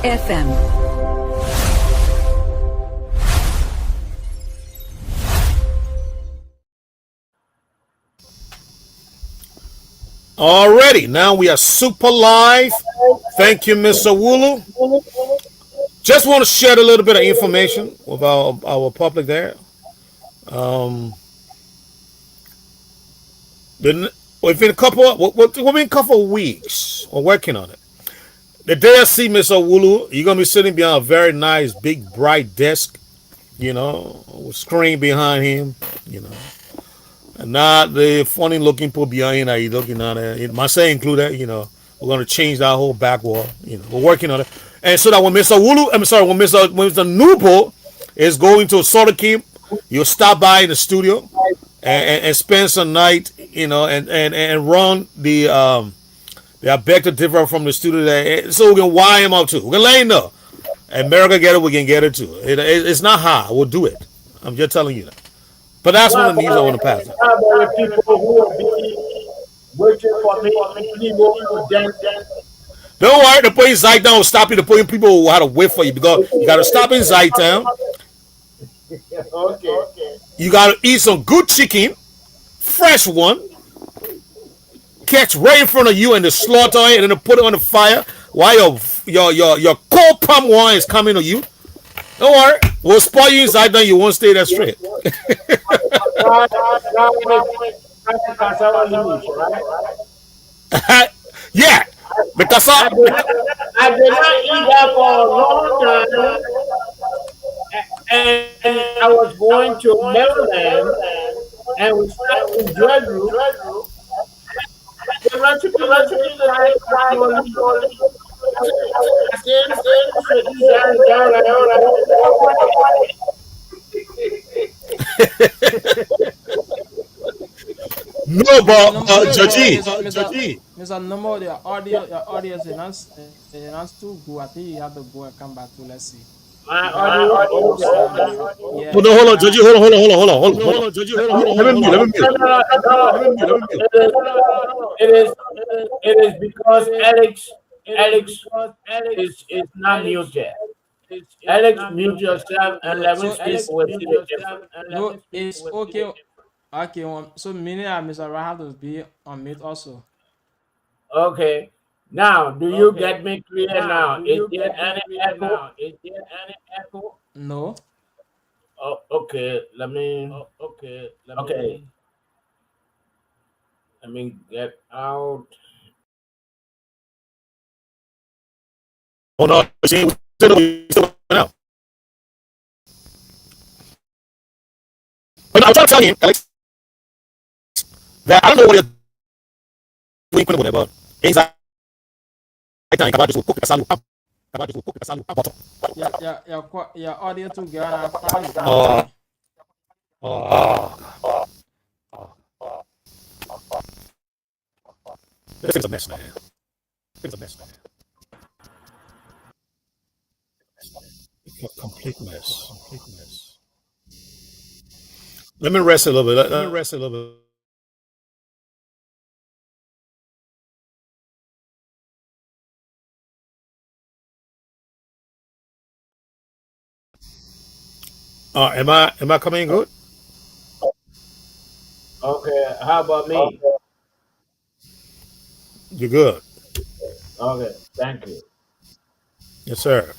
FM. Alrighty, now we are super live. Thank you, Mr. Wulu. Just want to share a little bit of information with our public there. Um, been, within a couple, within a couple of weeks, we're working on it. The day I see Mr. Wulu, you're gonna be sitting behind a very nice, big, bright desk, with screen behind him, you know, and not the funny looking people behind that you looking at it. My say include that, we're gonna change that whole back wall. We're working on it, and so that when Mr. Wulu, I'm sorry, when Mr. Nubo is going to sort of keep, you'll stop by in the studio and spend some night, and run the I beg to differ from the studio there, so we can wire him out too. We can let him know. America get it, we can get it too. It's not hard. We'll do it. I'm just telling you that. But that's one of the needs I want to pass. People who will be waiting for me, people who dance. Don't worry, the putting Zaytown will stop you. The putting people who how to wait for you because you got to stop in Zaytown. Okay. You got to eat some good chicken, fresh one. Catch right in front of you and the slaughter it and then put it on the fire while your cold palm wine is coming to you. Don't worry, we'll spoil you inside then you won't stay there straight. Yeah, because I did not eat that for a long time, and I was going to Maryland, and we stopped in Dreadroot. The recipe no, but Judgy, Mr. Number, your audio is not too good. I think you have to go and come back to let's see. my audio. Yeah, hold on, Judgy, hold on, Judgy, hold on, let me mute. It is because Alex is not muted. Alex, mute yourself and let me speak with you. no, it's okay. Okay, so meaning that Mr. Ra have to be on mute also. Okay. Now, do you get me clear now? Is there any echo? No. Oh, okay. Let me. Okay. Let me get out. Hold on, still now. But I'm trying to tell you, Alex, that I don't know what you're doing whatever. Anxiety, acabar de cook salu up. Your audio too good. And far is down. Oh, oh, this thing's a mess, man. A complete mess. Let me rest a little bit. Am I coming in good? Okay. How about me? You're good. Okay. Thank you. Yes, sir.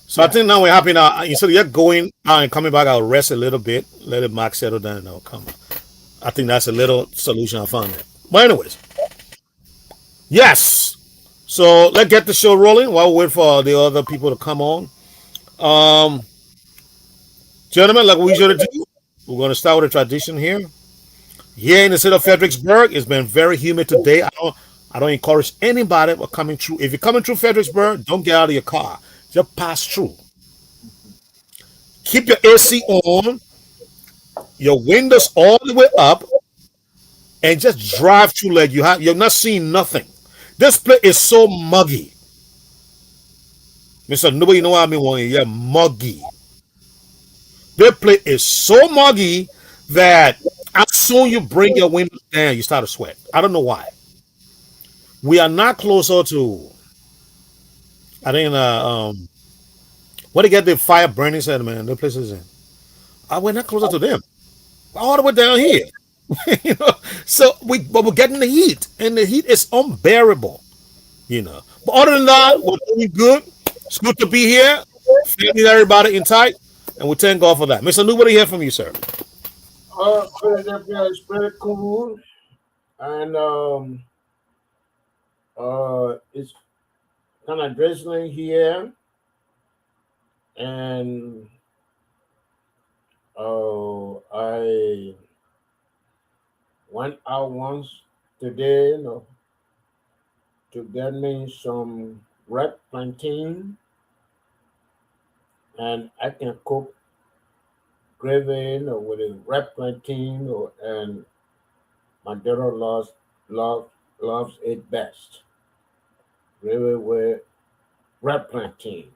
So I think now we're happy now. Instead of you're going out and coming back, I'll rest a little bit, let it max settle down, and I'll come. I think that's a little solution I found there. But anyways, yes. So let's get the show rolling while we wait for the other people to come on. Um, Gentlemen, like we usually do, we're going to start with a tradition here. Here in the city of Fredericksburg, it's been very humid today. I don't encourage anybody coming through. If you're coming through Fredericksburg, don't get out of your car. Just pass through. Keep your AC on, your windows all the way up, and just drive through like you're not seeing nothing. This place is so muggy. Mr. Nobody know what I mean when you hear muggy. This place is so muggy that as soon you bring your windows down, you start to sweat. I don't know why. We are not closer to I think where they get the fire burning said, man, the places in. I went not closer to them. All the way down here. you know. So we're getting the heat, and the heat is unbearable. But other than that, we're doing good. It's good to be here. Feeling everybody in tight, and we thank God for that. Mr. Nobody hear from you, sir. Philadelphia is pretty cool, and it's kind of drizzling here, and I went out once today, to get me some red plantain, and I can cook gravy, with a red plantain, and my daughter loves it best. Gravy with red plantain.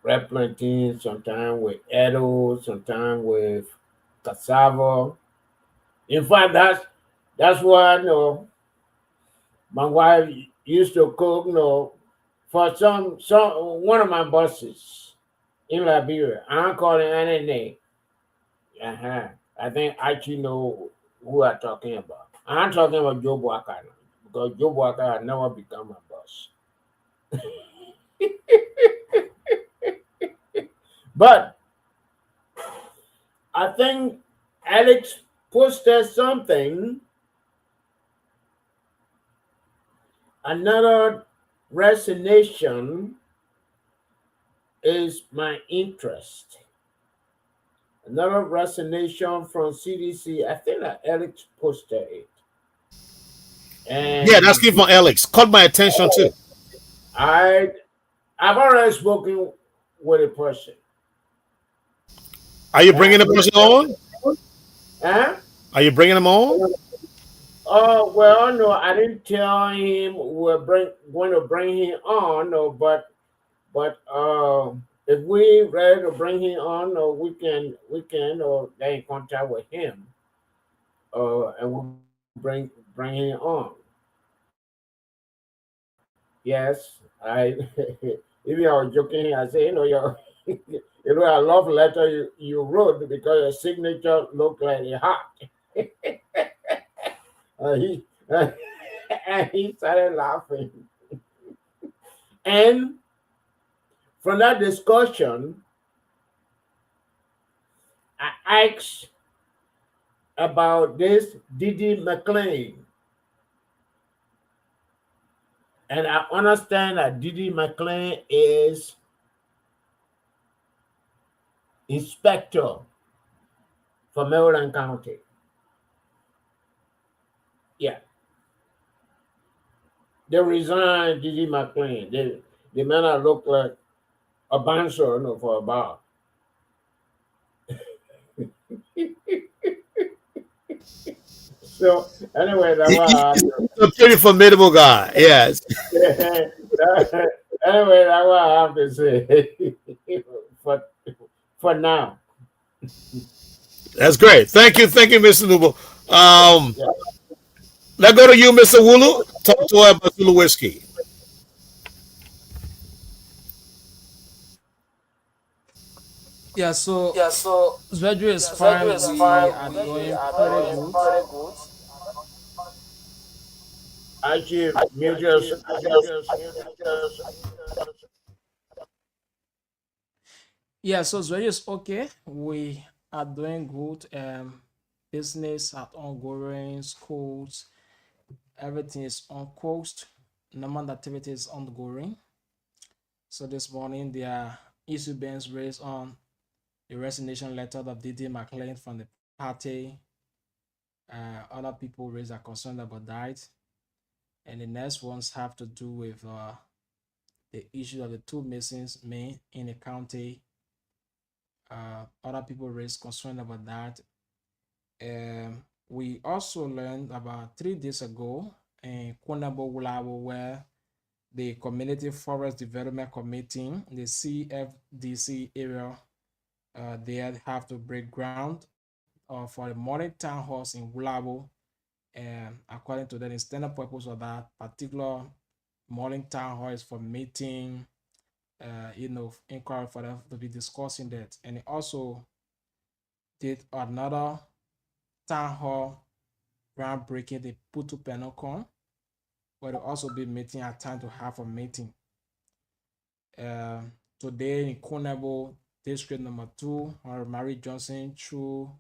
Red plantain, sometimes with edo, sometimes with cassava. In fact, that's why my wife used to cook, for some one of my bosses in Liberia. I don't call it any name. Uh-huh. I think Archie know who I'm talking about. I'm talking about Joe Boaka now, because Joe Boaka had never become a boss. But I think Alex posted something, another resignation is my interest. Another resignation from CDC. I think that Alex posted it. Yeah, that's And came from Alex. Caught my attention too. I I've already spoken with a person. Are you And bringing the person on? huh? Are you bringing them on? Oh well, no, I didn't tell him going to bring him on, no, but if we ready to bring him on, or we can get in contact with him, and we'll bring him on. Yes, I even I was joking. I say, a love letter you wrote because your signature looked like a heart. He and he started laughing. And from that discussion, I asked about this Didi McLean, and I understand that Didi McLean is inspector for Maryland County. Yeah, they resigned Didi McLean. The man that looked like a bouncer, for a bar. So anyway, that's what happened. He's a pretty formidable guy. Yes. Anyway, that's what I have to say for for now. That's great. Thank you, Mr. Nubo. Yeah. Let's go to you, Mr. Wulu. Talk to her about Zulu whiskey. Yeah, so Zvedru is fine. We are doing pretty good. Actually, mutual. Yeah, so Zvedru is okay. We are doing good. Business at ongoing, schools, everything is on coast. Normal activity is ongoing. So this morning there are issue being raised on the resignation letter of Didi McLean from the party. Other people raised a concern about that. And the next ones have to do with the issue of the two missing men in the county. Other people raised concern about that. We also learned about 3 days ago in Konabo Wulabo, where the Community Forest Development Committee, the CFDC area, they have to break ground for the modern town halls in Wulabo. And according to the intended purpose of that particular Morning town hall is for meeting, inquiry for them to be discussing that. And he also did another town hall groundbreaking the Putu Penocon, where they'll also be meeting at time to have a meeting. Today in Konebo, District Number 2, Mary Johnson through,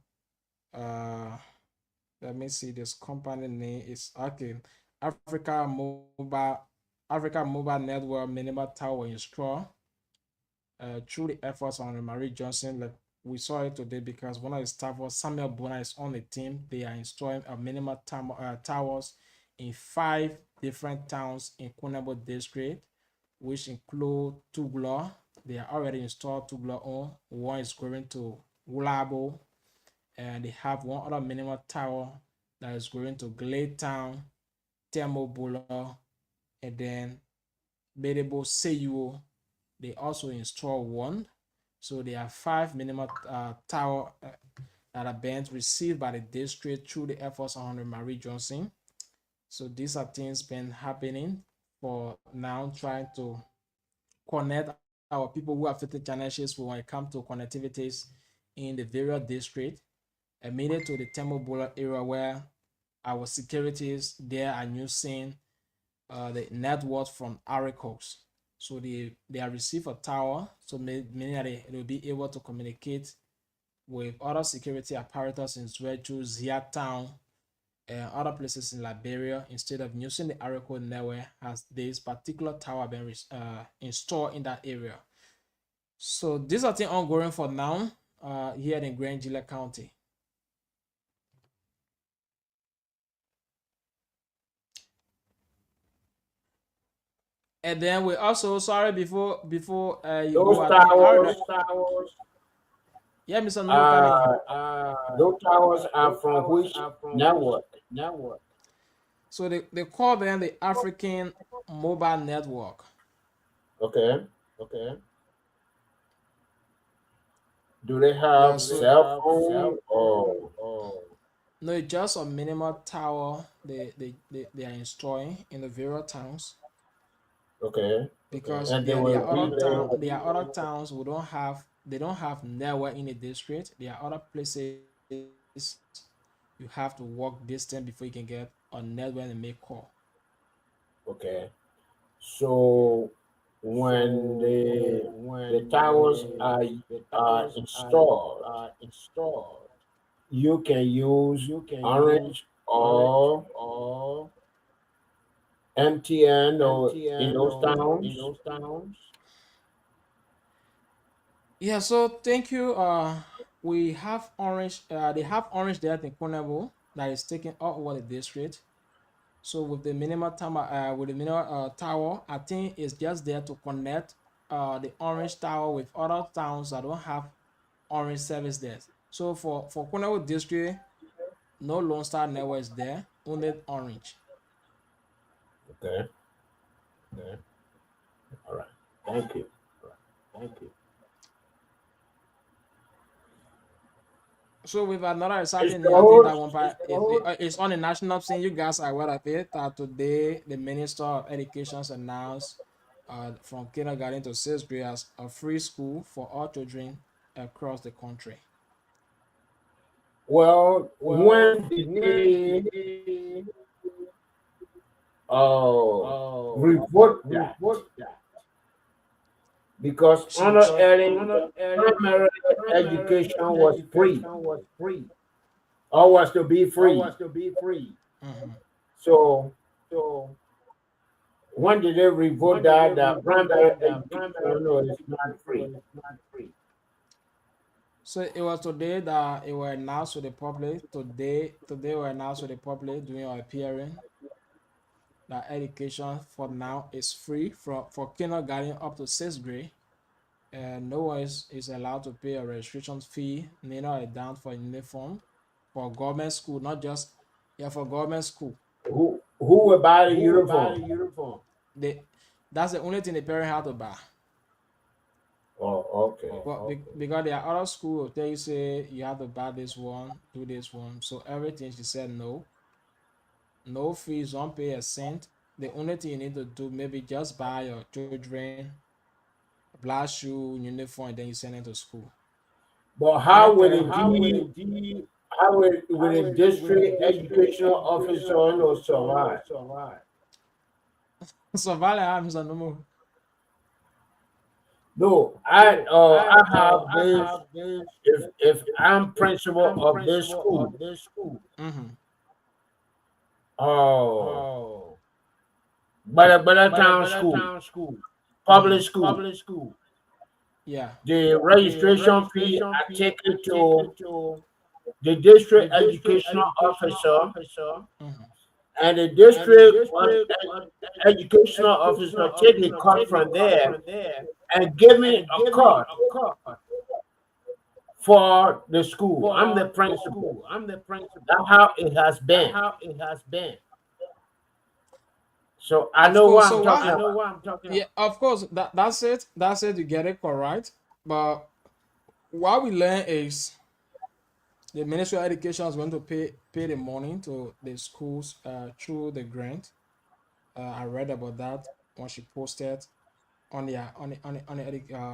let me see, this company name is okay, Africa Mobile Network Minimal Tower in Straw. Through the efforts on Mary Johnson, like we saw it today because one of the staff was Samuel Bona is on the team. They are installing a minimal towers in 5 different towns in Konebo District, which include Tuglo. They are already installed Tuglo on. One is going to Wulabo, and they have one other minimal tower that is going to Glade Town, Thermobula, and then Bedebo Seyuo. They also install one. So there are 5 minimal tower that are being received by the district through the efforts of Honorable Marie Johnson. So these are things been happening for now, trying to connect our people who are facing challenges when it comes to connectivities in the various districts. Immediate to the Thermobula area where our securities there are using the network from Aricos. So they have received a tower, so meaning that they will be able to communicate with other security apparatus in Zweju, Zia Town, and other places in Liberia instead of using the Aricos network as this particular tower been installed in that area. So these are things ongoing for now here in Grangela County. And then we also before you Those go, towers, yeah, Mr. Nurkani. those towers are from which network? So they call them the African Mobile Network. Okay. Do they Yeah, have so cell phone or no, it's just a minimal tower they are installing in the various towns okay? because And they there will are be other there. towns who don't have network in the district. There are other places you have to walk distance before you can get a network and make call. Okay. So when the towers are installed, you can use Orange or MTN or in those towns. Yeah, so thank you. We have orange. They have orange there in Konabo that is taking all over the district. So with the minimal tower, tower, I think it's just there to connect the orange tower with other towns that don't have orange service there. So for Konabo district, no Lone Star network is there, only orange. Okay. All right. Thank you. So with another It's exciting the news, I think whole. that one it's on the national scene. You guys are aware of it. That today the Minister of Education announced from kindergarten to 6th grade as a free school for all children across the country. Well, when did they revoke that? Because under early primary education was free, or was to be free. Mhm. So when did they revoke that? That primary education is not free. So it was today that it was announced to the public. Today we announced to the public during our appearing that education for now is free for kindergarten up to 6th grade. And no one is allowed to pay a registration fee, neither a down for uniform for government school, not just for government school. Who will buy the uniform? They that's the only thing the parent have to buy. Oh, okay. But because there are other school will tell you say you have to buy this one, do this one. So everything she said no. No fees, don't pay a cent. the only thing you need to do, maybe just buy your children black shoe, uniform, and then you send them to school. But how will Anything, it be? How will a district educational officer no survive? survival arms and no more. No, I have this. If I'm principal of this school, Mm-hmm. oh, Better Town School, Mm-hmm. public school, Yeah. the registration fee I take it to the district educational officer, Mm-hmm. and the district educational officer take a cut from there and give me a cut for the school. I'm the principal. That's how it has been. So I Of know course. what So I'm talking what? about. Yeah. Of course. That's it. That's it. You get it correct. But what we learn is the Ministry of Education is going to pay the money to the schools through the grant. I read about that when she posted on the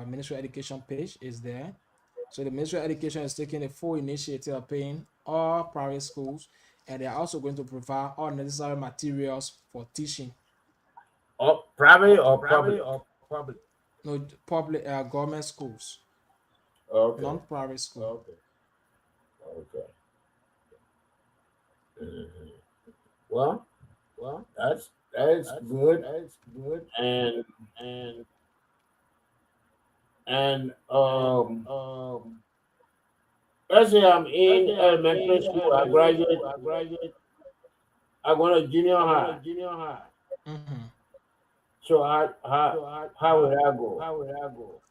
Ministry of Education page is there. So the Ministry of Education is taking a full initiative of paying all private schools, and they are also going to provide all necessary materials for teaching. Or private or public. No public government schools, Okay. non-private school. Okay. Mhm. Well, that's good. And and let's say I'm in elementary school, I graduate, I go to junior high. Mm-hmm. So how would I go?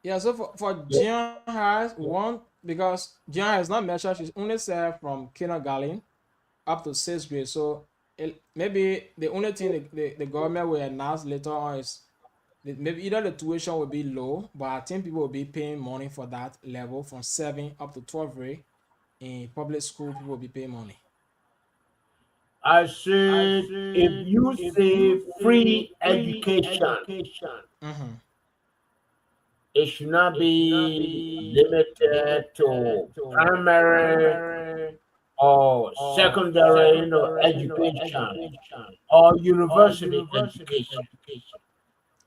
Yeah, so for junior high, one because junior high is not measured, she's only served from kindergarten up to sixth grade. So maybe the only thing the government will announce later on is maybe either the tuition will be low, but I think people will be paying money for that level from 7 up to 12 grade. In public school, people will be paying money. I said if you say free education, Mm-hmm. it should not be limited to primary or secondary, education or university education.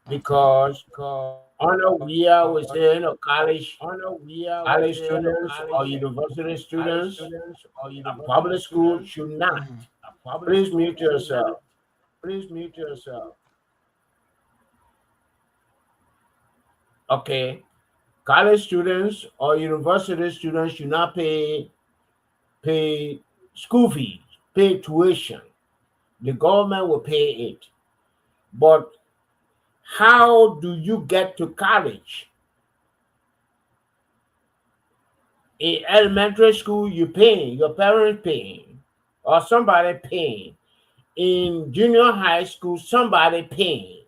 Okay. Because on a year we say, college students or university students, a public school should not. Mm-hmm. Please mute yourself. Okay. College students or university students should not pay school fees, pay tuition. The government will pay it. But how do you get to college? In elementary school, you paying, your parents paying, or somebody paying. In junior high school, somebody paying.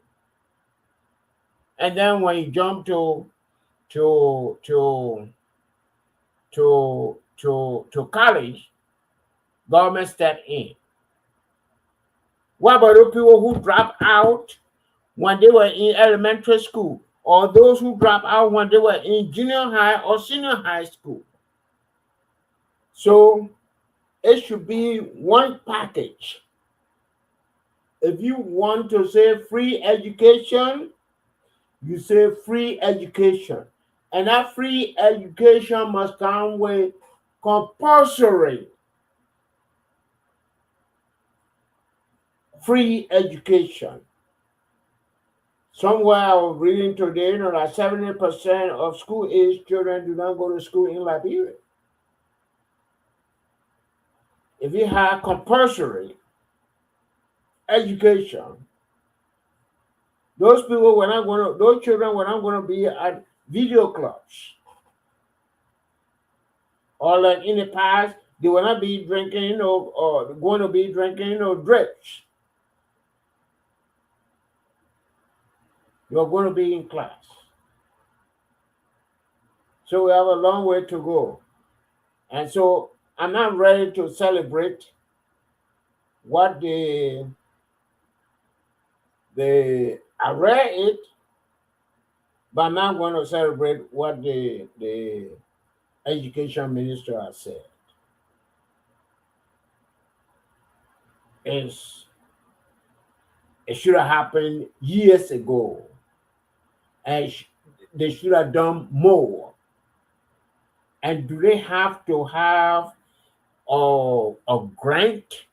And then when you jump to to to college, government step in. What about those people who drop out when they were in elementary school, or those who drop out when they were in junior high or senior high school? So it should be one package. If you want to say free education, you say free education. And that free education must come with compulsory free education. Somewhere I was reading today, that 70% of school age children do not go to school in Liberia. If you have compulsory education, those children were not going to be at video clubs. Or like in the past, they will not be drinking, or going to be drinking, drips. You're going to be in class. So we have a long way to go. And so I'm not ready to celebrate what the I read it, but I'm not going to celebrate what the education minister has said. It's, it should have happened years ago, and they should have done more. And do they have to have a grant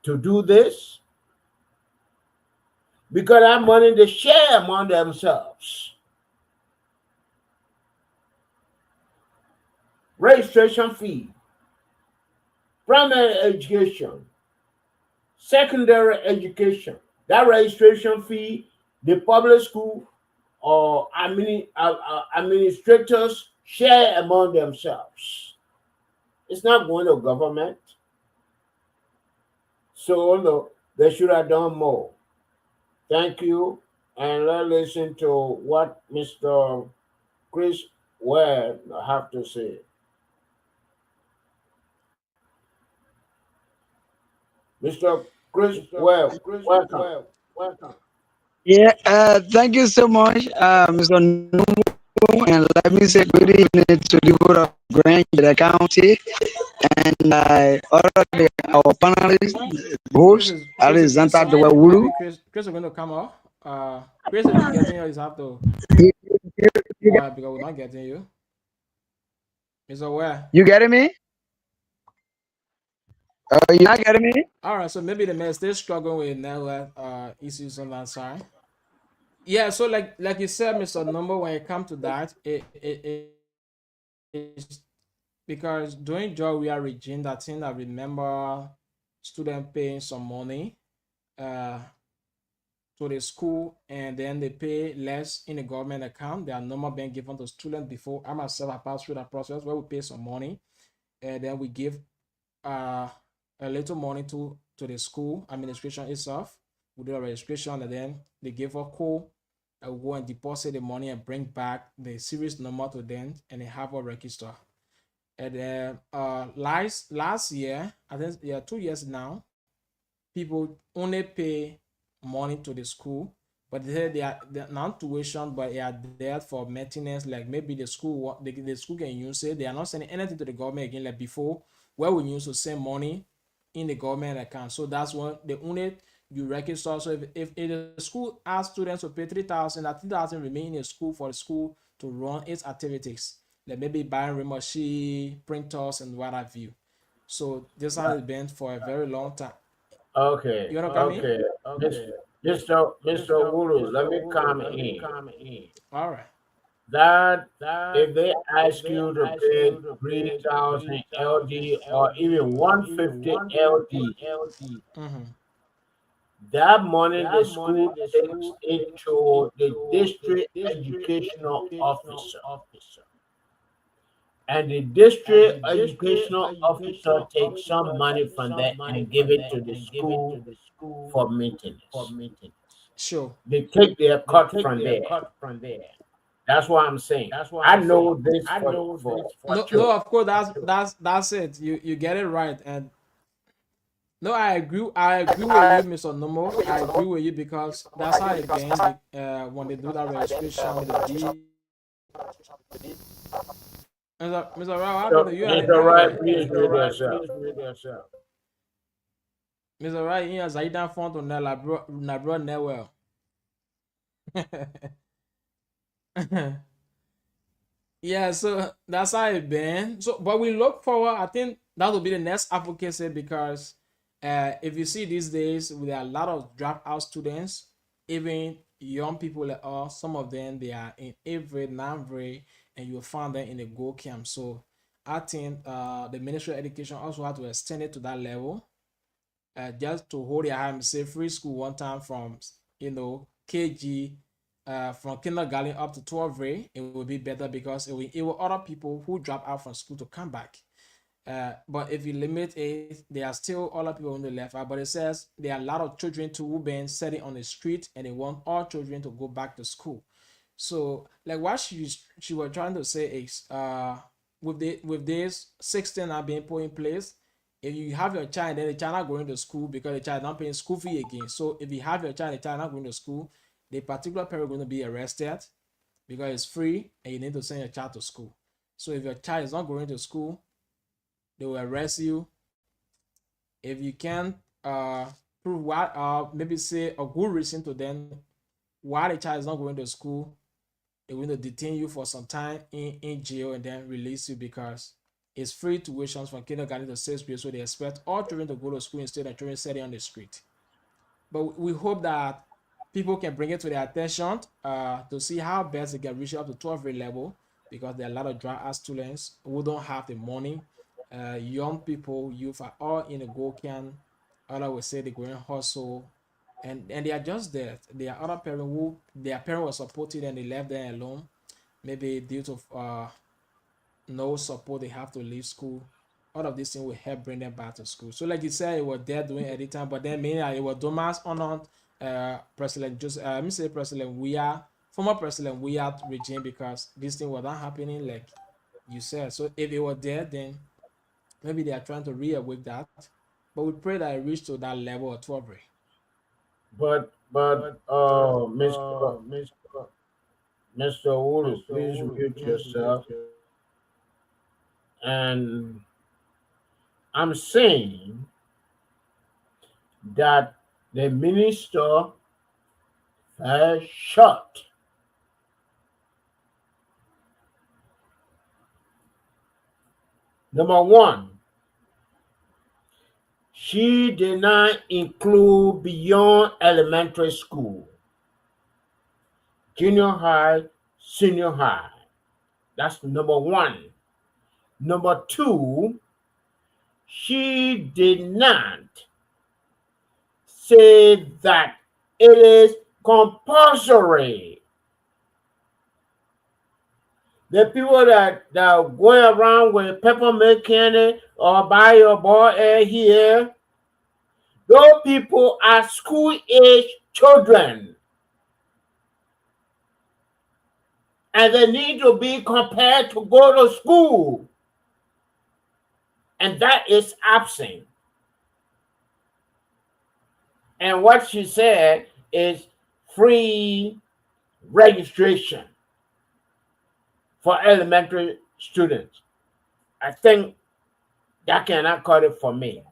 to do this? Because that money they share among themselves. Registration fee, primary education, secondary education. That registration fee, the public school or administrators share among themselves. It's not going to government. So no, they should have done more. Thank you. And let's listen to what Mr. Chris Ware have to say. Mr. Chris Ware, welcome. Yeah, thank you so much, Mr. Numo, and let me say good evening to the board of Grand the county and our panelists, Chris host is Chris is Alexander so Dewulu. maybe Chris is going to come up. Chris, if you're getting you, you have to. You, you, you, Why? Because we're not getting you. Mr. Ware. you getting me? You not getting me? All right, so maybe the man still struggling with network issues on that side. Yeah, so like you said, Mr. Number, when it comes to that, it's because during Georgia regime, that thing I remember student paying some money uh to the school and then they pay less in the government account. There are number being given to students before. I myself I passed through that process where we pay some money and then we give uh a little money to the school administration itself. We do a registration and then they give a call. I will go and deposit the money and bring back the series number to them and they have a register. And then last year, I think 2 years now, people only pay money to the school, but they're not tuition, but they are there for maintenance. Like maybe the school can use it. They are not sending anything to the government again. Like before, where we used to send money in the government account. So that's when the only you register. So if the school asks students to pay 3,000, that 3,000 remain in the school for the school to run its activities. Like maybe buying machine, printers, and what have you. So this has been for a very long time. Okay, You wanna come in? okay. Mr. Wulu, let me come in. All right. That if they ask you to pay 3,000 LD or even 150 LD, Mm-hmm. that money the school takes it to the district educational officer. And the district educational officer takes some money from that and give it to the school for maintenance. Sure. They take their cut from there. That's what I'm saying. I know this for No, no, sure. of course that's it. You get it right. And no, I agree with you, Mr. Nomo. I agree with you because that's how it been. When they do that registration, they did. Mr. Rao, what happened So, to you and the Mr. Wright, network? please read yourself. Mr. Rao, you has Zaidan font on na bro network. Yeah, so that's how it been. So, but we look forward. I think that will be the next advocacy because if you see these days, there are a lot of dropout students, even young people like us. Some of them they are in every Nambre, and you'll find them in the Go camp. So, I think the Ministry of Education also have to extend it to that level, just to hold their hand, say free school one time from KG from kindergarten up to 12th grade, it will be better because it will other people who drop out from school to come back. But if you limit it, there are still other people on the left out. But it says there are a lot of children too who been sitting on the street and they want all children to go back to school. So like what she was trying to say is with this 16 are being put in place, If you have your child, then the child not going to school because the child not paying school fee again. So if you have your child, the child not going to school, the particular parent going to be arrested because it's free and you need to send your child to school. So if your child is not going to school, they will arrest you. If you can prove what, maybe say a good reason to them why the child is not going to school, they're going to detain you for some time in jail and then release you because it's free tuitions from kindergarten to sixth grade. So they expect all children to go to school instead of children sitting on the street. But we hope that people can bring it to their attention to see how best they can reach up to 12th grade level because there are a lot of dry art students who don't have the money. Young people, youth are all in the go can. Other will say they're going hustle, and they are just there. There are other parents who their parent was supported and they left them alone, maybe due to no support, they have to leave school. All of these things will help bring them back to school. So, like you said, it was there doing editing, but then meanwhile, it was Thomas honored President Joseph, let me say President Weah, former President Weah regime because this thing was not happening, like you said. So, if it was there, then maybe they are trying to reawake that. But we pray that it reach to that level of 12. But Mr. Olu, please mute yourself. And I'm saying that the minister fell short. Number one, she did not include beyond elementary school, junior high, senior high. That's number one. Number two, she did not say that it is compulsory. The people that go around with peppermint candy or buy your boy air here, those people are school age children. And they need to be compared to go to school. And that is absent. And what she said is free registration for elementary students. I think that cannot cut it for me.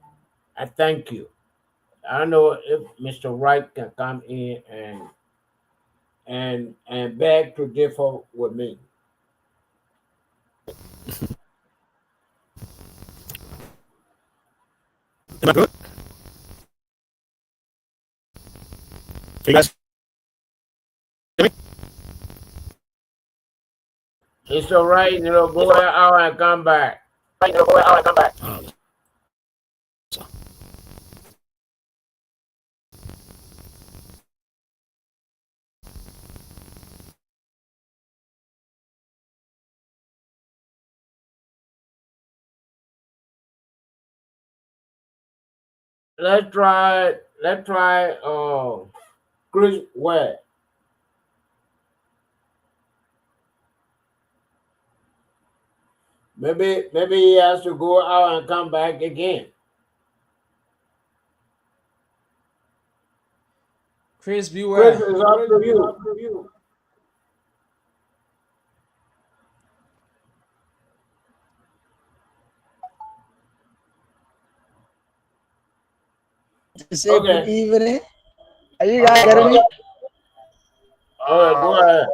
I thank you. I don't know if Mr. Wright can come in and beg to differ with me. Am I good? You guys hear me? It's all right, go out and come back. Oh, so. Let's try Chris Ware. Maybe he has to go out and come back again. Chris, beware. Chris, is up to you. To say good evening. Are you guys getting me? All right, go ahead.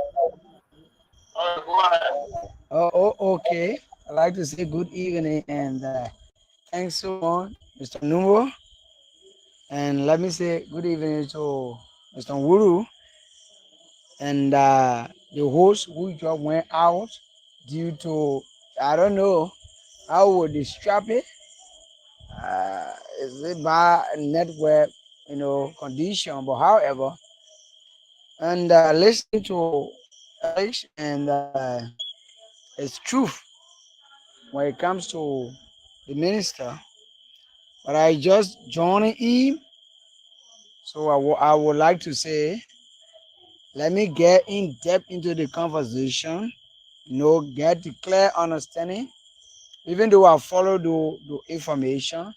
Oh, okay. I'd like to say good evening and thanks so much, Mr. Numbo. And let me say good evening to Mr. Wuru and the host who just went out due to, I don't know, how would they strap it? Is it bad network, condition? But however, and listening to Alex and it's truth when it comes to the minister. But I just joined him, so I would like to say, let me get in depth into the conversation, get the clear understanding. Even though I follow the information,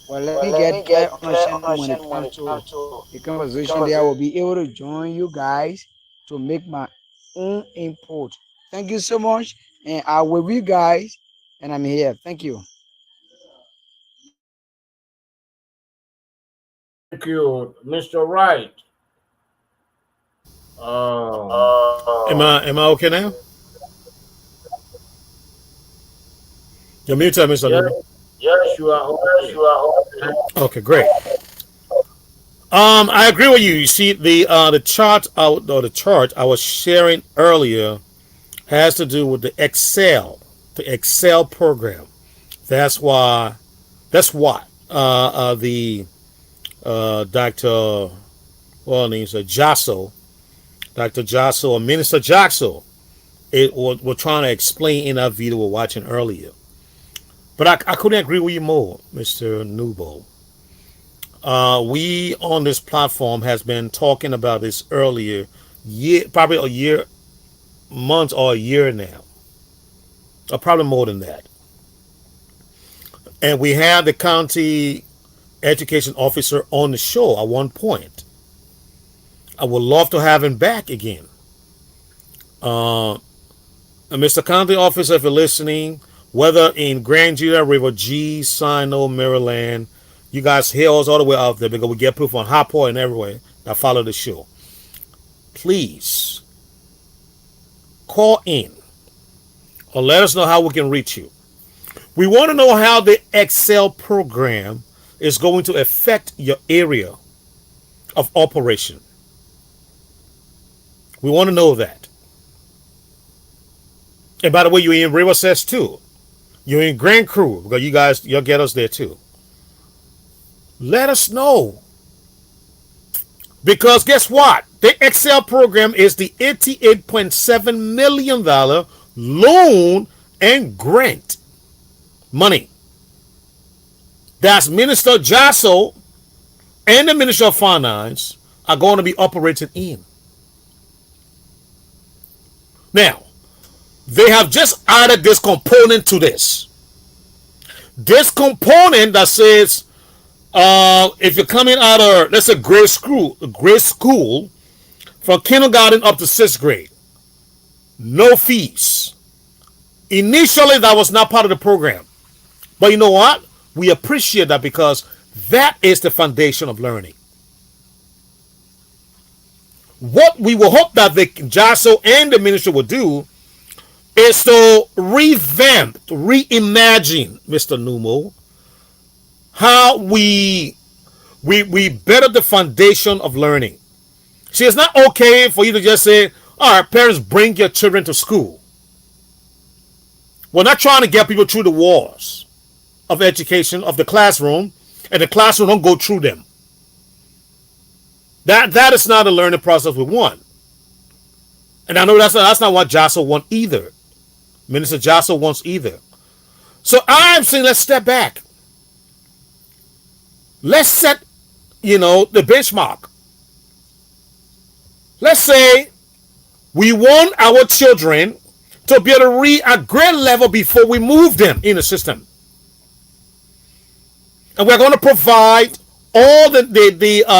Well, let me get clear understanding when it comes to the conversation there. I will be able to join you guys to make my own input. Thank you so much. And I will be you guys. And I'm here. Thank you. Thank you, Mr. Wright. Um, Am I okay now? You're muted, Mr. yes, Nubo. you are okay. Okay, great. I agree with you. You see, the chart out or the chart I was sharing earlier has to do with the Excel program. That's why. That's what the Dr. Well, name's Jasso, Dr. Jasso or Minister Jasso. It was we're trying to explain in that video we're watching earlier. But I couldn't agree with you more, Mr. Nubo. We on this platform has been talking about this earlier, probably a year, months or a year now, or probably more than that. And we had the county education officer on the show at one point. I would love to have him back again. Mr. County Officer, if you're listening, whether in Grand Gila, River G, Sino, Maryland, you guys hear us all the way out there because we get proof on Hot Point and everywhere that follow the show. Please call in or let us know how we can reach you. We want to know how the Excel program is going to affect your area of operation. We want to know that. And by the way, you're in Riverside too. You're in Grand Crew because you'll get us there too. Let us know. Because guess what? The Excel program is the $88.7 million loan and grant money. That's Minister Jasso and the Minister of Finance are going to be operating in. Now, they have just added this component to this. This component that says, if you're coming out of, let's say, grade school from kindergarten up to sixth grade, no fees. Initially, that was not part of the program. But you know what? We appreciate that because that is the foundation of learning. What we will hope that the JASO and the ministry will do is to revamp, reimagine, Mr. Numo, how we better the foundation of learning. See, it's not okay for you to just say, all right, parents, bring your children to school. We're not trying to get people through the walls of education, of the classroom, and the classroom don't go through them. That is not a learning process we want. And I know that's not what Jasso wants either. Minister Jasso wants either. So I'm saying let's step back. Let's set, the benchmark. Let's say we want our children to be able to read at grade level before we move them in the system. And we're going to provide all the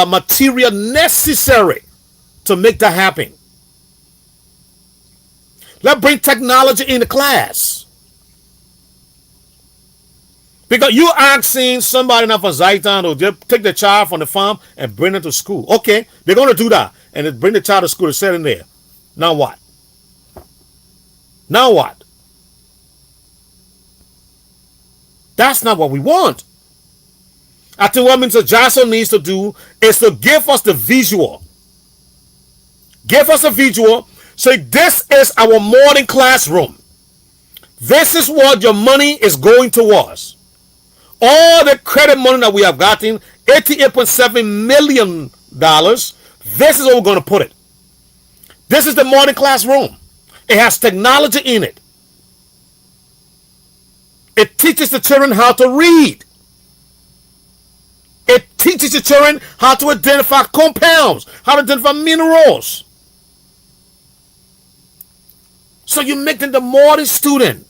material necessary to make that happen. Let's bring technology in the class. Because you asking somebody now from Zaitan to just take the child from the farm and bring them to school. Okay, they're going to do that. And they bring the child to school and set in there. Now what? Now what? That's not what we want. I think what Mr. Johnson needs to do is to give us the visual. Give us a visual. Say, this is our morning classroom. This is what your money is going towards. All the credit money that we have gotten, $88.7 million, this is where we're going to put it. This is the morning classroom. It has technology in it. It teaches the children how to read. It teaches the children how to identify compounds, how to identify minerals. So you make them the morning student.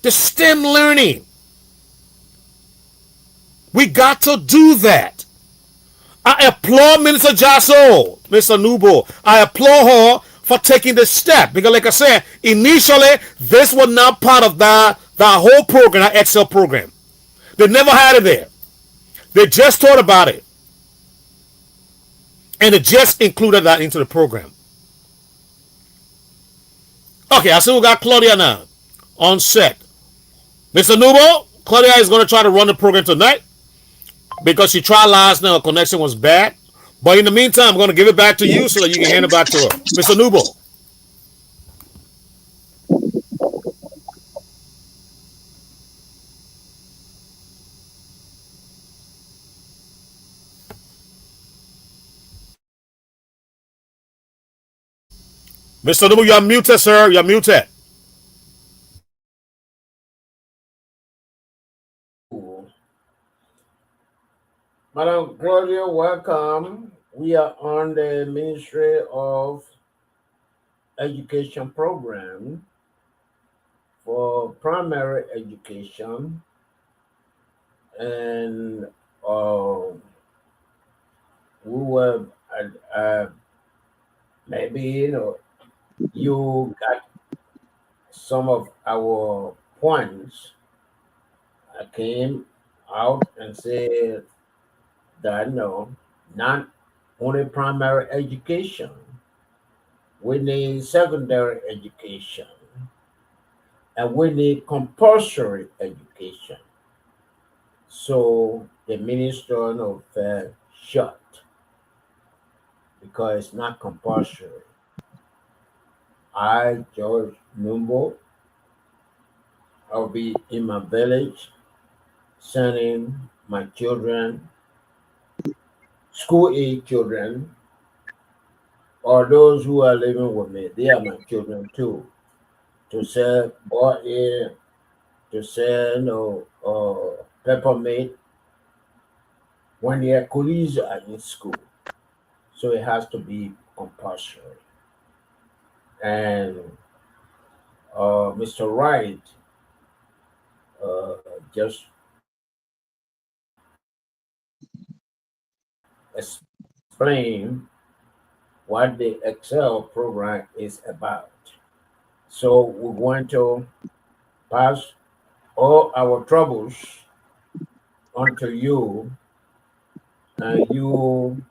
The STEM learning. We got to do that. I applaud Minister Jasso, Mr. Nubo. I applaud her for taking the step because, like I said, initially this was not part of that whole program, that Excel program. They never had it there. They just thought about it, and they just included that into the program. Okay, I see we got Claudia now on set. Mr. Nubo, Claudia is going to try to run the program tonight because she tried last night. Her connection was bad. But in the meantime, I'm going to give it back to you so that you can hand it back to her. Mr. Nubo. Mr. Nubo, you're muted, sir. You're muted. Madam Claudia, welcome. We are on the Ministry of Education program for primary education, and we were maybe you got some of our points. I came out and said that no, not only primary education, we need secondary education, and we need compulsory education. So the minister fell shut because it's not compulsory. I, George Numbo, I'll be in my village sending my children, school age children, or those who are living with me, they are my children too, to sell bought-in, to sell peppermint when their colleagues are in school. So it has to be compulsory. And Mr. Wright just explained what the Excel program is about. So we're going to pass all our troubles onto you, and you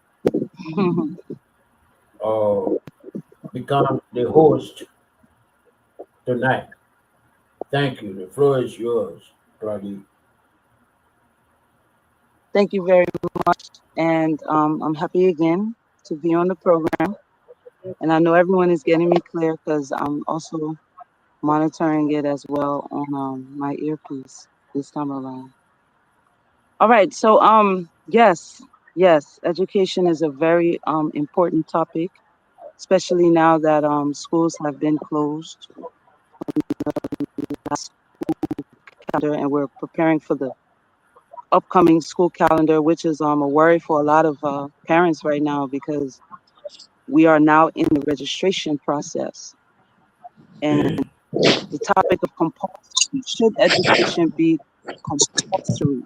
become the host tonight. Thank you. The floor is yours, Claudia. Thank you very much. And I'm happy again to be on the program. And I know everyone is getting me clear because I'm also monitoring it as well on my earpiece this time around. All right. So yes, education is a very important topic, especially now that schools have been closed and we're preparing for the upcoming school calendar, which is a worry for a lot of parents right now because we are now in the registration process. And the topic of compulsory, should education be compulsory?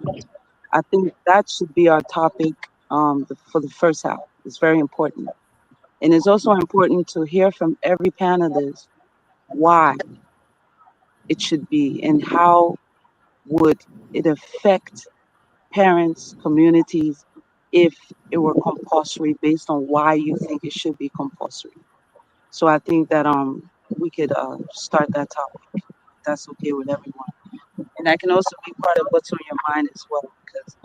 I think that should be our topic for the first half. It's very important. And it's also important to hear from every panelist why it should be and how would it affect parents, communities, if it were compulsory based on why you think it should be compulsory. So I think that we could start that topic. If that's okay with everyone. And that can also be part of what's on your mind as well, because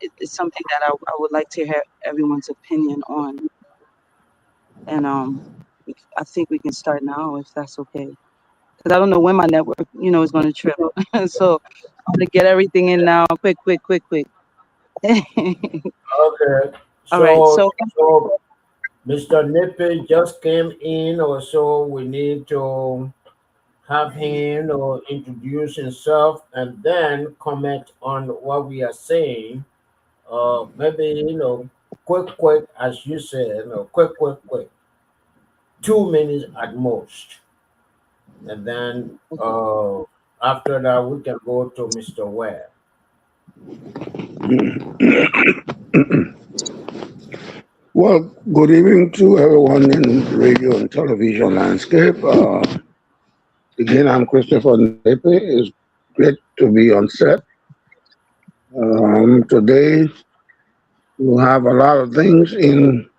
it's something that I would like to hear everyone's opinion on. And I think we can start now if that's okay. Because I don't know when my network, is going to trip. So I'm going to get everything in now. Quick. Okay. All right. So Mr. Nippy just came in, or so we need to have him introduce himself and then comment on what we are saying. Maybe quick, as you said, quick. 2 minutes at most, and then after that we can go to Mr. Ware. Well, good evening to everyone in the radio and television landscape. Again, I'm Christopher Nepe. It's great to be on set. Today, we'll have a lot of things in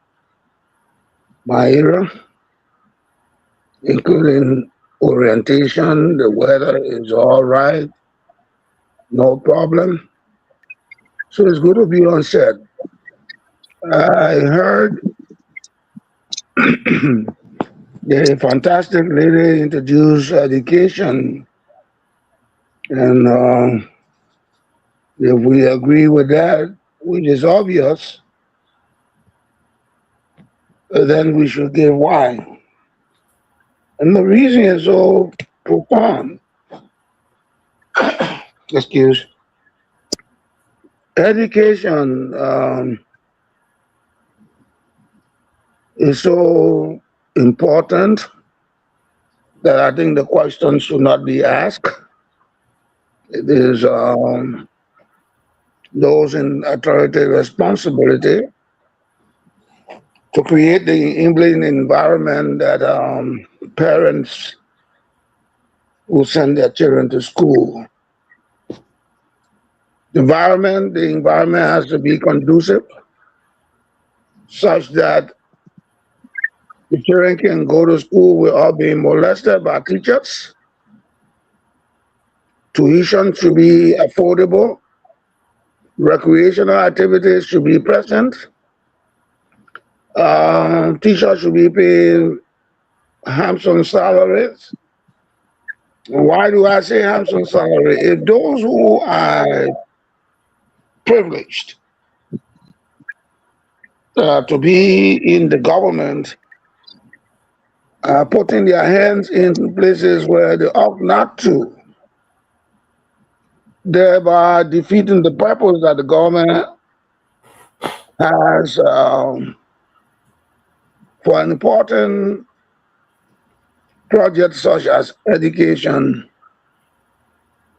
my area, including orientation. The weather is all right, no problem. So it's good to be on set. I heard the fantastic lady introduce education, and if we agree with that, which is obvious, then we should give why. And the reason is so profound. Excuse. Education is so important that I think the question should not be asked. It is those in authority responsibility to create the enabling environment that parents will send their children to school. The environment has to be conducive such that the children can go to school without being molested by teachers. Tuition should be affordable. Recreational activities should be present. Teachers should be paid handsome salaries. Why do I say handsome salary? If those who are privileged to be in the government putting their hands in places where they ought not to, thereby defeating the purpose that the government has for an important project such as education,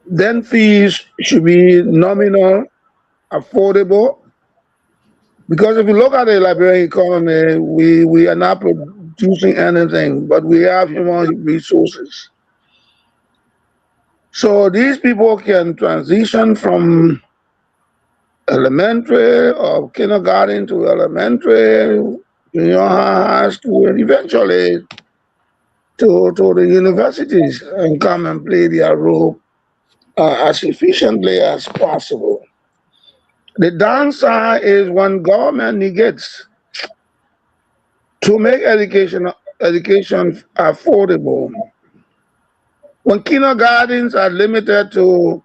then fees should be nominal, affordable. Because if you look at the Liberian economy, we are not producing anything, but we have human resources. So these people can transition from elementary or kindergarten to elementary, junior high school, and eventually to the universities and come and play their role as efficiently as possible. The downside is when government negates to make education affordable. When kindergartens are limited to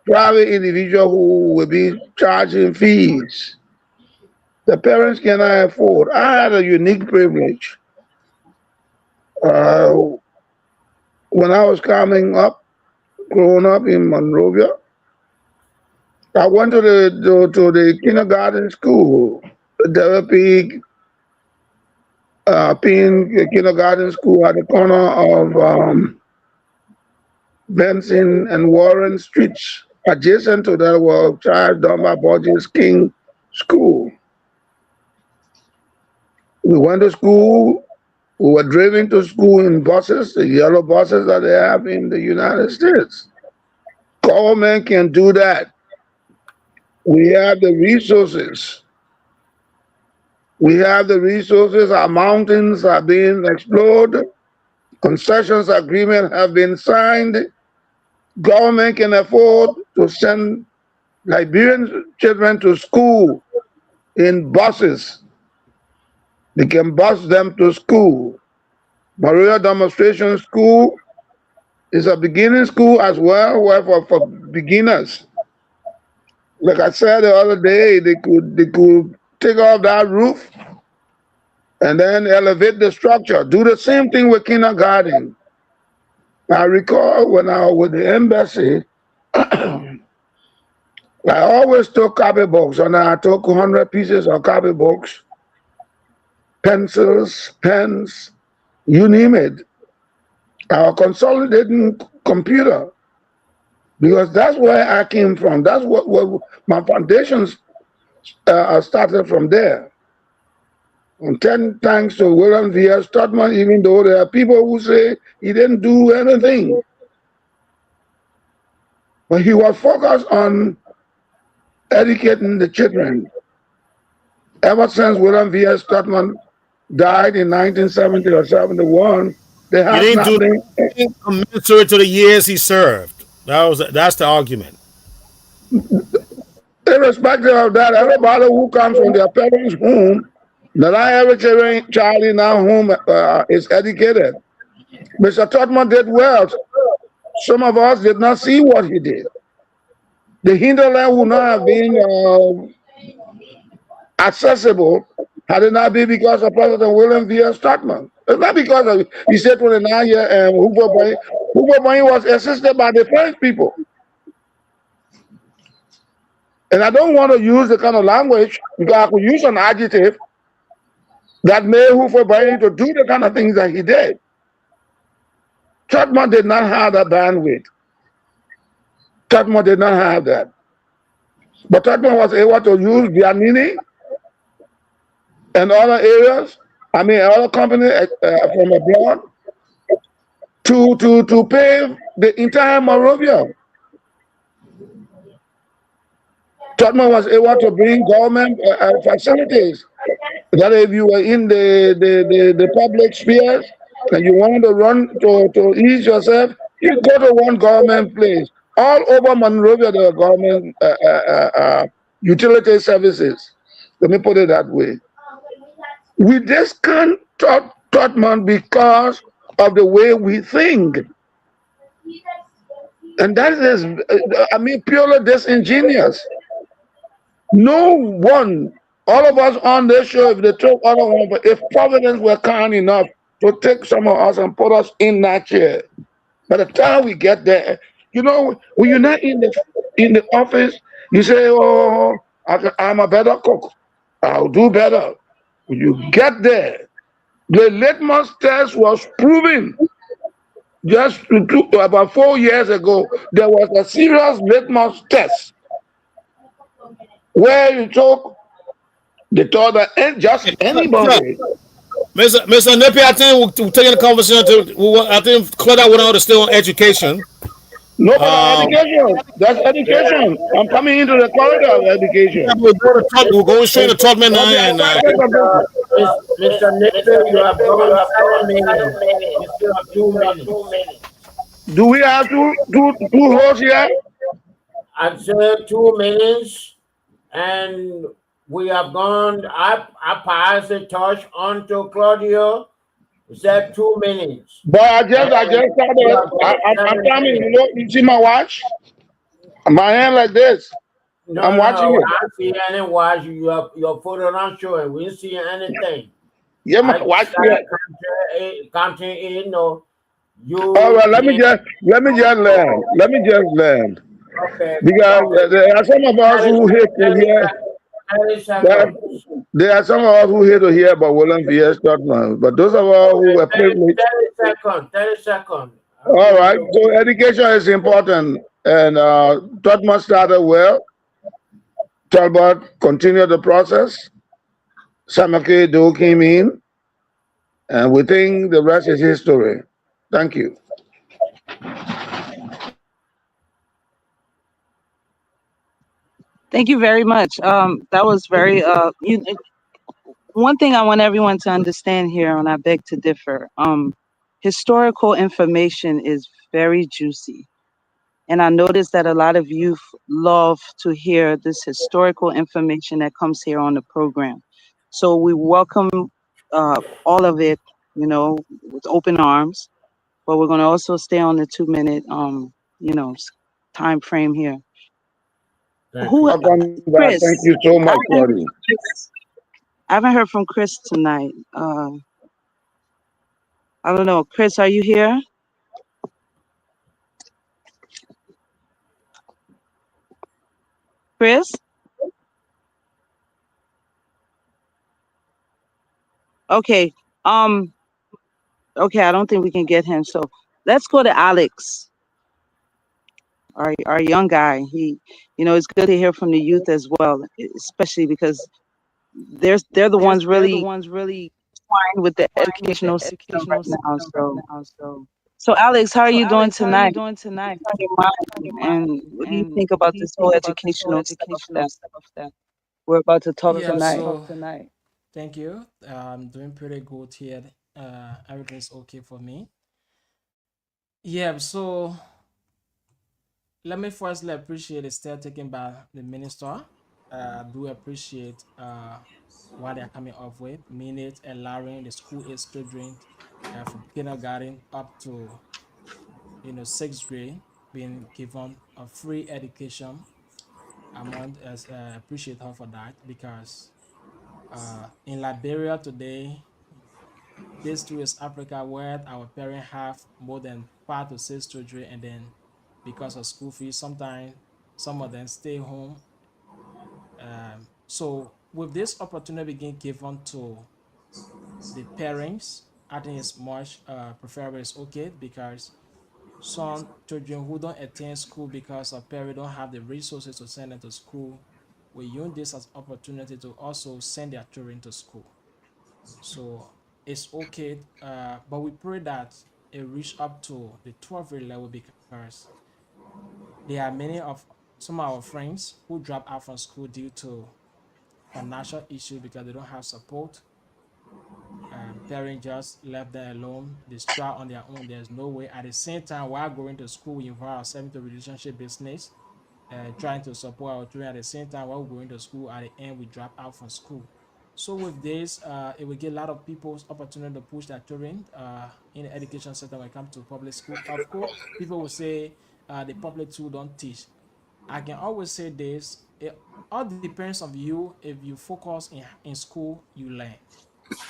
private individuals who will be charging fees, the parents cannot afford. I had a unique privilege when I was growing up in Monrovia. I went to the kindergarten school, the Pin Kindergarten School at the corner of Benson and Warren Streets. Adjacent to that was Charles Dunbar Borges King School. We went to school. We were driven to school in buses, the yellow buses that they have in the United States. Government can do that. We have the resources. Our mountains are being explored. Concessions agreements have been signed. Government can afford to send Liberian children to school in buses. They can bus them to school. Maria Demonstration School is a beginning school as well, where for beginners. Like I said the other day, they could take off that roof and then elevate the structure. Do the same thing with kindergarten. I recall when I was with the embassy, I always took copybooks, and I took 100 pieces of copybooks, pencils, pens, you name it. Our consolidating computer because that's where I came from. That's what my foundations started from there. And 10 thanks to William V.S. Todman, even though there are people who say he didn't do anything. But he was focused on educating the children. Ever since William V.S. Todman died in 1970 or 71, they He have didn't do nothing. anything commensurate to the years he served. That's the argument. Irrespective of that, everybody who comes from their parents' home, not every child in our home is educated. Mr. Todman did well. Some of us did not see what he did. The hinterland would not have been accessible had it not been because of President William V.S. Todman. It's not because of he said 29 years and Hoover Boy. Hoover Boy was assisted by the French people. And I don't want to use the kind of language because I could use an adjective that made Hoover Boy to do the kind of things that he did. Todman did not have that bandwidth. Todman did not have that. But Todman was able to use Giannini and other areas, other companies from abroad to pave the entire Monrovia. Todman was able to bring government facilities. That if you were in the public spheres and you wanted to run to ease yourself, you go to one government place. All over Monrovia, there are government utility services. Let me put it that way. We just can't Todman because of the way we think. And that is, purely disingenuous. No one, all of us on this show, if they took other one, but if Providence were kind enough to take some of us and put us in that chair, by the time we get there, when you're not in the office, you say, "Oh, I'm a better cook. I'll do better." When you get there, the litmus test was proven. Just about 4 years ago, there was a serious litmus test where you took the thought that just anybody. Mr. Nippy, I think we're taking the conversation I think Claudia went on to still on education. No, but education. That's education. I'm coming into the corridor of education. We're going straight to Todman and Mr. Nixon, you have gone 7 minutes. You still have 2 minutes. Do we have two hosts here? I've said 2 minutes, and we have gone. I passed the torch on to Claudio. We said 2 minutes. But I just started. I'm coming. You see my watch? My hand like this. I'm watching it. I don't see any watch. Your photo not showing. We didn't see anything. Yeah, my watch. Counting in, no. All right, let me just land. Okay. Because there are some of us who hate to hear. There are some of us who hate to hear about William V.S. Todman, but those of us who were privileged. 30 seconds. All right, so education is important, and Todman started well. Talbot continued the process. Samake Do came in, and we think the rest is history. Thank you. Thank you very much. That was very one thing I want everyone to understand here, and I beg to differ. Historical information is very juicy. And I noticed that a lot of youth love to hear this historical information that comes here on the program. So we welcome all of it, with open arms. But we're going to also stay on the 2 minute, time frame here. Chris? Thank you so much, Claudia. I haven't heard from Chris tonight. I don't know. Chris, are you here? Chris? Okay. Okay, I don't think we can get him. So let's go to Alex. our young guy. It's good to hear from the youth as well, especially because they're the ones really fine with the educational system right now. So Alex, how are you doing tonight? What's on your mind, and what do you think about this whole educational stuff that we're about to talk Yeah, tonight? so thank you. I'm doing pretty good here. Everything's okay for me. Yeah, so let me firstly appreciate the step taken by the minister. Do appreciate what they're coming up with, meaning allowing the school age children from kindergarten up to sixth grade being given a free education. I want to appreciate her for that because in Liberia today, this too is Africa where our parents have more than 5 to 6 children, and then because of school fees, sometimes some of them stay home. So with this opportunity being given to the parents, I think it's much preferable. It's okay because some children who don't attend school because of parents don't have the resources to send them to school will use this as opportunity to also send their children to school. So it's okay, but we pray that it reach up to the 12th grade level because there are many of some of our friends who drop out from school due to financial issues because they don't have support. Parents just left them alone. They start on their own. There's no way. At the same time, while going to school, we involve ourselves into relationship business, trying to support our children. At the same time, while we're going to school, at the end, we drop out from school. So with this, it will give a lot of people's opportunity to push their children in the education system when it comes to public school. Of course, people will say the public school don't teach. I can always say this: it all depends on you. If you focus in school, you learn.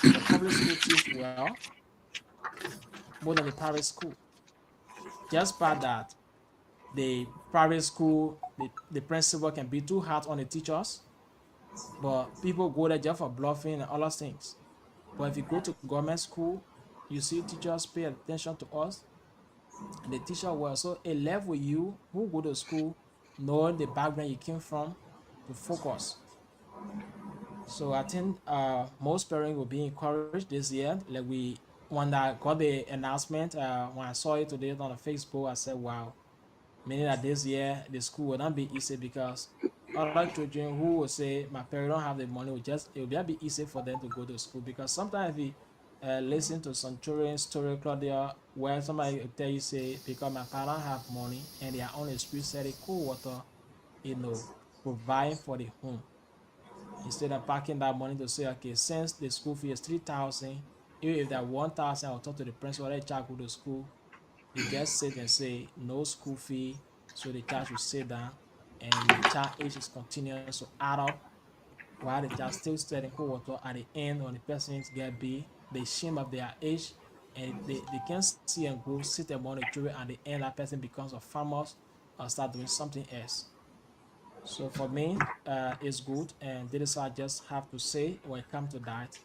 The public school teach well more than the private school. Just by that, the private school, the principal can be too hard on the teachers, but people go there just for bluffing and other things. But if you go to government school, you see teachers pay attention to us and the teacher well. So it left with you who go to school, knowing the background you came from, to focus. So I think most parents will be encouraged this year. Like when I got the announcement, when I saw it today on Facebook, I said, "Wow!" Meaning that this year the school will not be easy because other children who will say my parents don't have the money it will just be easy for them to go to school because sometimes if you listen to some children's story, Claudia, where somebody will tell you say because my parents have money and they are on the street selling cool water, providing for the home instead of packing that money to say, okay, since the school fee is 3,000, even if that 1,000, I'll talk to the principal, let the child go to school. They just sit and say no school fee, so the child should sit down, and the child age is continuous to add up while the child still studying cold water. At the end, when the persons get big, they shame of their age, and they can see and go sit among the children. At the end, that person becomes a farmer or start doing something else. So for me, it's good, and this is what I just have to say when it comes to that.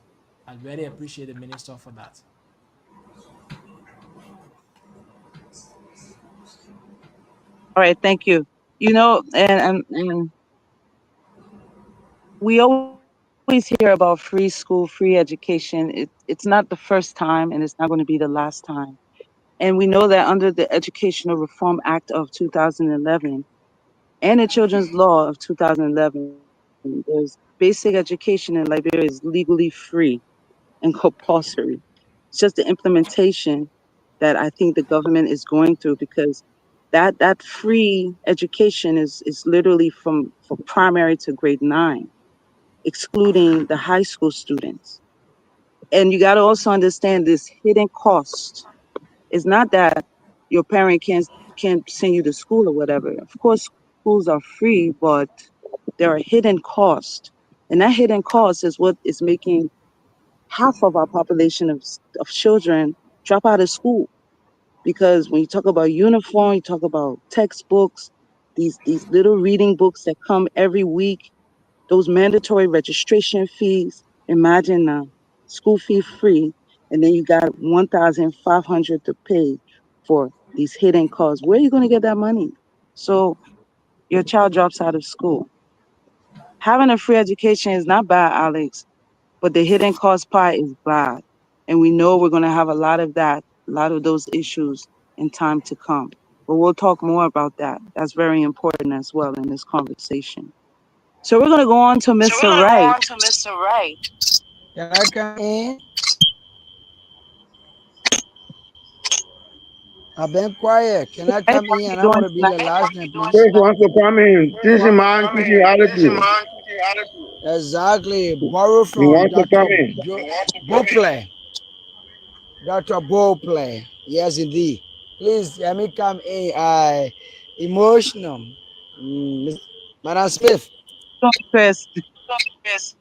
I really appreciate the minister for that. All right, thank you. And we always hear about free school, free education. It's not the first time, and it's not going to be the last time. And we know that under the Educational Reform Act of 2011 and the Children's Law of 2011, there's basic education in Liberia is legally free and compulsory. It's just the implementation that I think the government is going through because that free education is literally from primary to grade 9, excluding the high school students. And you got to also understand this hidden cost. It's not that your parent can't send you to school or whatever. Of course, schools are free, but there are hidden costs, and that hidden cost is what is making half of our population of children drop out of school. Because when you talk about uniform, you talk about textbooks, these little reading books that come every week, those mandatory registration fees. Imagine now, school fee free, and then you got 1,500 to pay for these hidden costs. Where are you going to get that money? So your child drops out of school. Having a free education is not bad, Alex, but the hidden cost part is bad. And we know we're going to have a lot of that, a lot of those issues in time to come. But we'll talk more about that. That's very important as well in this conversation. So we're going to go on to So we're Mr. gonna go Wright. on to Mr. Wright. Can I come in? I've been quiet. Can I Wright, come how in? you And I doing want to be tonight? the last name, please. First want to come in, teach him man, teach him attitude. Exactly. Borrow He from wants to come Dr. in. Bopley. Dr. Bopley. Yes, indeed. Please let me come in. Emotional. Madam Smith. Chris. Yes.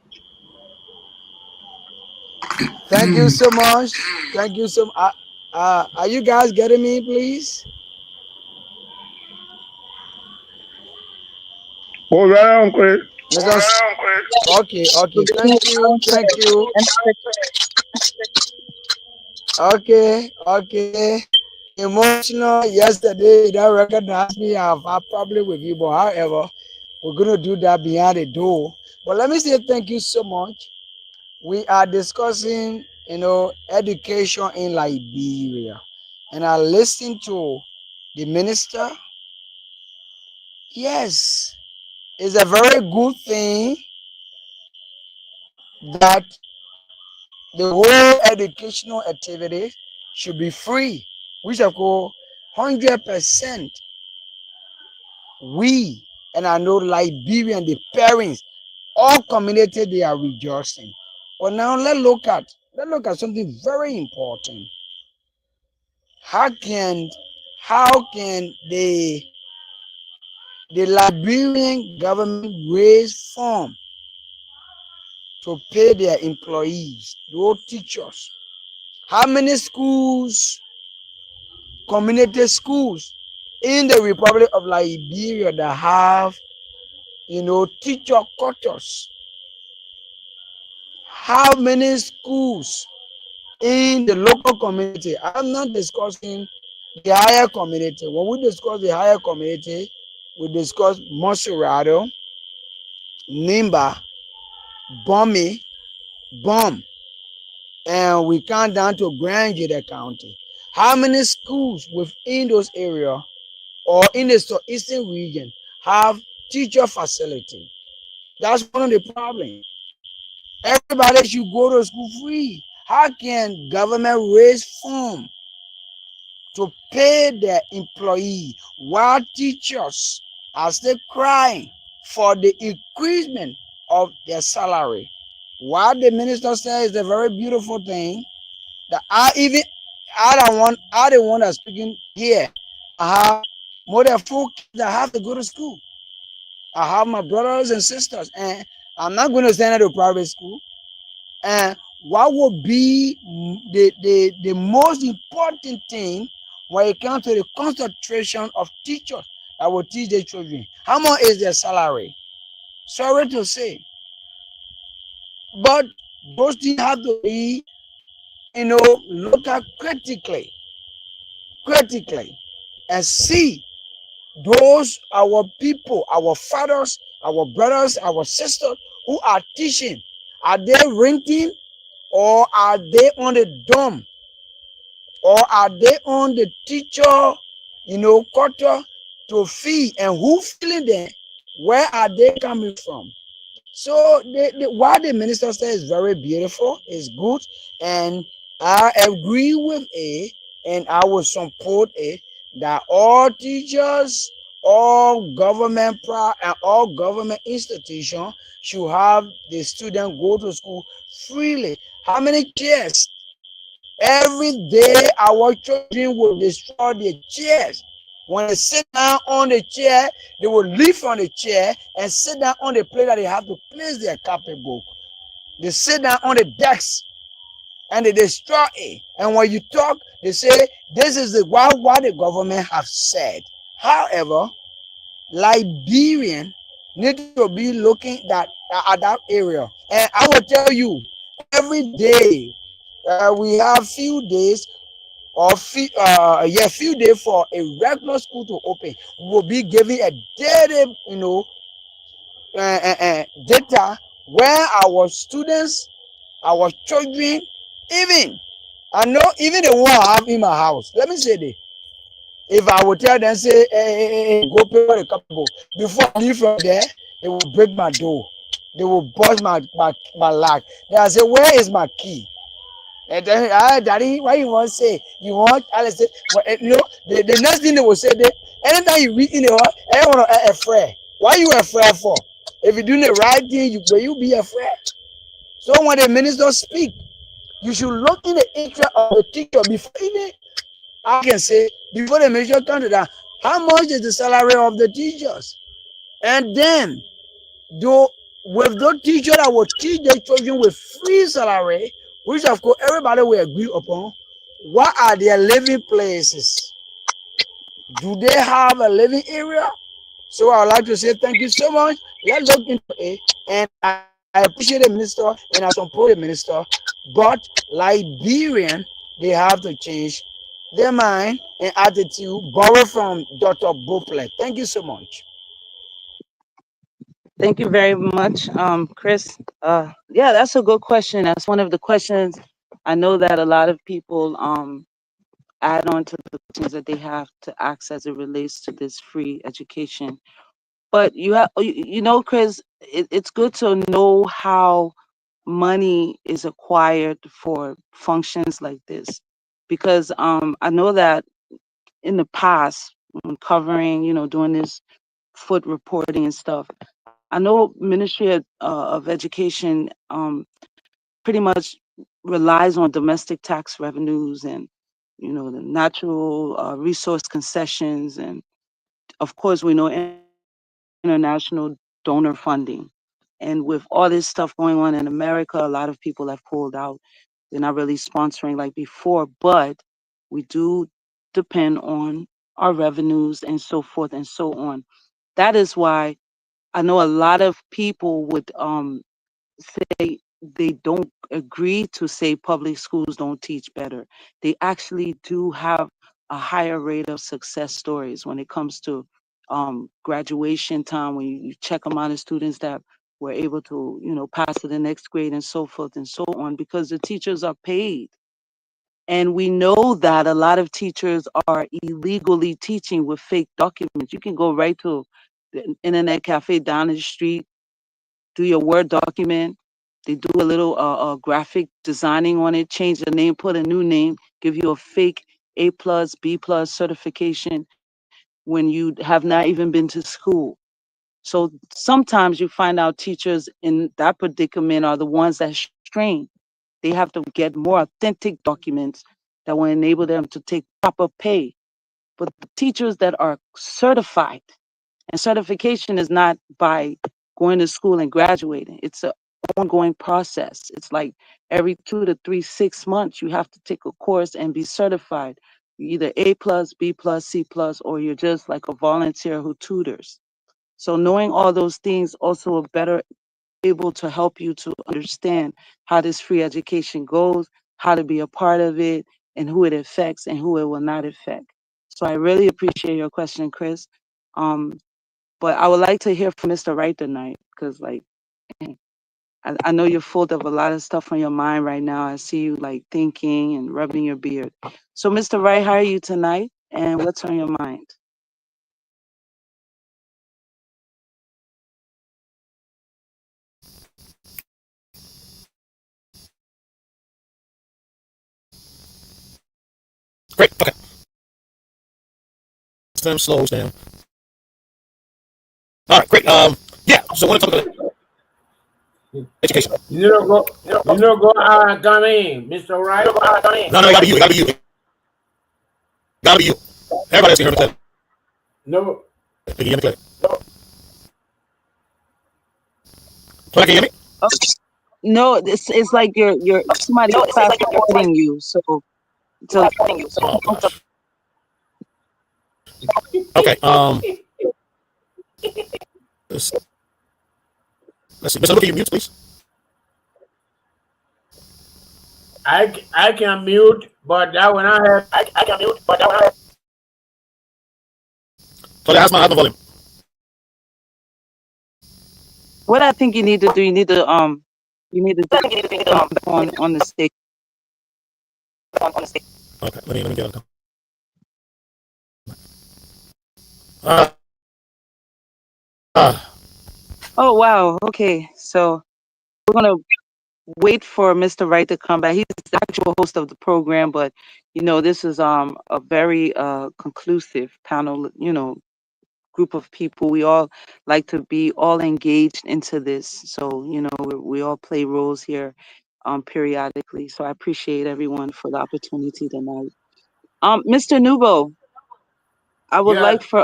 Thank you so much. Thank you so much. Are you guys getting me, please? Oh, right on, Chris. Mr. Okay, okay. Thank you. Thank you. Okay, okay. Emotional. Yesterday, you don't recognize me. I've had problem with you, but however, we're gonna do that behind the door. But let me say thank you so much. We are discussing, education in Liberia, and I listened to the minister. Yes, it's a very good thing that the whole educational activity should be free, which of course 100% we, and I know Liberian, the parents, all community, they are rejoicing. But now let's look at something very important. How can how can the Liberian government raise funds to pay their employees, those teachers? How many schools, community schools in the Republic of Liberia that have, teacher quarters? How many schools in the local community? I'm not discussing the higher community. When we discuss the higher community, we discuss Monserrado, Nimba, Bomi, Bom, and we count down to Grand Jeda County. How many schools within those areas or in the southeastern region have teacher facility? That's one of the problems. Everybody should go to school free. How can government raise funds to pay their employee while teachers are still crying for the increasement of their salary? What the minister says is a very beautiful thing that I don't want to speaking here. I have more than 4 kids that have to go to school. I have my brothers and sisters, and I'm not going to send them to private school. And what would be the most important thing when it comes to the concentration of teachers that will teach the children? How much is their salary? Sorry to say, but those things have to be, looked at critically, and see those our people, our fathers, our brothers, our sisters who are teaching. Are they renting, or are they on the dorm, or are they on the teacher, quarter to fee? And who feeling them? Where are they coming from? So what the minister says is very beautiful, is good, and I agree with it, and I will support it, that all teachers, all government and all government institutions should have the student go to school freely. How many chairs? Every day our children will destroy the chairs. When they sit down on the chair, they will leave on the chair and sit down on the place that they have to place their copybook. They sit down on the decks and they destroy it. And when you talk, they say this is what the government have said. However, Liberian need to be looking at that area. And I will tell you, every day we have few days or few days for a regular school to open, we will be giving a daily, data where our students, our children, even I know even the one I have in my house. Let me say this. If I would tell them, say, hey, go pay for the couple, before I leave from there, they will break my door. They will bust my lock. Then I say, where is my key? And then, daddy, why you want to say? You want? I say, well, the next thing they will say, anytime you read in the hall, everyone afraid. Why you afraid for? If you're doing the right thing, will you be afraid? So when the minister speak, you should look in the interest of the teacher before even I can say before the minister come to that. How much is the salary of the teachers? And then, though, with those teachers that will teach their children with free salary, which of course everybody will agree upon, what are their living places? Do they have a living area? So I would like to say thank you so much. Let's look into it. And I appreciate the minister and I support the minister. But Liberian, they have to change their mind and attitude. Borrow from Dr. Boplet. Thank you so much. Thank you very much, Chris. Yeah, that's a good question. That's one of the questions I know that a lot of people add on to the questions that they have to ask as it relates to this free education. But Chris, it's good to know how money is acquired for functions like this, because I know that in the past, when covering, doing this foot reporting and stuff, I know Ministry of Education pretty much relies on domestic tax revenues and the natural resource concessions, and of course we know international donor funding. And with all this stuff going on in America, a lot of people have pulled out. They're not really sponsoring like before, but we do depend on our revenues and so forth and so on. That is why I know a lot of people would say they don't agree to say public schools don't teach better. They actually do have a higher rate of success stories when it comes to graduation time, when you check amount of students that were able to, pass to the next grade and so forth and so on, because the teachers are paid. And we know that a lot of teachers are illegally teaching with fake documents. You can go right to the internet cafe down the street, do your Word document. They do a little graphic designing on it, change the name, put a new name, give you a fake A+, B+ certification when you have not even been to school. So sometimes you find out teachers in that predicament are the ones that strain. They have to get more authentic documents that will enable them to take proper pay. But the teachers that are certified, and certification is not by going to school and graduating. It's an ongoing process. It's like every 2 to 6 months, you have to take a course and be certified. You're either A+, B+, C+, or you're just like a volunteer who tutors. So knowing all those things also are better able to help you to understand how this free education goes, how to be a part of it, and who it affects and who it will not affect. So I really appreciate your question, Chris. But I would like to hear from Mr. Wright tonight, because I know you're full of a lot of stuff on your mind right now. I see you like thinking and rubbing your beard. So Mr. Wright, how are you tonight? And what's on your mind? Great. Okay. Time slows down. All right. Great. Yeah. So I want to talk about education. Come in, Mr. Wright. No, it gotta be you. It gotta be you. Gotta be you. Everybody else can hear me. No. Can you hear me clear? Can you hear me? No, it's like you're somebody fast forwarding you. So Oh, gosh. Okay. Let's see. Mr. Look at your mute, please. I can mute, but that will not help. I can mute, but that one. Sorry, that's my volume. What I think you need to do, you need to come back on the stage. Okay, let me get on. Uh, uh, Oh wow, okay. So we're gonna wait for Mr. Wright to come back. He's the actual host of the program, but this is a very conclusive panel, group of people. We all like to be all engaged into this. So, we all play roles here periodically. So I appreciate everyone for the opportunity tonight. Mr. Nubo, I would Yes. like for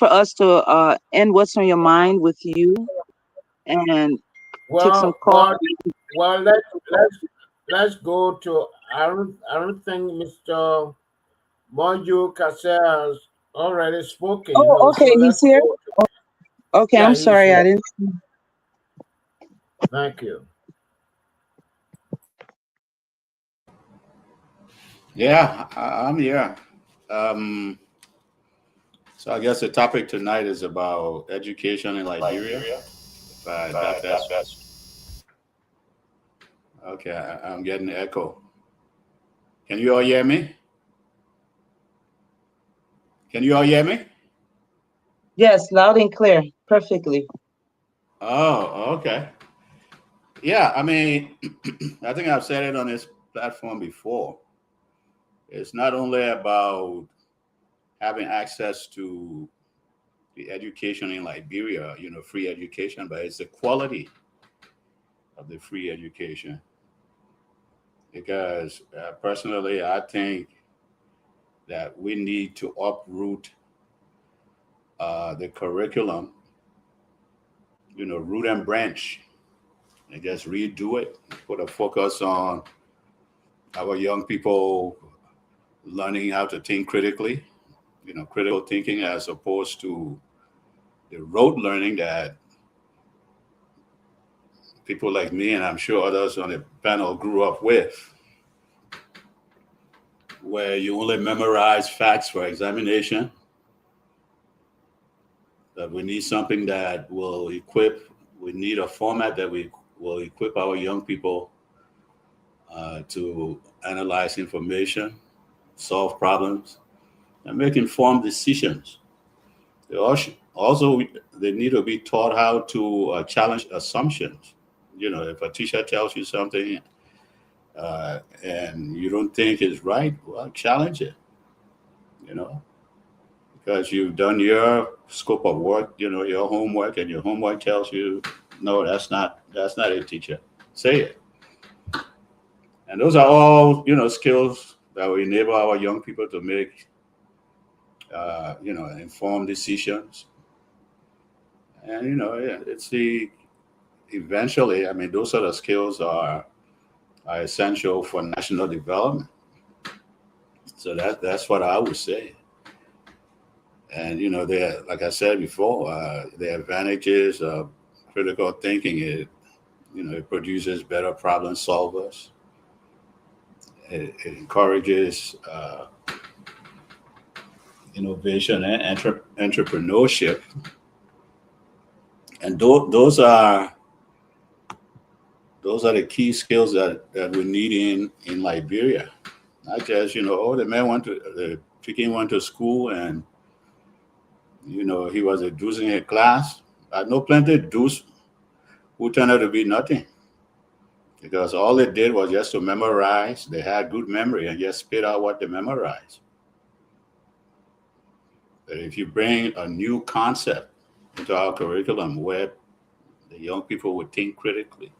us to end what's on your mind with you and take some Well, calls. let's go to. I don't think Mr. Monju Kase has already spoken. Oh, okay, So he's let's here. go. Okay, Yeah, I'm he's sorry, I here. didn't. Thank you. Yeah, I'm here. Um, so I guess the topic tonight is about education in Liberia. If I got that. Okay, I'm getting echo. Can you all hear me? Can you all hear me? Yes, loud and clear, perfectly. Oh, okay. Yeah, I mean, I think I've said it on this platform before. It's not only about having access to the education in Liberia, free education, but it's the quality of the free education. Because personally, I think that we need to uproot the curriculum, root and branch, and just redo it, put a focus on our young people learning how to think critically, critical thinking as opposed to the rote learning that people like me and I'm sure others on the panel grew up with, where you only memorize facts for examination. That we need something that will equip, we need a format that we will equip our young people to analyze information, solve problems, and make informed decisions. Also, they need to be taught how to challenge assumptions. If a teacher tells you something and you don't think is right, well, challenge it. Because you've done your scope of work, your homework, and your homework tells you, no, that's not it, teacher. Say it. And those are all, skills that will enable our young people to make, informed decisions. And, it's eventually, I mean, those sort of skills are essential for national development. So that's what I would say. And, like I said before, the advantages of critical thinking is, it produces better problem solvers. It encourages innovation and entrepreneurship. And those are the key skills that we need in Liberia. Not just, the man the Peking went to school and, he was a deuce in a class. I know plenty of deuce who turned out to be nothing. Because all they did was just to memorize. They had good memory and just spit out what they memorized. But if you bring a new concept into our curriculum where the young people would think critically,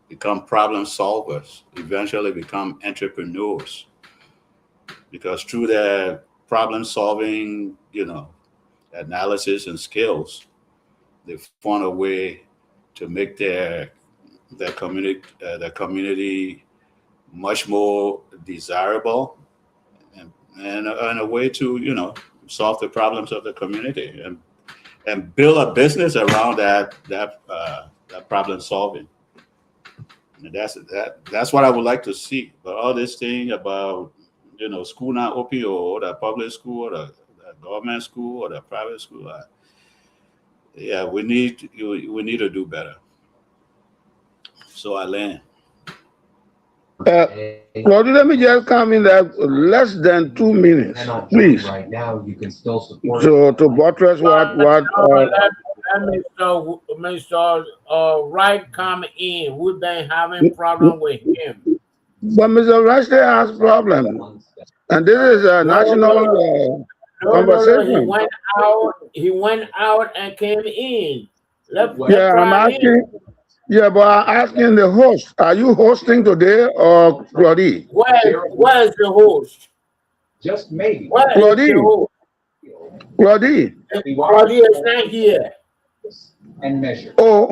become problem solvers, eventually become entrepreneurs, because through their problem solving, analysis and skills, they found a way to make their community much more desirable and a way to solve the problems of the community and build a business around that problem solving. And that's what I would like to see. But all this thing about school not open, or the public school, or the government school, or the private school, yeah, we need to do better. So I learned. Claudia, let me just come in there less than 2 minutes, please. Right now, you can still support. So to buttress what let Mr. Wright come in. We've been having problem with him. But Mr. Rushdie has problems, and this is a national conversation. He went out and came in. Yeah, I'm asking. Yeah, but I'm asking the host. Are you hosting today or Claudie? Where's the host? Just maybe. Claudie. Claudie. Claudie is not here. And measure. Oh.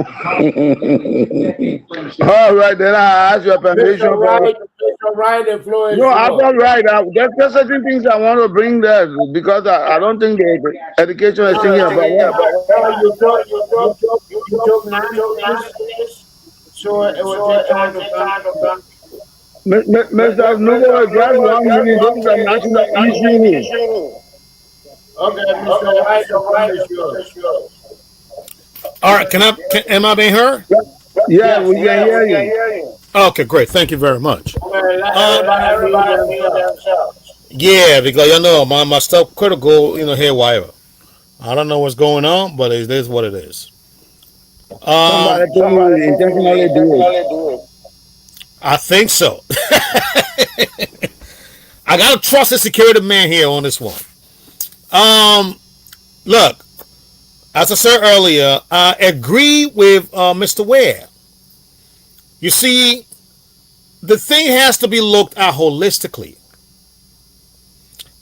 All right, then I ask your permission. Mr. Wright, the floor is no, I'm all right. There's certain things I want to bring there because I don't think the education is thinking about that. You took 9 days, so it will take time to come. Mr. Nubo, just 1 minute. This is a national issue. Okay, Mr. Wright, the floor is yours. All right, am I being heard? Yeah, we can hear you. Okay, great. Thank you very much. Everybody feel themselves. Yeah, because my stuff critical, haywire. I don't know what's going on, but it is what it is. Somebody intentionally do it. I think so. I gotta trust the security man here on this one. Look, as I said earlier, I agree with Mr. Ware. You see, the thing has to be looked at holistically.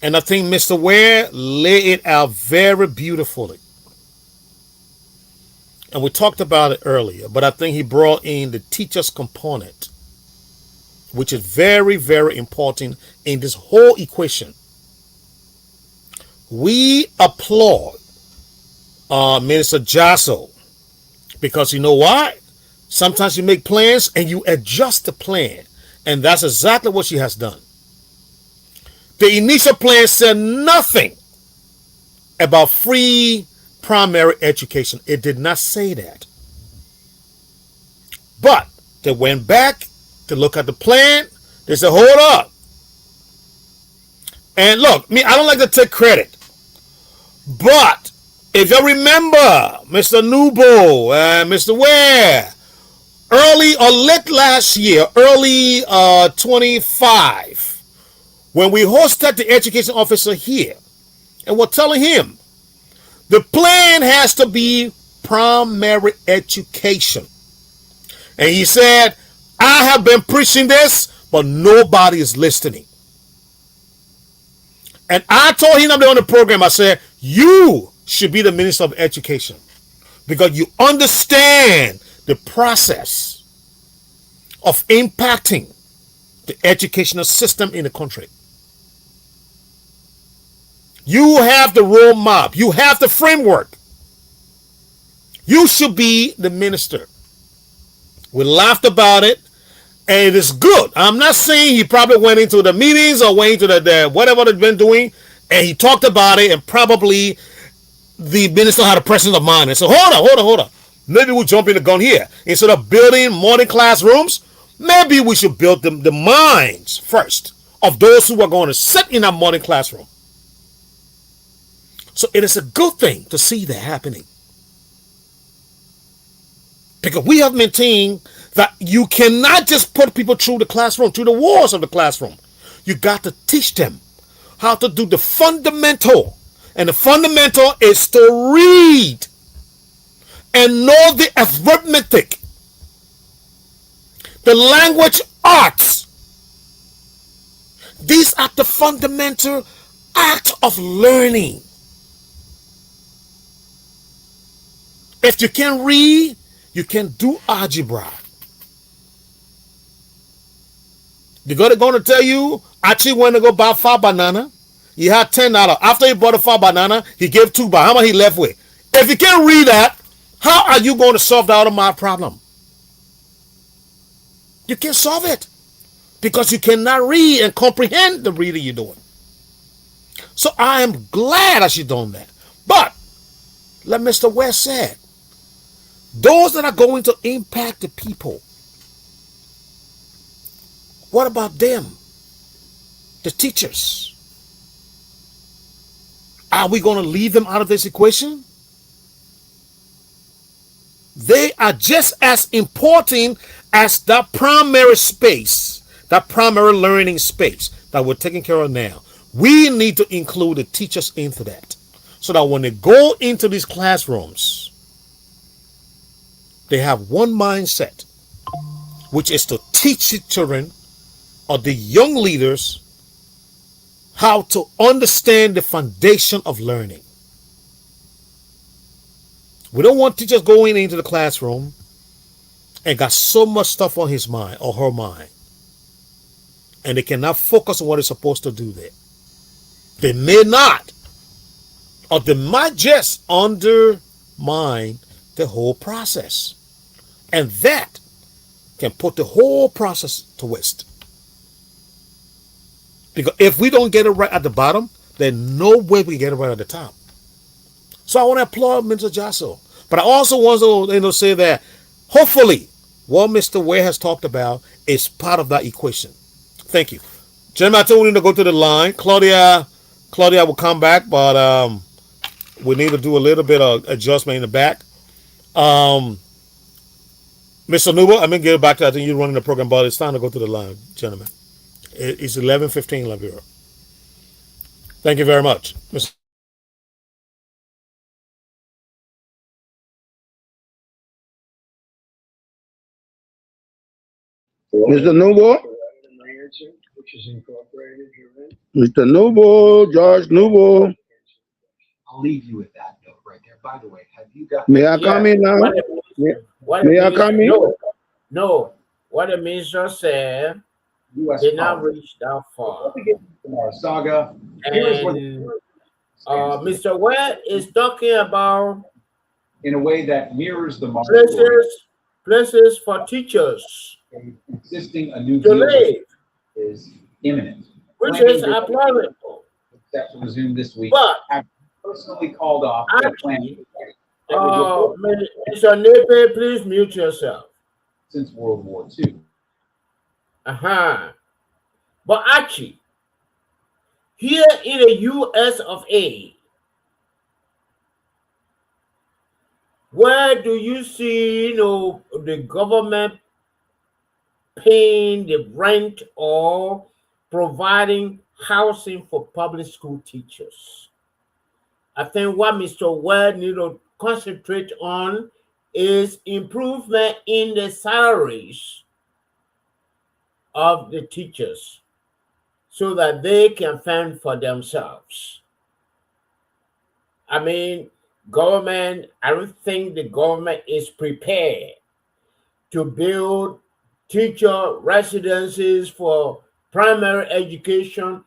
And I think Mr. Ware laid it out very beautifully. And we talked about it earlier, but I think he brought in the teacher's component, which is very, very important in this whole equation. We applaud Minister Jasso, because you know why? Sometimes you make plans and you adjust the plan, and that's exactly what she has done. The initial plan said nothing about free primary education. It did not say that. But they went back to look at the plan. They said, hold up. And look, I don't like to take credit, but if you remember, Mr. Nubo and Mr. Ware, early or late last year, early 25, when we hosted the education officer here, and we're telling him, the plan has to be primary education. And he said, I have been preaching this, but nobody is listening. And I told him on the program, I said, you should be the Minister of Education because you understand the process of impacting the educational system in the country. You have the roadmap. You have the framework. You should be the minister. We laughed about it, and it is good. I'm not saying he probably went into the meetings or went into the whatever they've been doing, and he talked about it, and probably the minister had a presence of mind and said, hold on. Maybe we'll jump in the gun here. Instead of building morning classrooms, maybe we should build the minds first of those who are going to sit in that morning classroom. So it is a good thing to see that happening. Because we have maintained that you cannot just put people through the classroom, through the walls of the classroom. You got to teach them how to do the fundamental. And the fundamental is to read and know the arithmetic, the language arts. These are the fundamental acts of learning. If you can read, you can do algebra. They're going to tell you, actually went to go buy 5 banana. He had $10. After he bought a 5 banana, he gave 2 by how much he left with? If you can't read that, how are you going to solve the automatic problem? You can't solve it because you cannot read and comprehend the reading you're doing. So I am glad that you've done that. But, like Mr. West said, those that are going to impact the people, what about them? The teachers. Are we going to leave them out of this equation? They are just as important as that primary space, that primary learning space that we're taking care of now. We need to include the teachers into that so that when they go into these classrooms, they have one mindset, which is to teach the children or the young leaders how to understand the foundation of learning. We don't want teachers going into the classroom and got so much stuff on his mind or her mind, and they cannot focus on what they're supposed to do there. They may not, or they might just undermine the whole process. And that can put the whole process to waste. Because if we don't get it right at the bottom, then no way we get it right at the top. So I want to applaud Mr. Jasso. But I also want to say that hopefully what Mr. Ware has talked about is part of that equation. Thank you. Gentlemen, I told you to go to the line. Claudia will come back, but we need to do a little bit of adjustment in the back. Mr. Nubo, I'm going to get back to, I think you're running the program, but it's time to go to the line, gentlemen. It's 11:15, Lavira. Thank you very much. Mr. Nubo? Mr. Nubo, George Nubo. I'll leave you with that note right there. By the way, have you got? May I come in now? May I come in? No. What the minister said did not reach that far. Saga. And Mr. Ware is talking about in a way that mirrors the places for teachers insisting a new to live is imminent, which is applaudable. Set to resume this week. But I've personally called off the plan. Mr. Nepe, please mute yourself. Since World War II. But actually, here in the U.S. of A, where do you see, the government paying the rent or providing housing for public school teachers? I think what Mr. Ware needs to concentrate on is improvement in the salaries of the teachers so that they can fend for themselves. I mean, I don't think the government is prepared to build teacher residences for primary education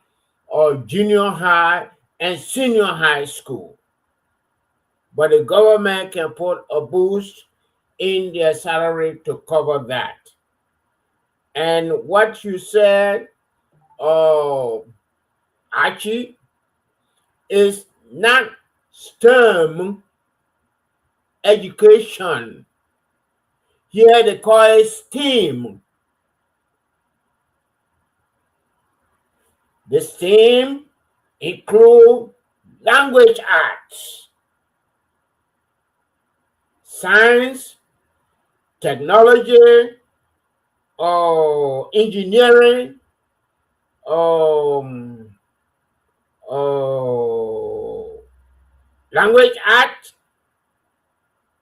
or junior high and senior high school. But the government can put a boost in their salary to cover that. And what you said, Archie, is not STEM education. Here they call it STEAM. The STEAM include language arts, science, technology, engineering, language arts,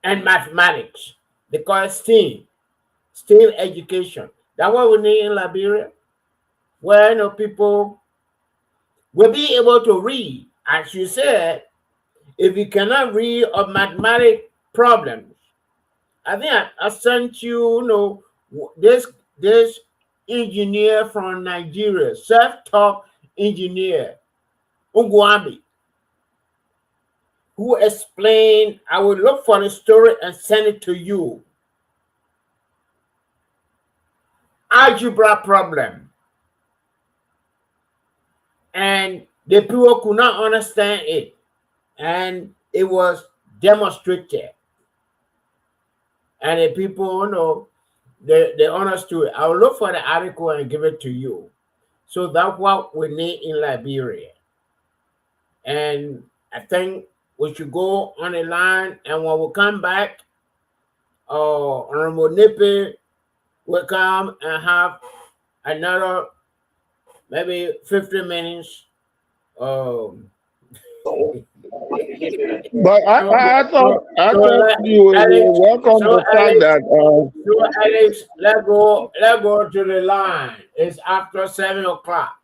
and mathematics. They call it STEAM education. That's what we need in Liberia, where people will be able to read. As you said, if you cannot read a mathematic problems, I think I sent you, this engineer from Nigeria, self-taught engineer, Ungwambi, who explained, I will look for the story and send it to you. algebra problem, and the people could not understand it, and it was demonstrated, and the people, they understood. I'll look for the article and give it to you. So that's what we need in Liberia. And I think we should go on the line, and when we come back, Honorable Nippy will come and have another maybe 50 minutes. But I thought you were welcome to the fact that So Alex, let's go to the line. It's after 7 o'clock.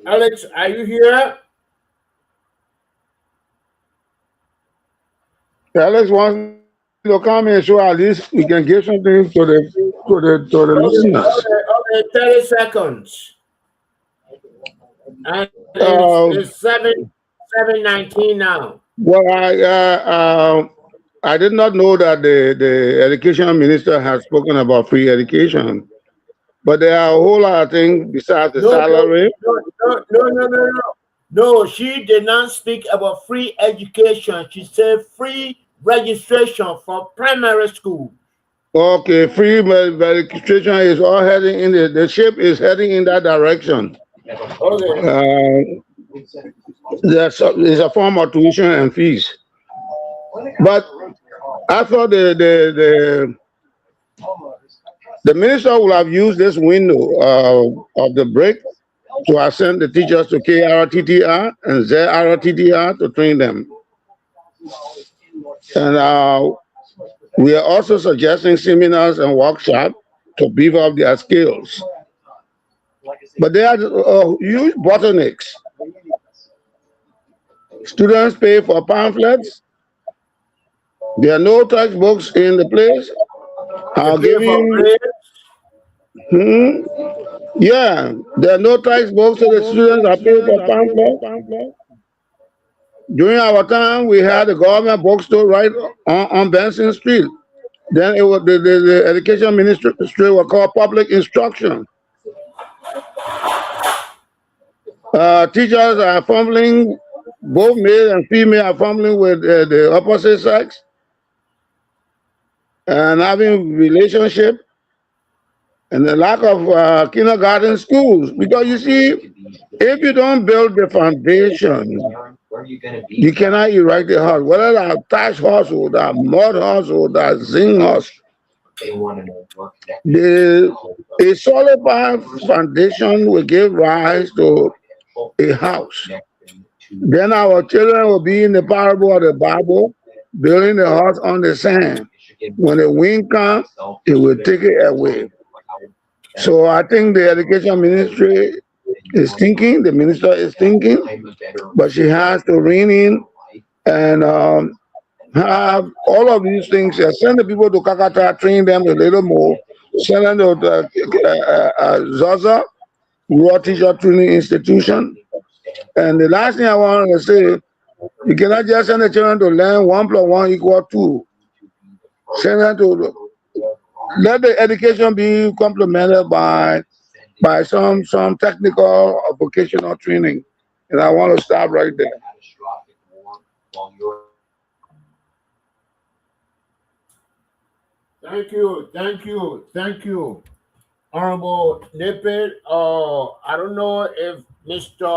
Alex, are you here? Alex wants to come and show at least we can give something to the listeners. Okay, 30 seconds. And it's 7:19 now. Well, I did not know that the education minister has spoken about free education, but there are a whole lot of things besides the salary. No, she did not speak about free education. She said free registration for primary school. Okay, free registration is all heading in the ship is heading in that direction. Okay. There's a form of tuition and fees, but I thought the minister would have used this window of the break to assign the teachers to KRTTR and ZRTTR to train them. And we are also suggesting seminars and workshops to beef up their skills. But there are huge bottlenecks. Students pay for pamphlets. There are no textbooks in the place. Yeah, there are no textbooks, so the students are paying for pamphlets. During our time, we had a government bookstore right on Benson Street. Then it was the education ministry was called public instruction. Teachers are fumbling, both male and female are fumbling with the opposite sex and having relationship, and the lack of kindergarten schools. Because you see, if you don't build the foundation, you cannot erect the house. Whether that thatch house or that mud house or that zinc house, a solid foundation will give rise to a house. Then our children will be in the parable of the Bible, building the house on the sand. When the wind comes, it will take it away. So I think the education ministry is thinking, the minister is thinking, but she has to rein in and have all of these things. Send the people to Kakata, train them a little more. Send them to Zaza, Raw Teacher Training Institution. And the last thing I want to say, you cannot just send the children to learn 1 + 1 = 2. Send them to let the education be complemented by some technical or vocational training. And I want to stop right there. Thank you. Honorable Nippy. I don't know if Mr.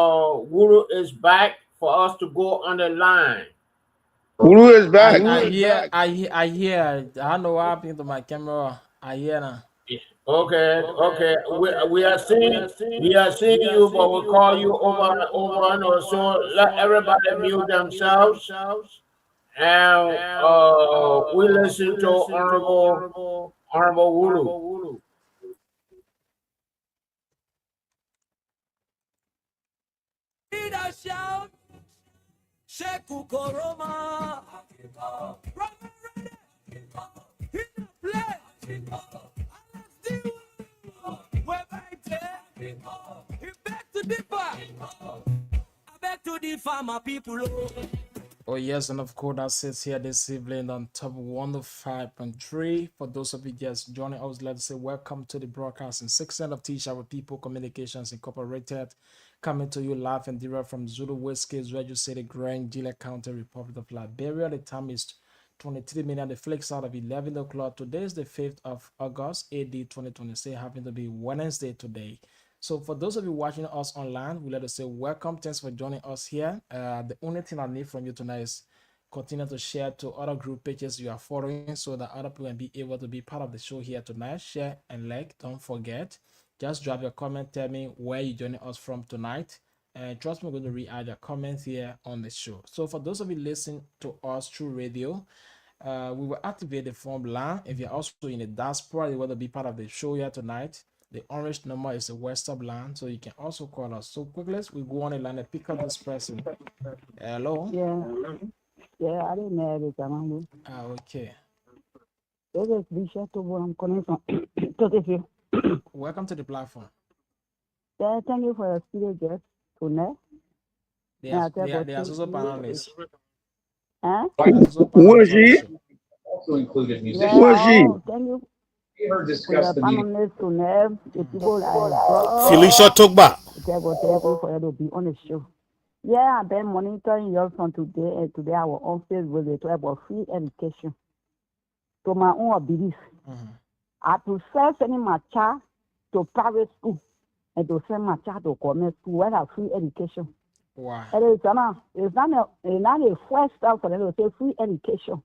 Wuru is back for us to go on the line. Wuru is back. I hear. I don't know what happened to my camera. I hear now. Okay. We are seeing you, but we'll call you over and also let everybody mute themselves. And we listen to Honorable Wulu. Sheku Koroma, back to the farmer people. Oh, yes, and of course, that sits here this evening on top 105.3. For those of you just joining us, let's say welcome to the broadcasting section of Teach Our People Communications Incorporated, coming to you live and direct from Zulu Whiskey's Radio City, Grand Gila County, Republic of Liberia. The time is 23 minutes, the flicks out of 11 o'clock. Today is the 5th of August, AD 2026, having to be Wednesday today. So for those of you watching us online, we let us say welcome. Thanks for joining us here. The only thing I need from you tonight is continue to share to other group pages you are following so that other people can be able to be part of the show here tonight. Share and like. Don't forget. Just drop your comment. Tell me where you're joining us from tonight. And trust me, we're going to read out your comments here on the show. So for those of you listening to us through radio, we will activate the phone line. If you're also in the diaspora, you want to be part of the show here tonight. The orange number is the WhatsApp line, so you can also call us. So quickly, we go on the line and pick up this person. Hello? Yeah, I didn't know this. Okay. This is Bishop Tobo. I'm calling from Totifio. Welcome to the platform. Yeah, thank you for your studio guest tonight. They are also panelists. Huh? Who is she? Also included Yeah, musicians. Who is she? thank you We heard for discuss your the meeting. panelists tonight. The people that I brought. Felicia Togba. Thank you for you to be on the show. Yeah, I've been monitoring you from today, and today I was on Facebook with talk about free education. To my own belief, I prefer sending my child to private school and to send my child to government school where I free education. Wow. And it's not a first step for them to say free education.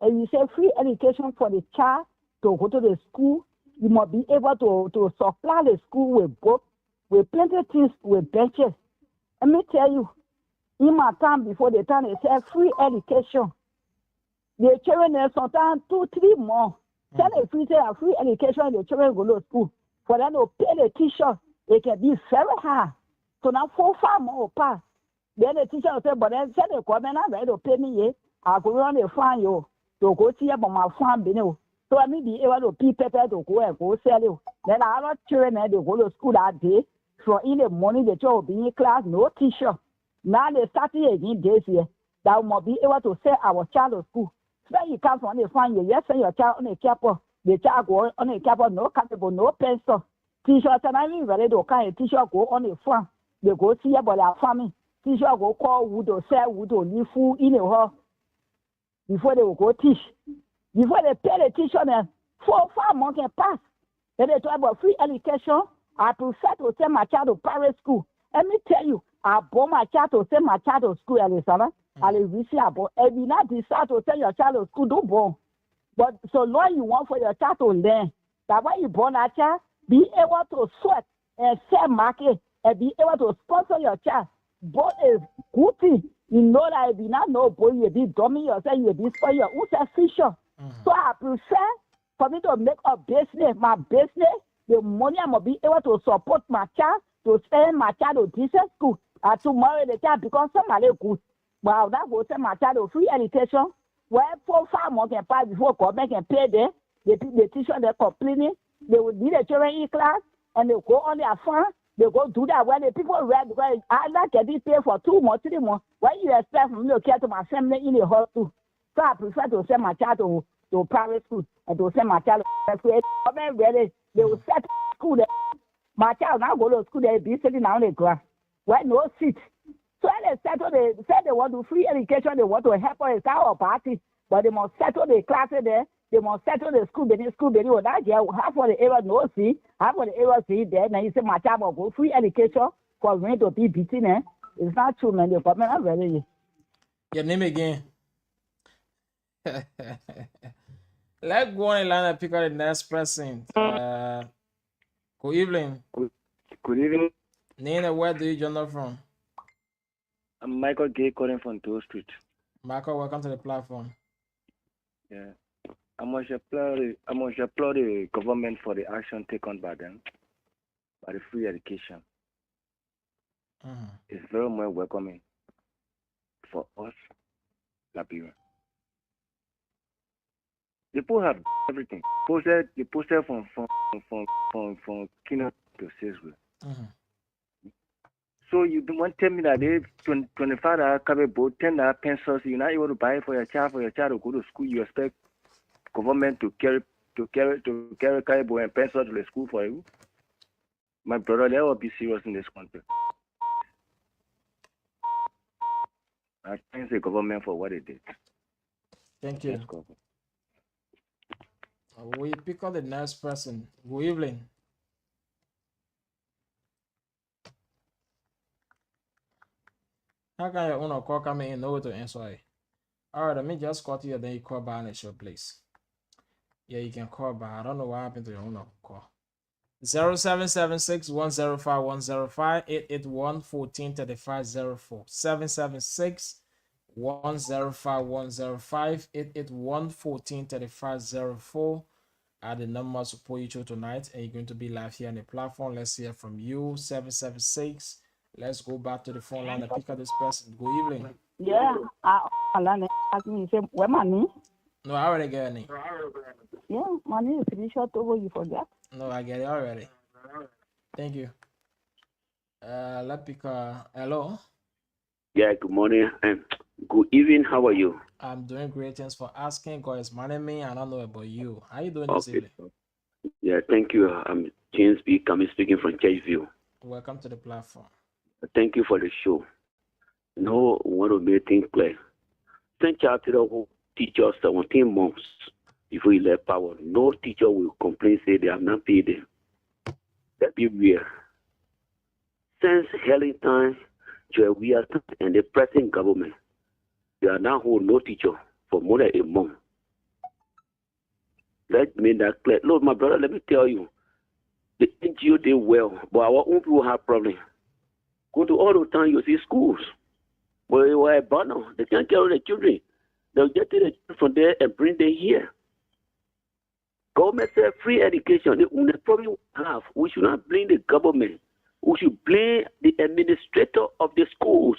And you say free education for the child to go to the school, you must be able to supply the school with books, with plenty of things, with benches. Let me tell you, in my time before the time they said free education, the children are sometimes 2-3 months. Tell the free education, the children go to school. For them to pay the teacher, it can be very hard. So now 4-5 months pass. Then the teacher will say, but then send the government not ready to pay me yet. I go run the farm you to go see about my farm you. So I may be able to pay paper to go and go sell you. Then our children they go to school that day. So in the morning the child will be in class, no teacher. Now they starting again this year. That we must be able to send our child to school. So you come from the farm, you just send your child on a capo. The child go on a capo, no capable, no pencil. Teacher and I mean ready to kind of teacher go on a farm. They go see about their farming. Teacher go call wood or sell wood or leave food in a hall before they will go teach. Before they pay the teacher, 4-5 months can pass. Then they talk about free education. I prefer to send my child to private school. Let me tell you, I bought my child to send my child to school, Arizona. I will see about. If you not decide to send your child to school, don't born. But so long you want for your child to learn, that when you born a child, be able to sweat and sell market and be able to sponsor your child. But is good thing. You know that if you not know, boy, you be dummy yourself, you be spoil your own fisher. So I prefer for me to make a business, my business, the money I must be able to support my child, to send my child to decent school. And tomorrow the child becomes somebody good. But I'll not go send my child to free education, where 4-5 months can pass before government can pay them. The teacher they're complaining, they will need the children in class, and they go on their farm. They go do that when the people read because I not getting paid for 2 months, 3 months. What you expect from me to care to my family in the hospital? So I prefer to send my child to private school and to send my child to school. They will set school there. My child now go to school, they be sitting on the ground. Where no seat. So they settle, they said they want to free education, they want to help us our party, but they must settle the classes there. They must settle the school, will not get half of the area no see, half of the area see there. Now you say my child will go free education for me to be beaten. It's not true, man. The government are ready. Your name again. Let's go on the line and pick up the next person. Good evening. Good evening. Nina, where do you join us from? I'm Michael Gay calling from Toll Street. Michael, welcome to the platform. Yeah. I must applaud the government for the action taken by them, by the free education. It's very much welcoming for us, Liberia. People have everything. They posted from Kino to Siswell. So you someone tell me that they $25 carry boat, $10 pencils, you're not able to buy it for your child to go to school. You expect government to carry boat and pencil to the school for you. My brother, they will be serious in this country. I thank the government for what it did. Thank you. We pick up the next person. Good evening. How can your owner call come in over to answer it? All right, let me just call you, then you call back and show please. Yeah, you can call back. I don't know what happened to your owner call. 0776-105-105 881-143504 776-105-105 881-143504 are the numbers to pull you through tonight, and you're going to be live here on the platform. Let's hear from you. 776. Let's go back to the phone line and pick up this person. Good evening. Yeah, Alan asked me, he said, where money? No, I already get it. Yeah, money is pretty short over, you forget. No, I get it already. Thank you. Let's pick hello. Yeah, good morning and good evening. How are you? I'm doing great. Thanks for asking. God is managing me. I don't know about you. How you doing this evening? Yeah, thank you. I'm James B. Coming speaking from Churchview. Welcome to the platform. Thank you for the show. No, we want to make things clear. Send child to the teacher 17 months before he left power. No teacher will complain, say they have not paid them. That be weird. Since Helen time, we are and the present government, they are now hold no teacher for more than a month. Let me make that clear. Look, my brother, let me tell you, the NGO did well, but our own people have problems. Go to all the time, you see schools where they were abandoned. They can't carry the children. They'll get the children from there and bring them here. Government said free education. The only problem we have, we should not blame the government. We should blame the administrator of the schools.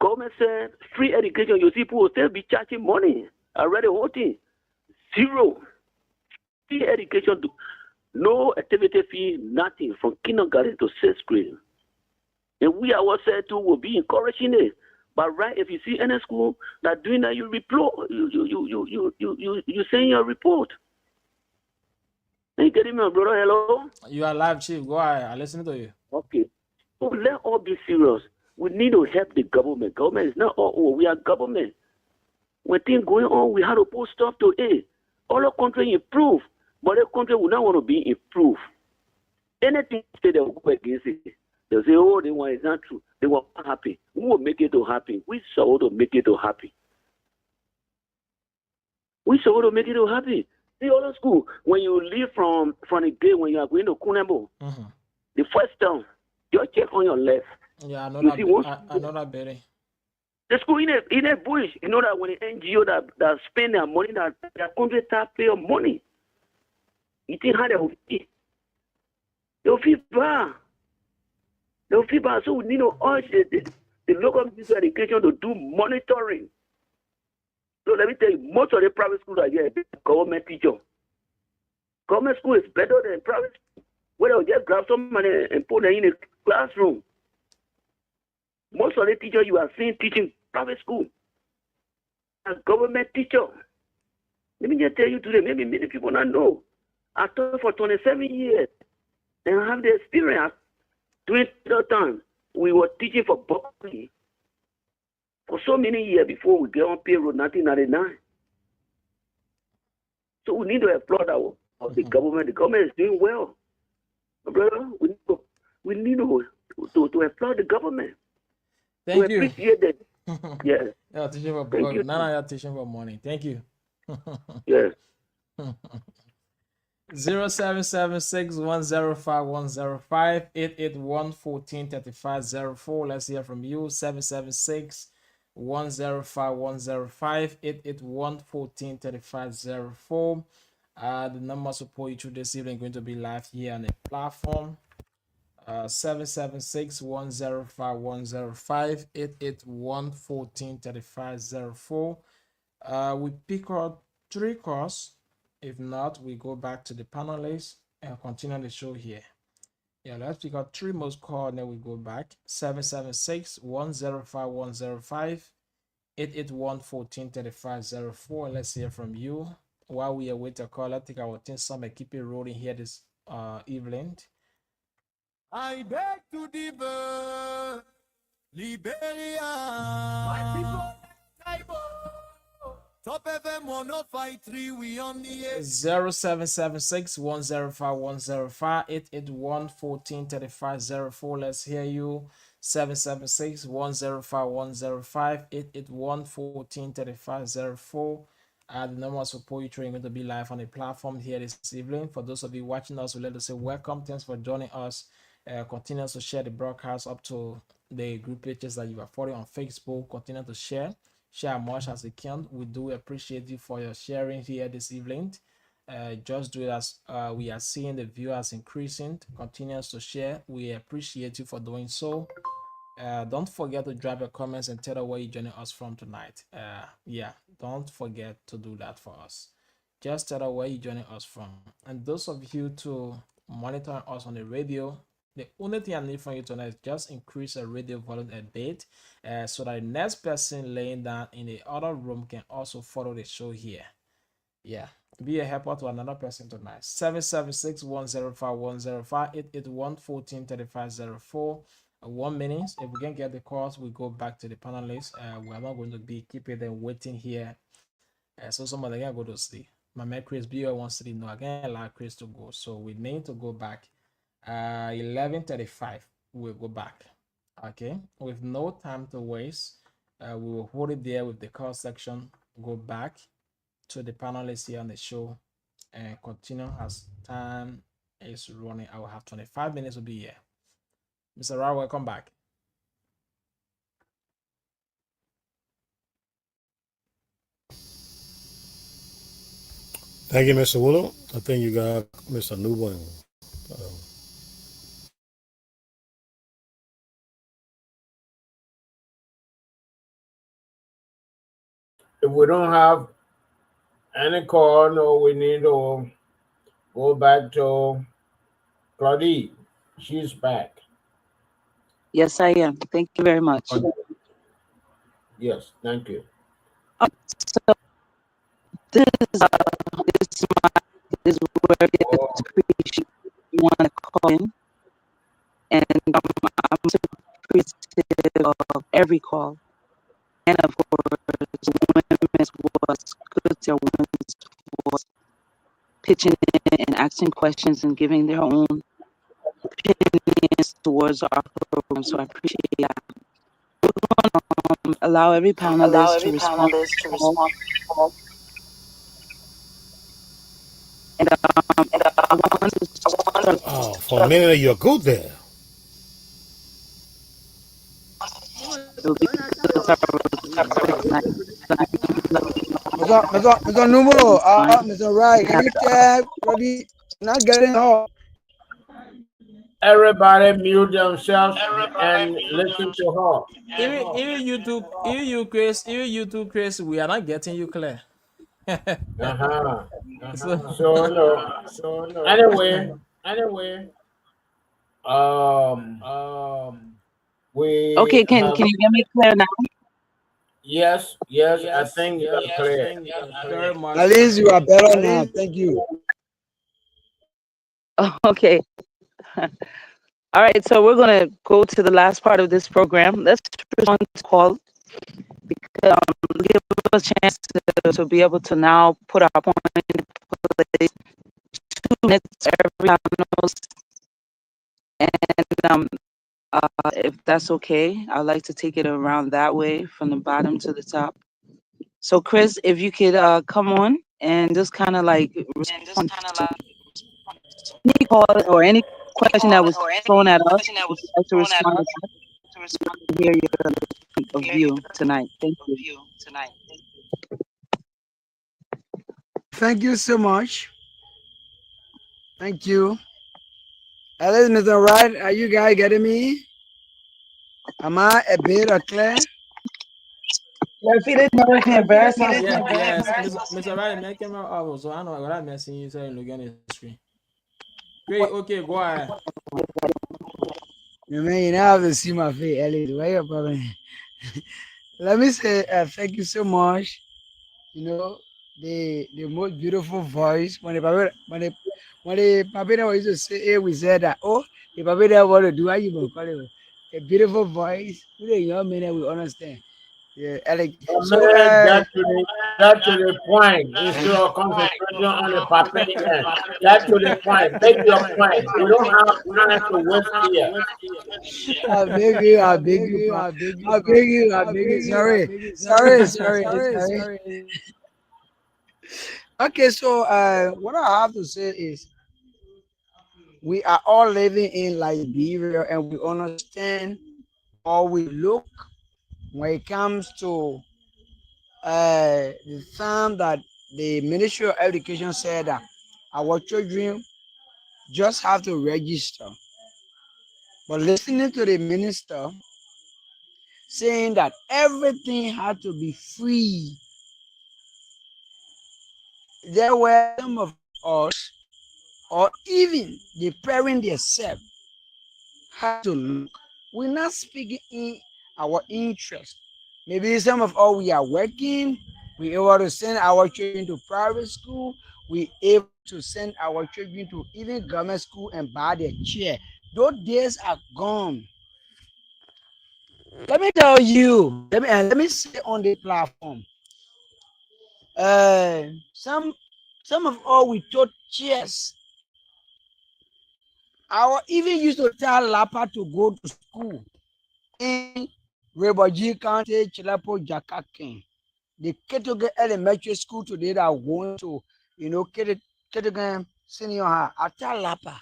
Government said free education. You see, people will still be charging money. I read the whole thing. Zero. Free education. No activity fee, nothing from kindergarten to 6th grade. And we ourselves too will be encouraging it. But right, if you see any school that doing that, you send your report. Are you getting me, brother? Hello? You are live, Chief. Go ahead. I listen to you. Okay. So let's all be serious. We need to help the government. Government is not all. We are government. When things going on, we have to put stuff to it. All country improve, but the country will not want to be improved. Anything say they will go against it. They'll say, oh, they want it's not true. They were happy. We will make it to happen. We supposed to make it to happen. We supposed to make it to happen. See, all the school, when you leave from the gate, when you are going to Kunebo, the first town, just check on your left. Yeah, I know you that. See, I know that better. The school in a bush, you know that when the NGO that spend their money, that their country taxpayer money, you think how they will feel? They will feel bad. They will feel bad. So we need to urge the local ministry of education to do monitoring. So let me tell you, most of the private schools are here, government teacher. Government school is better than private school, where they'll just grab somebody and put them in a classroom. Most of the teachers you are seeing teaching private school as government teacher. Let me just tell you today, maybe many people not know. I taught for 27 years and I have the experience. 20 times we were teaching for Berkeley for so many years before we get on payroll, 1999. So we need to applaud the government. The government is doing well. Brother, we need to applaud the government. Thank you. Appreciate that. Yeah. Yeah, teaching for God. None of you teaching for money. Thank you. Yeah. 0776-105-105 881-143504. Let's hear from you. 776-105-105 881-143504. The number support you through this evening going to be live here on the platform. 776-105-105 881-143504. We pick up 3 calls. If not, we go back to the panelists and continue the show here. Yeah, let's pick up 3 most call and then we go back. 776-105-105, 881-1435-04. Let's hear from you. While we await a call, let's take our team some and keep it rolling here this evening. I beg to differ, Liberia. My people, Top FM 105.3, we on the air. 0776-105-105, 881-1435-04. Let's hear you. 776-105-105, 881-1435-04. The numbers for poetry are going to be live on the platform here this evening. For those of you watching us, we'd like to say welcome. Thanks for joining us. Continue to share the broadcast up to the group pages that you are following on Facebook. Continue to share as much as you can. We do appreciate you for your sharing here this evening. Just do it as we are seeing the viewers increasing. Continue to share. We appreciate you for doing so. Don't forget to drop your comments and tell us where you're joining us from tonight. Don't forget to do that for us. Just tell us where you're joining us from. And those of you to monitor us on the radio, the only thing I need from you tonight is just increase the radio volume a bit, so that the next person laying down in the other room can also follow the show here. Yeah, be a helper to another person tonight. 776-105-105, 881-1435-04. 1 minute. If we can get the calls, we go back to the panelists. We are not going to be keeping them waiting here. So somebody can go to sleep. My man Chris B wants to sleep. No, I can't allow Chris to go. So we need to go back. 11:35. We'll go back. Okay, with no time to waste, we will hold it there with the call section. Go back to the panelists here on the show and continue as time is running. I will have 25 minutes to be here. Mr. Ra, welcome back. Thank you, Mr. Willow. I think you got Mr. Newborn. If we don't have any call, no, we need to go back to Claudie. She's back. Yes, I am. Thank you very much. Yes, thank you. So this is where you want to call in, and I'm so appreciative of every call, and of course, women's voice, good to women's voice, pitching in and asking questions and giving their own opinions towards our program. So I appreciate that. We're going to allow every panelist to respond. And I want to start. Oh, for a minute you're good there. Mr. Numero, Mr. Right, can you check? Not getting off. Everybody mute themselves and listen to her. Even you, Chris, we are not getting you clear. So no. Anyway, we okay. Can you get me clear now? Yes. I think you're clear. Very much. At least you are better now. Thank you. Okay. All right. So we're gonna go to the last part of this program. Let's respond to call, because give us a chance to be able to now put our point in place. 2 minutes every panelist. And if that's okay, I'd like to take it around that way from the bottom to the top. So Chris, if you could come on and just kind of like respond to any call or any question that was thrown at us, would you like to respond to that? Hear your point of view tonight. Thank you. Thank you so much. Thank you. Alice, Mr. Right, are you guys getting me? Am I a bit clear? Yes, Mr. Right, make him out. So I know what I'm messing you saying. Look at the screen. Great. Okay, go ahead. Man, you now have to see my face, Elliot. Why your problem? Let me say thank you so much. You know, the most beautiful voice. When the Papina used to say, hey, we said that, oh, the Papina want to do, how you going to call it? A beautiful voice. With a young man that will understand. Yeah, Alex. Oh, So, man, get to the point instead of concentrating on the papillon. Get to the point. Make your point. We don't have time to waste here. I beg you, I beg you, I beg you, I beg you. Sorry, sorry, sorry, sorry. Okay, so what I have to say is we are all living in Liberia and we understand or we look when it comes to the time that the Ministry of Education said that our children just have to register. But listening to the minister saying that everything had to be free, there were some of us, or even the parents themselves, had to look. We're not speaking in our interest. Maybe some of us we are working, we able to send our children to private school, we able to send our children to even government school and buy their chair. Those days are gone. Let me tell you, let me say on the platform. Uh, some some of us we taught chairs. Our even used to tell Lapa to go to school in Rebaji County, Chilapo, Jakakin. The Ketoge Elementary School today that are going to, Ketoge Senior High. I tell Lapa,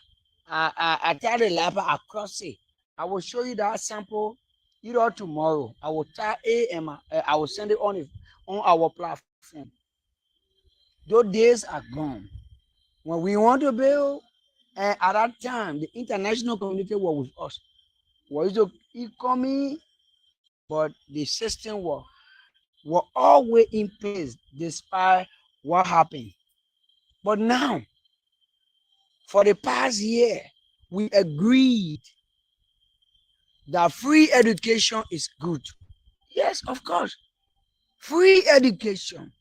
I tell the Lapa across it. I will show you that sample either tomorrow. I will tell AM, I will send it on our platform. Those days are gone. When we want to build, and at that time, the international community was with us. Was the economy, but the system were always in place despite what happened. But now, for the past year, we agreed that free education is good. Yes, of course. Free education.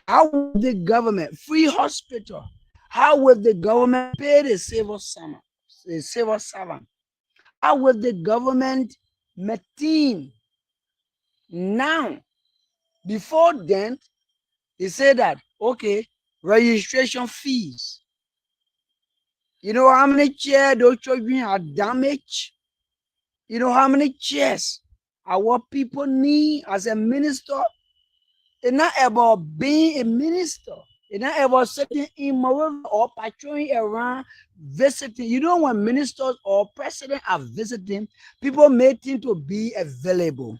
How will the government, free hospital, how will the government pay the civil servant? The civil servant? How will the government maintain now? Before then, they say that, okay, registration fees. You know how many chairs those children are damaged? You know how many chairs our people need as a minister? It's not about being a minister. It's not about sitting in Moreover or patrolling around visiting. You know, when ministers or president are visiting, people make things to be available.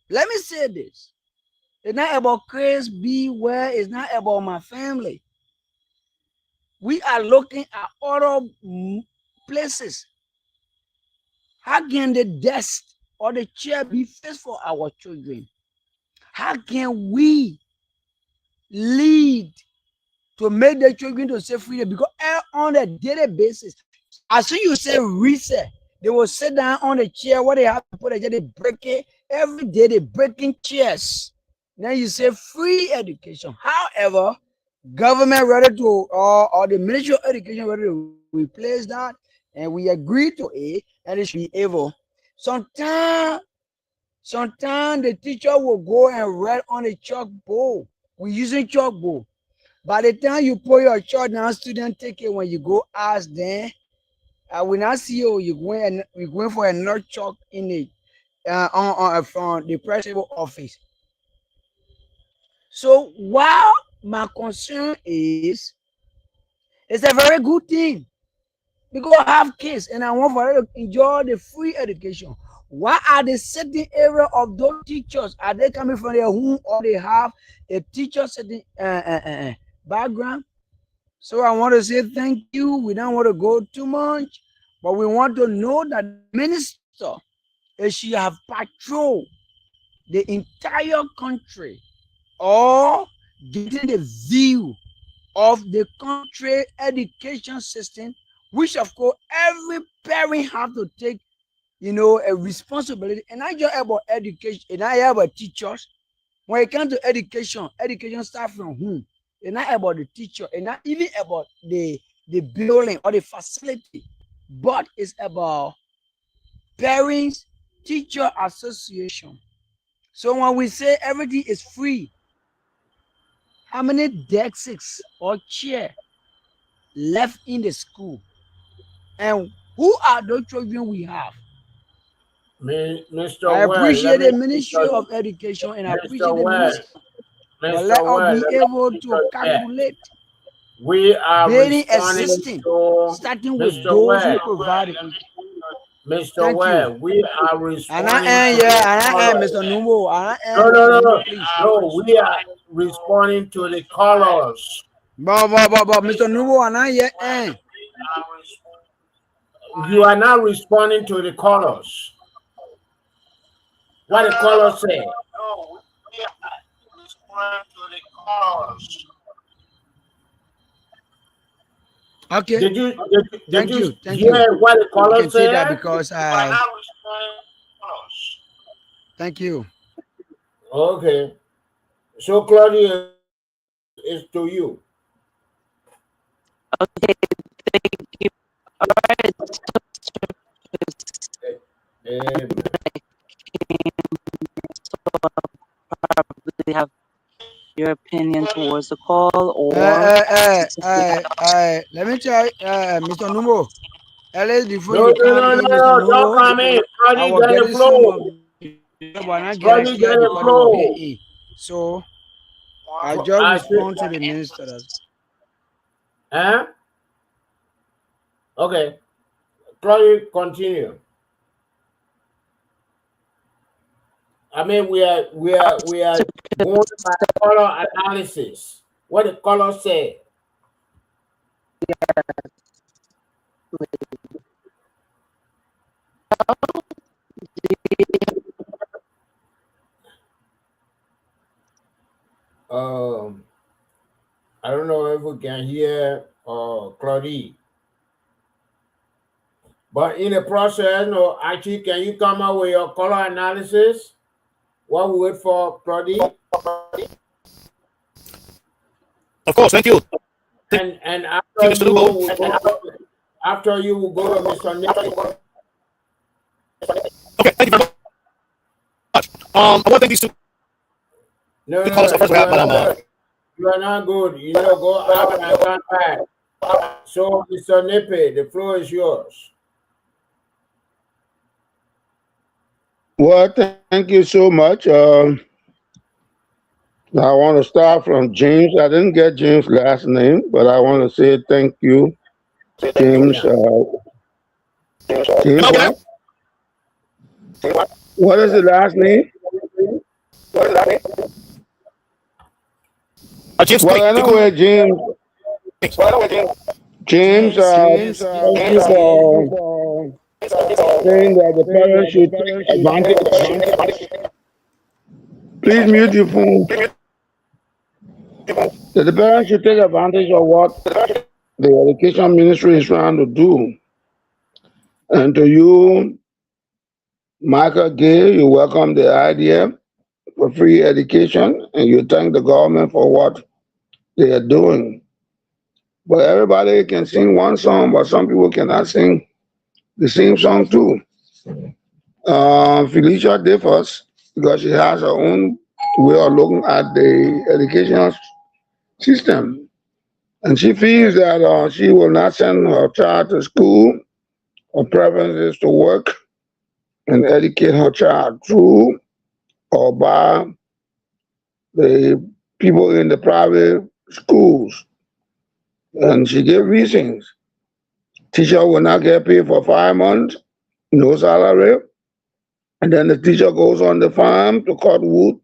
Let me say this. It's not about Chris B. Where it's not about my family. We are looking at other places. How can the desk or the chair be fixed for our children? How can we lead to make the children to say freedom? Because on a daily basis, as soon you say reset, they will sit down on the chair where they have to put a chair, they break it. Every day they breaking chairs. Then you say free education. However, government ready to or the Ministry of Education ready to replace that, and we agree to it, and it should be able. Sometimes the teacher will go and write on a chalkboard. We're using chalkboard. By the time you put your chalk down, student take it. When you go ask them, I will not see you. You're going for another chalk in it from the principal office. So while my concern is, it's a very good thing because I have kids and I want for them to enjoy the free education. Why are the certain area of those teachers? Are they coming from their home or they have a teacher setting background? So I want to say thank you. We don't want to go too much, but we want to know that minister, she have patrolled the entire country or getting the view of the country education system which of course every parent have to take, a responsibility. And not just about education, and not about teachers. When it comes to education, education starts from home. It's not about the teacher, and not even about the building or the facility, but it's about parents, teacher association. So when we say everything is free, how many desks or chair left in the school? And who are those children we have? Mr. I Well, appreciate let me the Ministry of Education and I appreciate Mr. the Well, minister. But Mr. let us Well, be let me able to interject. calculate We are daily responding assistance, to starting with Mr. those who Well. provide it. Mr. Thank Well, you. we are And responding I am, to the yeah, and I am, callers. Mr. Numo. And I No, am, no, Mr. no, Numo, please. no. We are responding to the callers. But, Mr. Numo, and I am. You are not responding to the callers. What the callers say? No, we are responding to the callers. Okay. Did you Thank you. hear what the You caller can say that said? because thank you. Okay. So Claudia is to you. Okay, thank you. All right. Amen. Probably have your opinion towards the call, or Let me tell you, Mr. Numo. Earlier before No, you no, come no, in, no, Mr. no, don't Numo, come in. I Claudia, was get the getting some flow. of the but not get Claudia, excited get the because they were flow. getting in. So I just I respond to the minister. Huh? Okay. Claudia, continue. I mean, we are going by color analysis. What the color say? I don't know if we can hear Claudie. But in the process, no, actually, can you come up with your color analysis? What we wait for Claudie? Of course, thank you. And after you will go to Mr. Nick. Okay, thank you very much. I want to thank these two. No, you are not good. You know, go out and come back. So, Mr. Nipe, the floor is yours. Well, thank you so much. I want to start from James. I didn't get James' last name, but I want to say thank you, James. James what? What is the last name? James, well, anyway, James. James, thank you for saying that the parents should take advantage. Please mute your phone. That the parents should take advantage of what the education ministry is trying to do. And to you, Michael Gay, you welcome the idea for free education and you thank the government for what they are doing. But everybody can sing one song, but some people cannot sing the same song too. Felicia differs because she has her own way of looking at the educational system. And she feels that she will not send her child to school. Her preference is to work and educate her child through or by the people in the private schools. And she gave reasons. Teacher will not get paid for 5 months, no salary. And then the teacher goes on the farm to cut wood,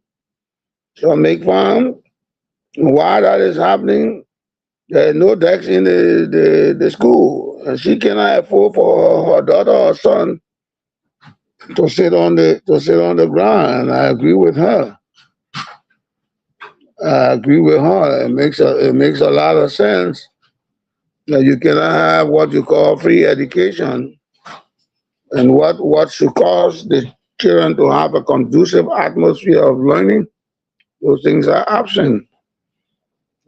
to make farm. And while that is happening, there are no desks in the school. And she cannot afford for her daughter or son to sit on the ground. And I agree with her. It makes a lot of sense You cannot have what you call free education, and what should cause the children to have a conducive atmosphere of learning. Those things are absent.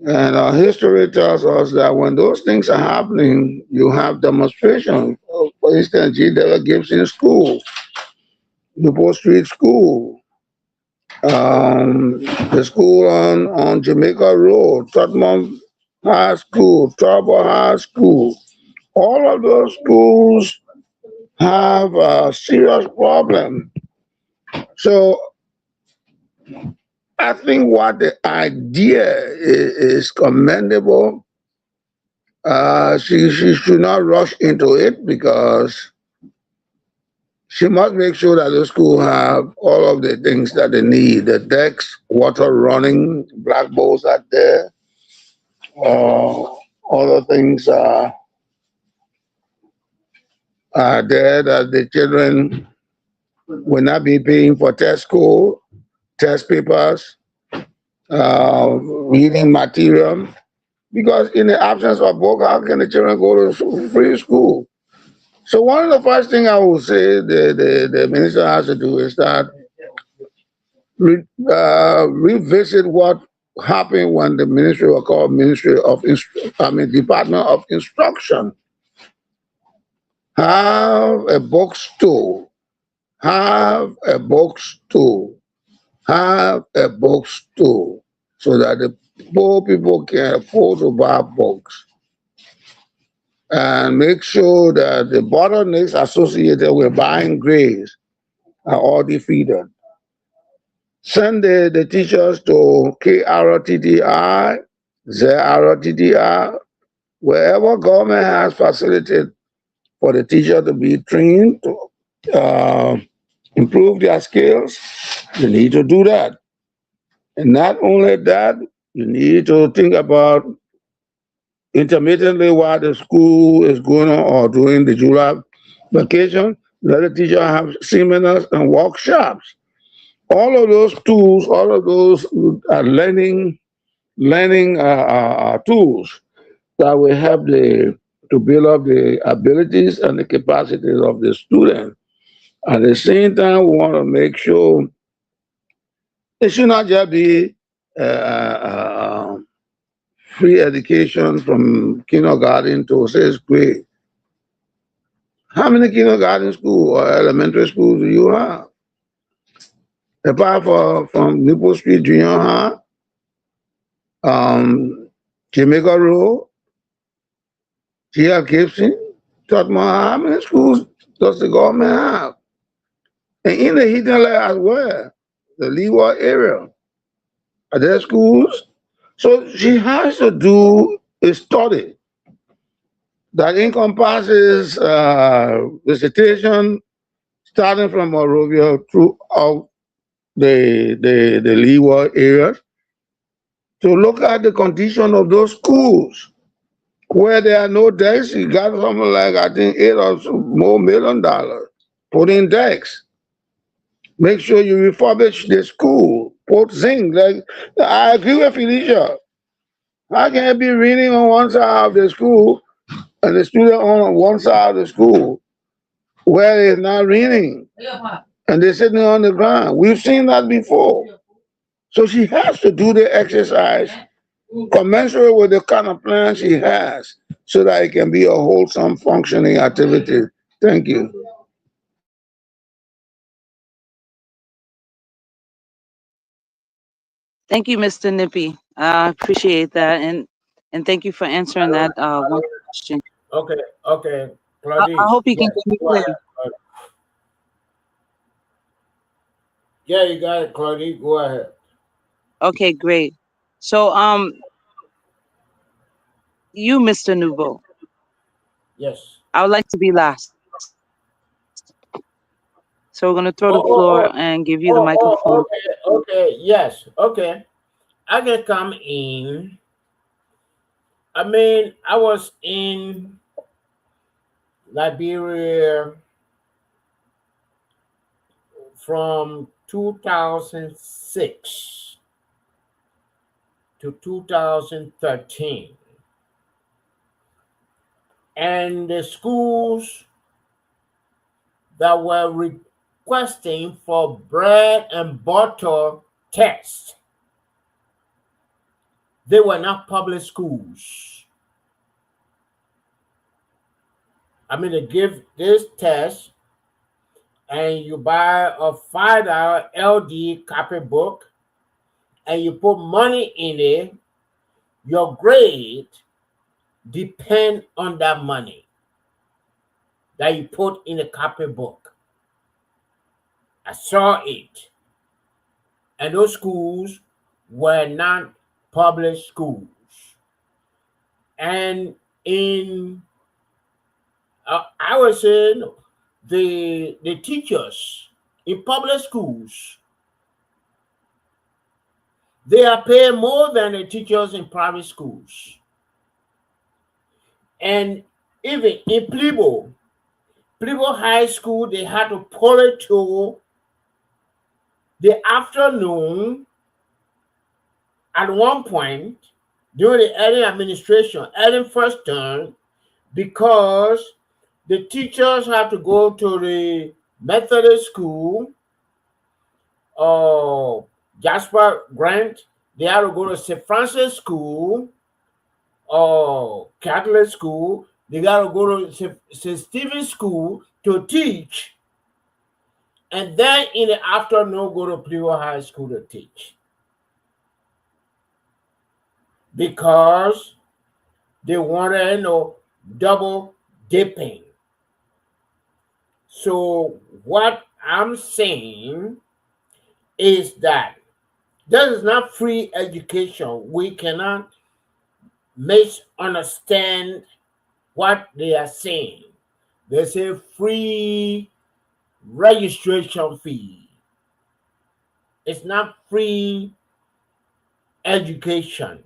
And our history tells us that when those things are happening, you have demonstrations. For instance, G. Gibson School, Newport Street School, the school on Jamaica Road, Tottenham High School, Trouble High School. All of those schools have a serious problem. So I think what the idea is commendable. She should not rush into it because she must make sure that the school have all of the things that they need: the decks, water running, blackboards are there, other things are there that the children will not be paying for test score, test papers, reading material. Because in the absence of book, how can the children go to free school? So one of the first things I would say the minister has to do is that revisit what happened when the ministry was called Department of Instruction. Have a bookstore. Have a bookstore. Have a bookstore so that the poor people can afford to buy books. And make sure that the bottlenecks associated with buying grades are all defeated. Send the teachers to KRTTI, ZRTTI, wherever government has facilitated for the teacher to be trained to improve their skills. You need to do that. And not only that, you need to think about intermittently while the school is going on or during the July vacation, let the teacher have seminars and workshops. All of those tools, all of those learning tools that will help to build up the abilities and the capacities of the student. At the same time, we want to make sure it should not just be free education from kindergarten to sixth grade. How many kindergarten schools or elementary schools do you have? Apart from Newport Street Junior High, Jamaica Road, G.L. Gibson, Tottenham, how many schools does the government have? And in the Hinterland as well, the Leeward area, are there schools? So she has to do a study that encompasses visitation starting from Monrovia throughout the Leeward area to look at the condition of those schools. Where there are no decks, you got something like, I think, $8 or more $1 million. Put in decks. Make sure you refurbish the school. Put zinc. Like, I agree with Felicia. How can I be reading on one side of the school and the student on one side of the school where they're not reading and they're sitting on the ground? We've seen that before. So she has to do the exercise commensurate with the kind of plan she has so that it can be a wholesome functioning activity. Thank you. Thank you, Mr. Nippy. I appreciate that, and thank you for answering that one question. Okay, I Claudine. hope you can Yes, get me go clear. ahead. Yeah, you got it, Claudine. Go ahead. Okay, great. So, you, Mr. Nouveau, Yes. I would like to be last. So we're gonna throw the floor and give you the microphone. Okay, yes, okay. I can come in. I mean, I was in Liberia from 2006 to 2013. and the schools that were requesting for bread and butter tests, they were not public schools. I mean, they give this test, and you buy a $5 LD copybook, and you put money in it. Your grade depend on that money that you put in the copybook. I saw it, and those schools were not public schools. And in I was saying the teachers in public schools, they are paid more than the teachers in private schools. And even in Plebo High School, they had to pull it to the afternoon at one point during the Ellen administration, Ellen first term, because the teachers have to go to the Methodist school, Jasper Grant. They have to go to St. Francis school, Catholic school. They got to go to St. Stephen's school to teach. And then in the afternoon, go to Plebo High School to teach. Because they wanted, double dipping. So what I'm saying is that this is not free education. We cannot misunderstand what they are saying. They say free registration fee. It's not free education.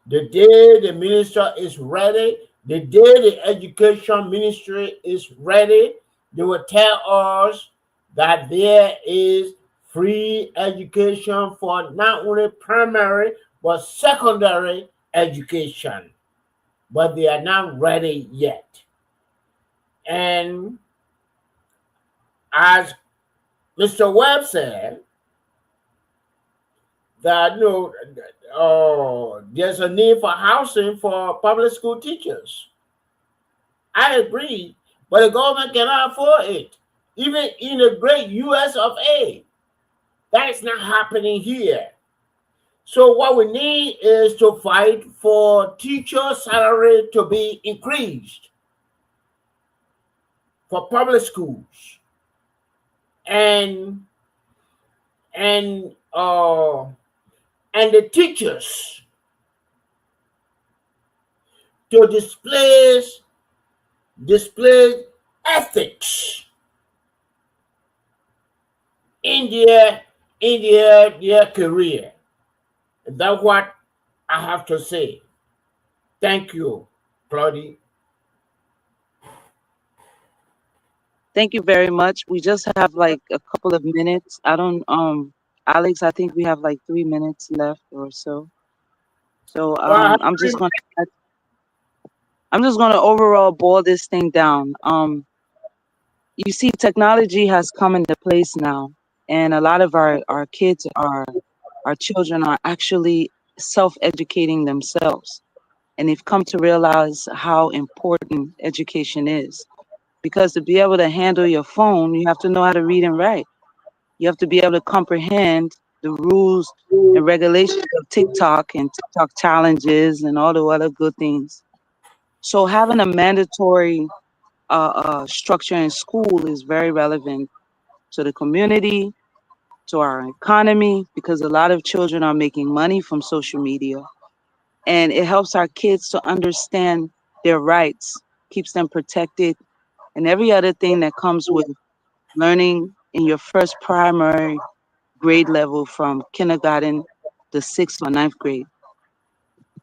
The day the minister is ready, the day the education ministry is ready, they will tell us that there is free education for not only primary but secondary education. But they are not ready yet. And as Mr. Webb said, that there's a need for housing for public school teachers. I agree, but the government cannot afford it. Even in the great US of A, that is not happening here. So what we need is to fight for teacher salary to be increased for public schools, and the teachers to display ethics in their career. That's what I have to say. Thank you, Claudie. Thank you very much. We just have like a couple of minutes. Alex, I think we have like 3 minutes left or so. So I'm just gonna overall boil this thing down. You see, technology has come into place now, and a lot of our kids, our children are actually self-educating themselves, and they've come to realize how important education is. Because to be able to handle your phone, you have to know how to read and write. You have to be able to comprehend the rules and regulations of TikTok and TikTok challenges and all the other good things. So having a mandatory structure in school is very relevant to the community, to our economy, because a lot of children are making money from social media. And it helps our kids to understand their rights, keeps them protected, and every other thing that comes with learning in your first primary grade level from kindergarten to 6th or 9th grade.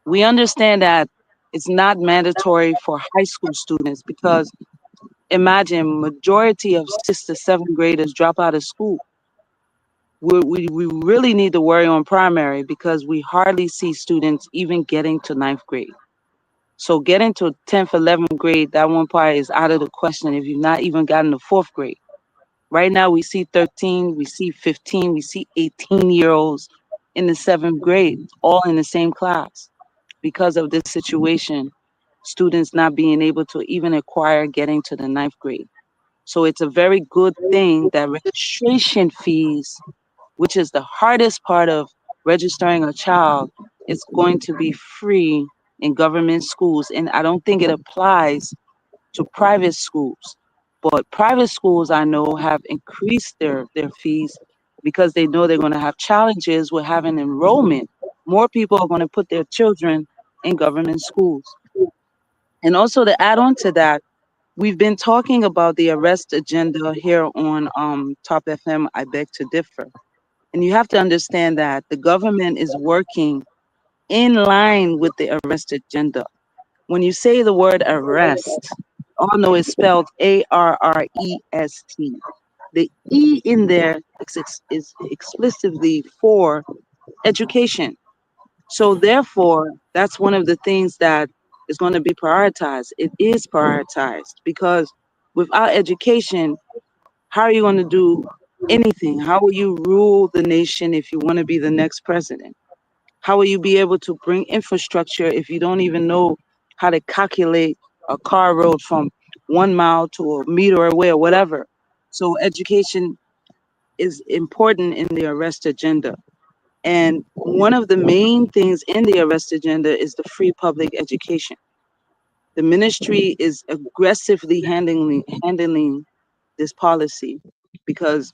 We understand that it's not mandatory for high school students, because imagine majority of 6th to 7th graders drop out of school. We really need to worry on primary, because we hardly see students even getting to 9th grade. So getting to 10th, 11th grade, that one part is out of the question if you've not even gotten to 4th grade. Right now, we see 13, we see 15, we see 18-year-olds in the 7th grade, all in the same class because of this situation, students not being able to even acquire getting to the 9th grade. So it's a very good thing that registration fees, which is the hardest part of registering a child, is going to be free in government schools. And I don't think it applies to private schools. But private schools I know have increased their fees because they know they're going to have challenges with having enrollment. More people are going to put their children in government schools. And also to add on to that, we've been talking about the arrest agenda here on Top FM, I beg to differ. And you have to understand that the government is working in line with the arrest agenda. When you say the word arrest, all know it's spelled ARREST. The E in there is explicitly for education. So therefore, that's one of the things that is going to be prioritized. It is prioritized because without education, how are you going to do anything? How will you rule the nation if you want to be the next president? How will you be able to bring infrastructure if you don't even know how to calculate a car road from 1 mile to a meter away or whatever? So education is important in the arrest agenda. And one of the main things in the arrest agenda is the free public education. The ministry is aggressively handling this policy because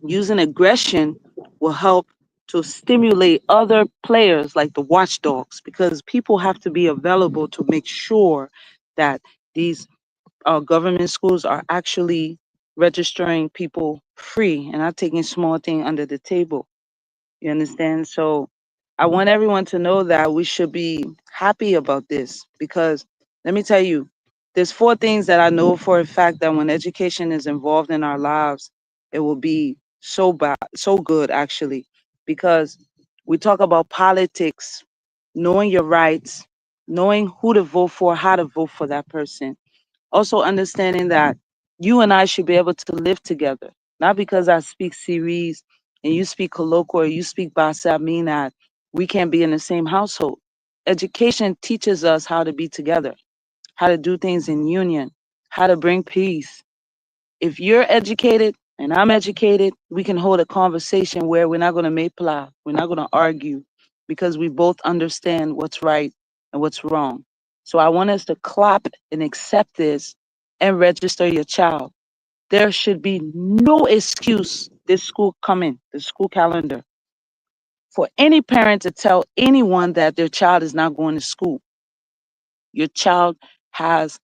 using aggression will help to stimulate other players like the watchdogs, because people have to be available to make sure that these government schools are actually registering people free and not taking small thing under the table. You understand? So I want everyone to know that we should be happy about this because let me tell you, there's 4 things that I know for a fact that when education is involved in our lives, it will be so bad, so good actually, because we talk about politics, knowing your rights, knowing who to vote for, how to vote for that person. Also understanding that you and I should be able to live together, not because I speak series and you speak colloquial or you speak Basa, mean that we can't be in the same household. Education teaches us how to be together, how to do things in union, how to bring peace. If you're educated and I'm educated, we can hold a conversation where we're not going to make plow, we're not going to argue, because we both understand what's right and what's wrong. So I want us to clap and accept this and register your child. There should be no excuse this school coming, the school calendar, for any parent to tell anyone that their child is not going to school. Your child has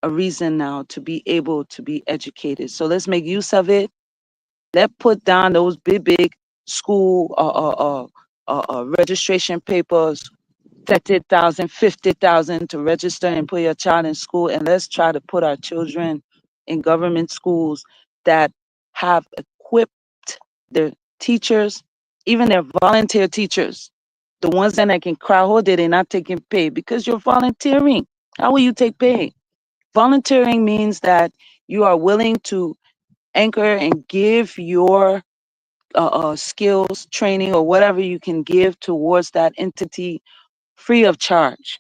a reason now to be able to be educated. So let's make use of it. Let's put down those big school registration papers, 30,000, 50,000 to register and put your child in school. And let's try to put our children in government schools that have equipped their teachers, even their volunteer teachers, the ones that can cry, oh, they're not taking pay because you're volunteering. How will you take pay? Volunteering means that you are willing to anchor and give your skills, training, or whatever you can give towards that entity free of charge.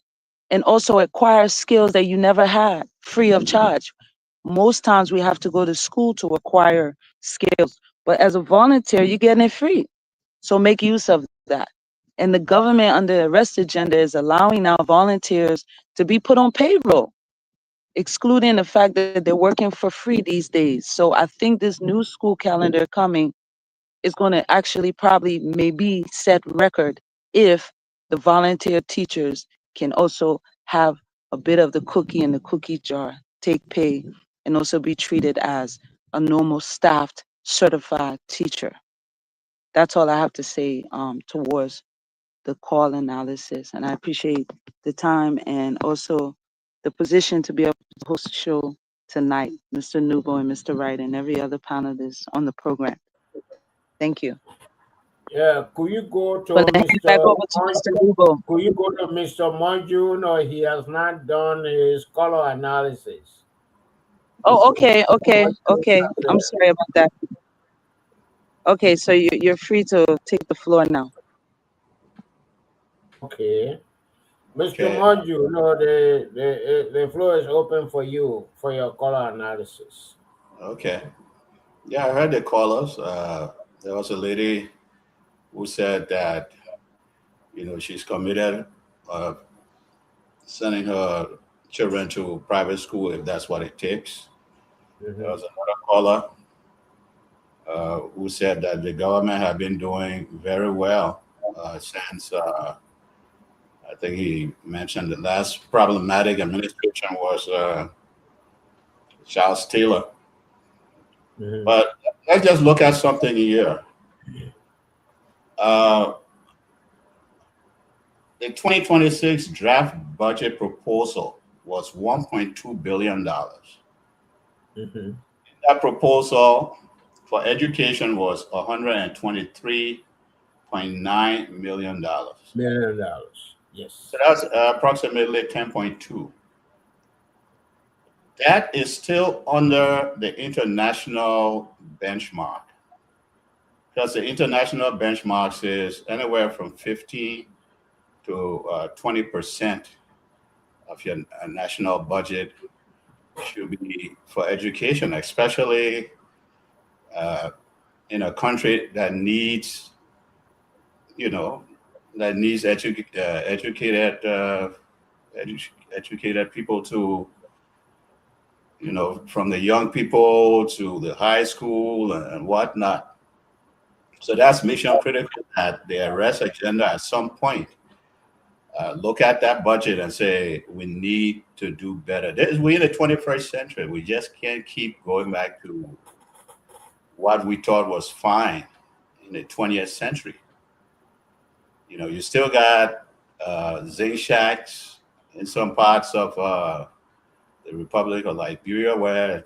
And also acquire skills that you never had free of charge. Most times we have to go to school to acquire skills, but as a volunteer, you're getting it free. So make use of that. And the government under the arrest agenda is allowing now volunteers to be put on payroll, excluding the fact that they're working for free these days. So I think this new school calendar coming is going to actually probably maybe set record if the volunteer teachers can also have a bit of the cookie in the cookie jar, take pay, and also be treated as a normal staffed certified teacher. That's all I have to say towards the call analysis. And I appreciate the time and also the position to be able to host the show tonight, Mr. Nubo and Mr. Wright and every other panelist on the program. Thank you. Yeah, could you go to But then hand it back Mr. over to Mr. Lugo. Could you go to Mr. Monjun, or he has not done his color analysis? Oh, okay. I'm sorry about that. Okay, so you're free to take the floor now. Okay. Mr. Okay. Monjun, no, the floor is open for you for your color analysis. Okay. Yeah, I heard the callers. There was a lady who said that, she's committed sending her children to private school if that's what it takes. There was another caller who said that the government had been doing very well since I think he mentioned the last problematic administration was Charles Taylor. But let's just look at something here. The 2026 draft budget proposal was $1.2 billion. That proposal for education was $123.9 million. Yes. So that's approximately 10.2. That is still under the international benchmark, because the international benchmark says anywhere from 15 to 20% of your national budget should be for education, especially in a country that needs, educated people to, from the young people to the high school and whatnot. So that's mission critical that the arrest agenda at some point look at that budget and say, we need to do better. We're in the 21st century. We just can't keep going back to what we thought was fine in the 20th century. You still got zinc shacks in some parts of the Republic of Liberia where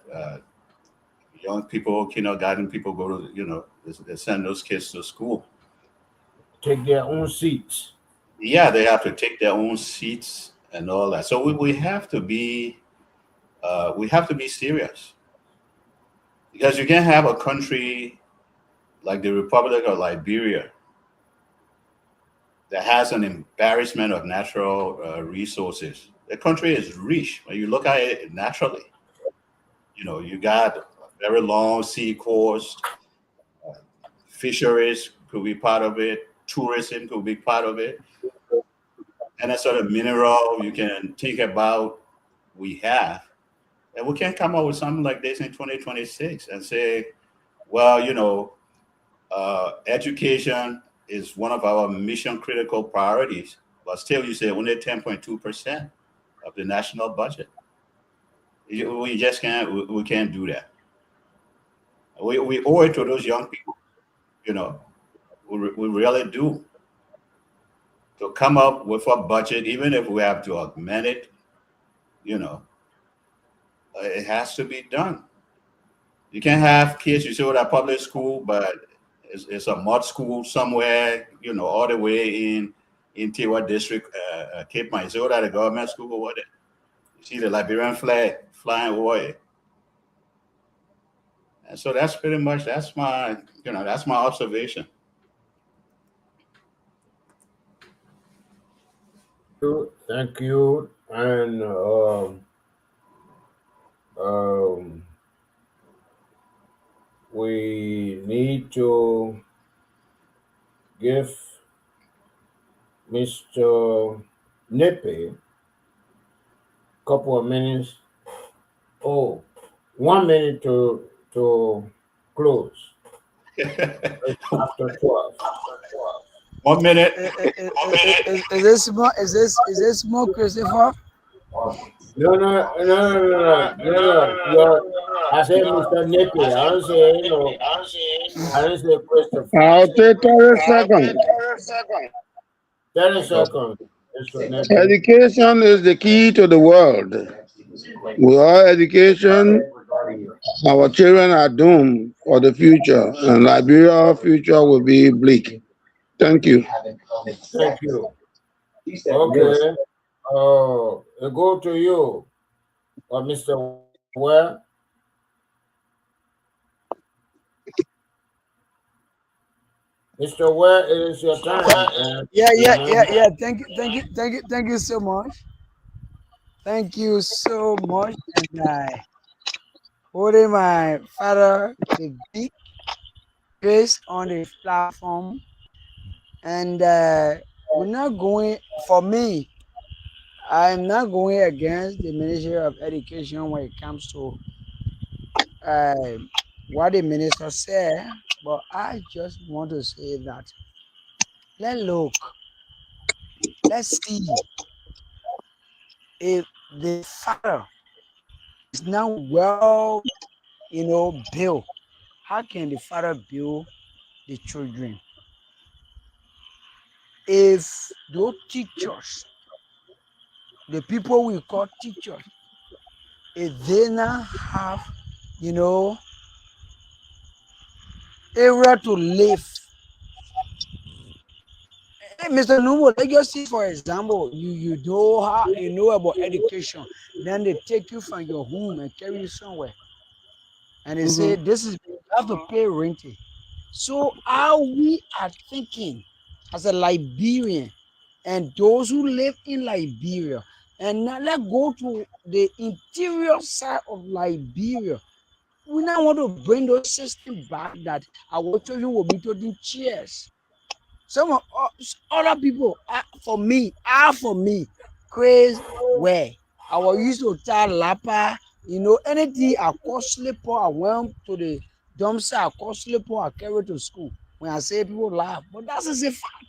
young people, kindergarten people go to, they send those kids to school. Take their own seats. Yeah, they have to take their own seats and all that. So we have to be serious, because you can't have a country like the Republic of Liberia that has an embarrassment of natural resources. The country is rich when you look at it naturally. You got a very long sea coast, fisheries could be part of it, tourism could be part of it, and that sort of mineral you can think about we have. And we can't come up with something like this in 2026 and say, well, education is one of our mission critical priorities, but still you say only 10.2% of the national budget. We just can't, we can't do that. We owe it to those young people, we really do, to come up with a budget, even if we have to augment it, it has to be done. You can't have kids, you say, at public school, but it's a mud school somewhere, all the way in Tiwa district, Cape Mine. So that a government school over there. You see the Liberian flag flying over it. And so that's pretty much, that's my observation. Thank you. And we need to give Mr. Nippy a couple of minutes. 1 minute to close. After 12. 1 minute. Is this more Christopher? No. I said Mr. Nippy. I don't say I didn't say Christopher. I'll take 30 seconds. 30 seconds. Education is the key to the world. Without education, our children are doomed for the future, and Liberia's future will be bleak. Thank you. Thank you. Okay. I go to you, Mr. Ware. Mr. Ware, it is your time. Yeah. Thank you so much. Thank you so much. And I holding my father the big grace on the platform, and we're not going. For me, I'm not going against the Ministry of Education when it comes to uh, what the minister said, but I just want to say that let's see if the father is now well, built. How can the father build the children? If those teachers, the people we call teachers, if they now have, area to live. Hey, Mr. Numo, let's just see, for example, you know how you know about education. Then they take you from your home and carry you somewhere. And they say, this is, you have to pay rent. So how we are thinking as a Liberian and those who live in Liberia, and now let's go to the interior side of Liberia. We now want to bring those systems back that our children will be told in chairs. Some of other people, for me, crazy where I was used to tell Lapa, anything I call slipper, I went to the dumpster, I call slipper, I carry to school. When I say people laugh, but that is a fact.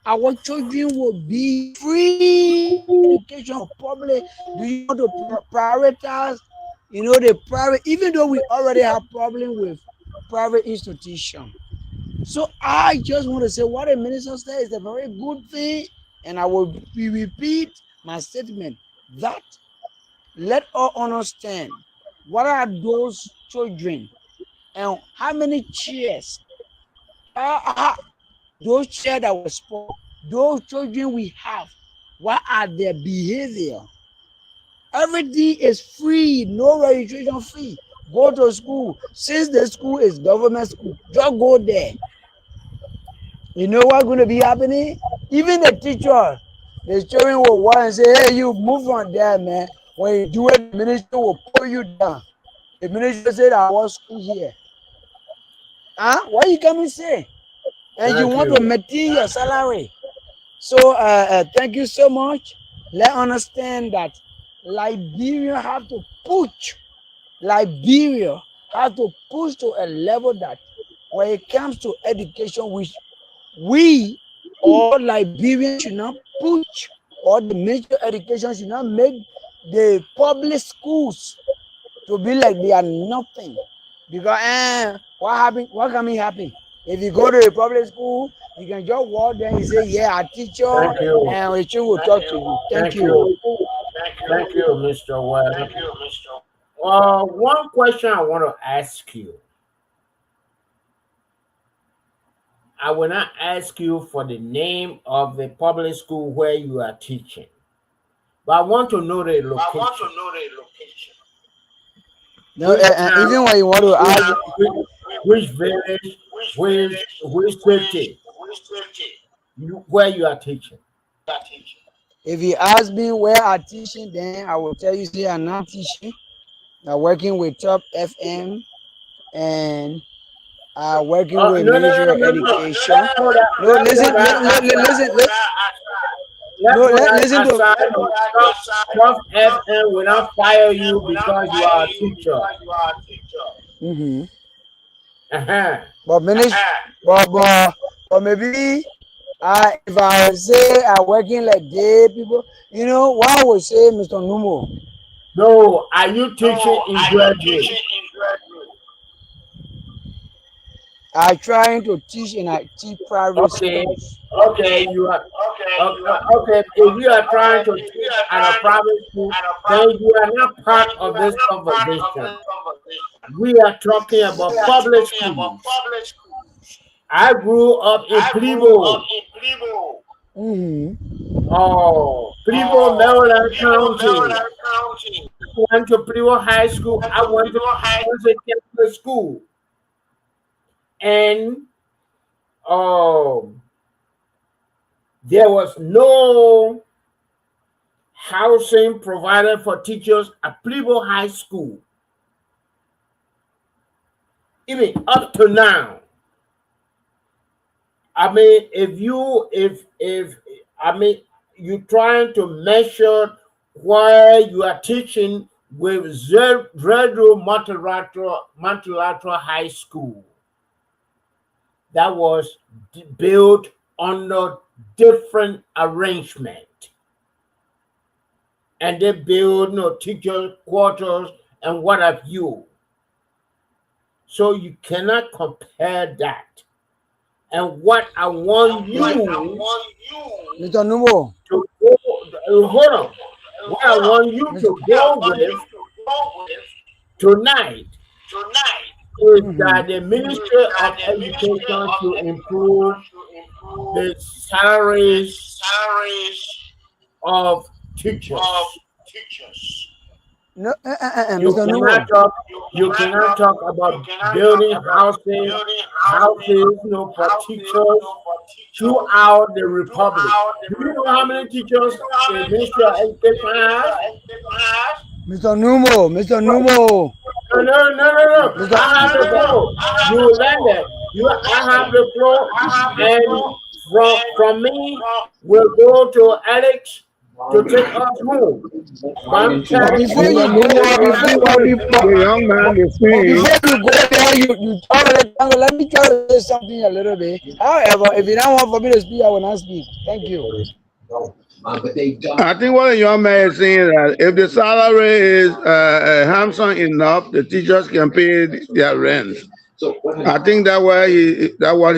Our children will be free education for public. Do you want to prioritize, the private, even though we already have problem with private institutions? So I just want to say what the minister said is a very good thing, and I will repeat my statement that let all understand what are those children and how many chairs are those chairs that were spoiled, those children we have, what are their behavior? Everything is free, no registration fee. Go to school. Since the school is government school, just go there. You know what's going to be happening? Even the teacher, the children will want and say, hey, you move on there, man. When you do it, the minister will pull you down. The minister said, I was school here. What you come and say? And you want to maintain your salary. So thank you so much. Let's understand that Liberia have to push. Liberia have to push to a level that when it comes to education, which we all Liberians should not push, or the major education should not make the public schools to be like they are nothing. Because what can happen? If you go to a public school, you can just walk there and say, yeah, I teach you, and the children will talk to you. Thank you. Thank you, Mr. Ware. One question I want to ask you. I will not ask you for the name of the public school where you are teaching, but I want to know the location. No, even when you want to ask, which village, which city, where you are teaching. If you ask me where I'm teaching, then I will tell you, see, I'm not teaching. I'm working with Top FM and working with Ministry of Education. No, listen to Top FM will not fire you because you are a teacher. But maybe if I say I'm working like day people, what I would say, Mr. Numo. No, are you teaching in graduate? I'm trying to teach in a private schools. Okay, you are okay. If you are trying to teach at a private school, then you are not part of this conversation. We are talking about public schools. I grew up in Plebo. Plebo, Maryland County. I went to Plebo High School. I went to Catholic school. And there was no housing provided for teachers at Plebo High School. Even up to now. I mean, if you're trying to measure where you are teaching with Zedro Multilateral High School, that was built under different arrangement. And they build teacher quarters and what have you. So you cannot compare that. And what I want you Mr. Numo. to go, hold on. What I want you to go with tonight is that the Ministry of Education to improve the salaries of teachers. No, You Mr. cannot Numo. cannot talk about building houses for teachers throughout the republic. Do you know how many teachers the Ministry of Education has? Mr. Numo. Mr. Numo. No. I have the floor. You landed. I have the floor, and from me, we'll go to Alex to take us home. Before you go, The young man is saying, before you go there, you already, let me tell you something a little bit. However, if you don't want for me to speak, I will not speak. Thank you. I think what the young man is saying that if the salary is handsome enough, the teachers can pay their rent. I think that's what he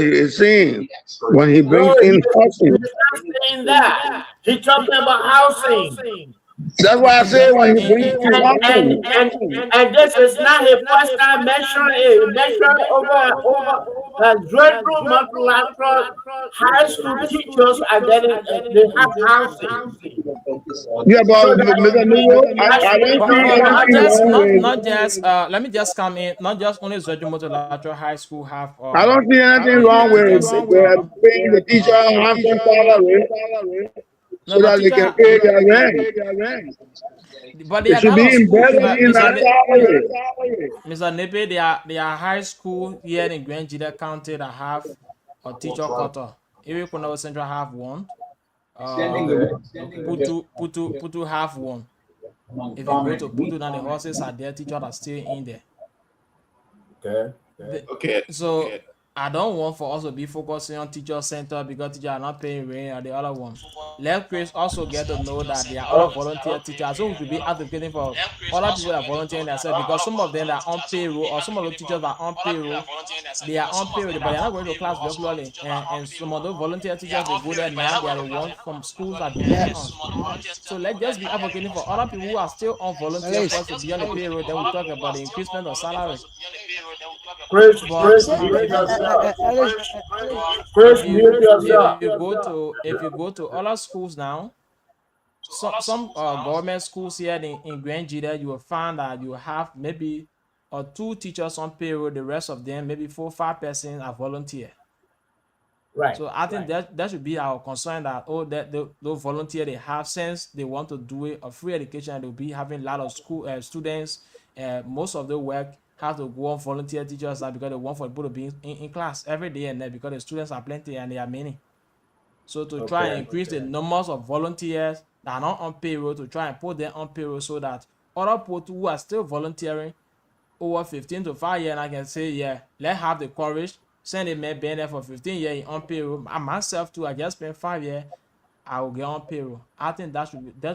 is saying when he brings in housing. He's not saying that. He's talking about housing. That's why I say when he brings in housing. And this is not his first time mentioning it. Mentioned over Dreadful Multilateral high school teachers are getting, they have housing. Yeah, but Mr. Numo, I don't see anything wrong with. Not just let me just come in. Not just only Zedro Multilateral High School have. I don't see anything wrong with paying the teacher handsome salary so that they can pay their rent. But It should be embedded in that salary. Mr. Nepe, there are high school here in Grand Jida County that have a teacher quarter. Erie Kono Central have one. Putu have one. If you go to Putu, now the horses are there, teachers are still in there. Okay. So I don't want for us to be focusing on teacher center because teachers are not paying rent or the other one. Let Chris also get to know that there are other volunteer teachers. So we should be advocating for other people that are volunteering themselves because some of them are on payroll or some of the teachers are on payroll. They are on payroll, but they are not going to class regularly. And some of those volunteer teachers they go there now, they are the ones from schools that depend on. So let's just be advocating for other people who are still on volunteer first to be on the payroll. Then we talk about the increasement of salary. Chris, if you go to other schools now, some government schools here in Grand Jida, you will find that you have maybe 2 teachers on payroll, the rest of them, maybe 4 or 5 persons are volunteer. Right. So I think that should be our concern that those volunteer they have, since they want to do a free education, they'll be having a lot of school students. Most of the work have to go on volunteer teachers because they want for people to be in class every day and then because the students are plenty and they are many. So to try and increase the numbers of volunteers that are not on payroll, to try and put them on payroll so that other people who are still volunteering over 15 to 5 years, and I can say, yeah, let's have the courage, send a man being there for 15 years on payroll. I myself too, I just spent 5 years, I will get on payroll. I think that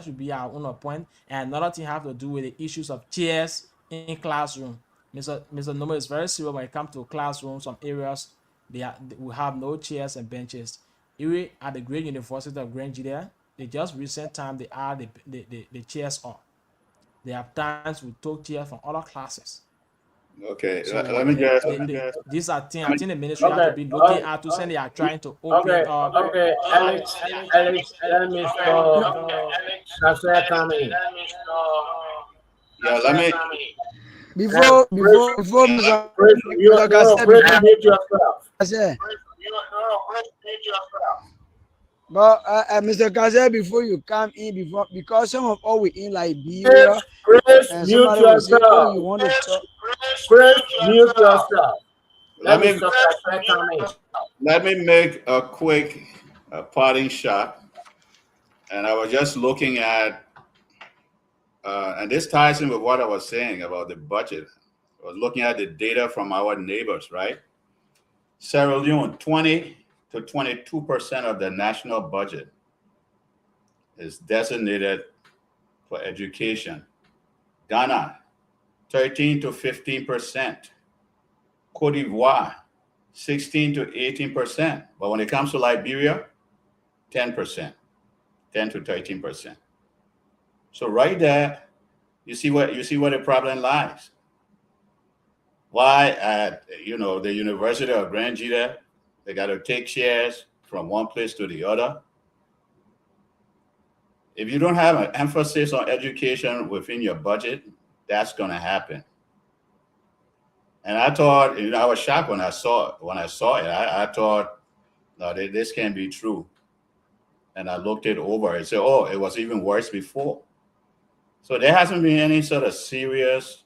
should be our own point. And another thing have to do with the issues of chairs in classroom. Mr. Nomo is very serious when it comes to classrooms. Some areas we have no chairs and benches. Even at the Great University of Grand Jida, they just recent time they add the chairs up. There are times we took chairs from other classes. Okay, So let me just. these are things I think the ministry have to be looking at to send they are trying to open Okay, up. okay, Alex, let Mr. Kase come in. Yeah, let me. Before Mr. Chris, Mr. Cassette, Chris, mute yourself. Cassette. But Mr. Cassette, before you come in, because some of all we in Liberia, Chris, and mute somebody will say, "Oh, yourself. you want to talk?" Chris, mute yourself. Let me Mr. Kase come in. let me make a quick parting shot. And I was just looking at, and this ties in with what I was saying about the budget. I was looking at the data from our neighbors, right? Sierra Leone, 20 to 22% of the national budget is designated for education. Ghana, 13 to 15%. Cote d'Ivoire, 16 to 18%. But when it comes to Liberia, 10%, 10 to 13%. So right there, you see where the problem lies. Why at the University of Grangita, they got to take shares from one place to the other. If you don't have an emphasis on education within your budget, that's going to happen. And I thought, I was shocked when I saw it. I thought, no, this can't be true. And I looked it over and said, oh, it was even worse before. So there hasn't been any sort of serious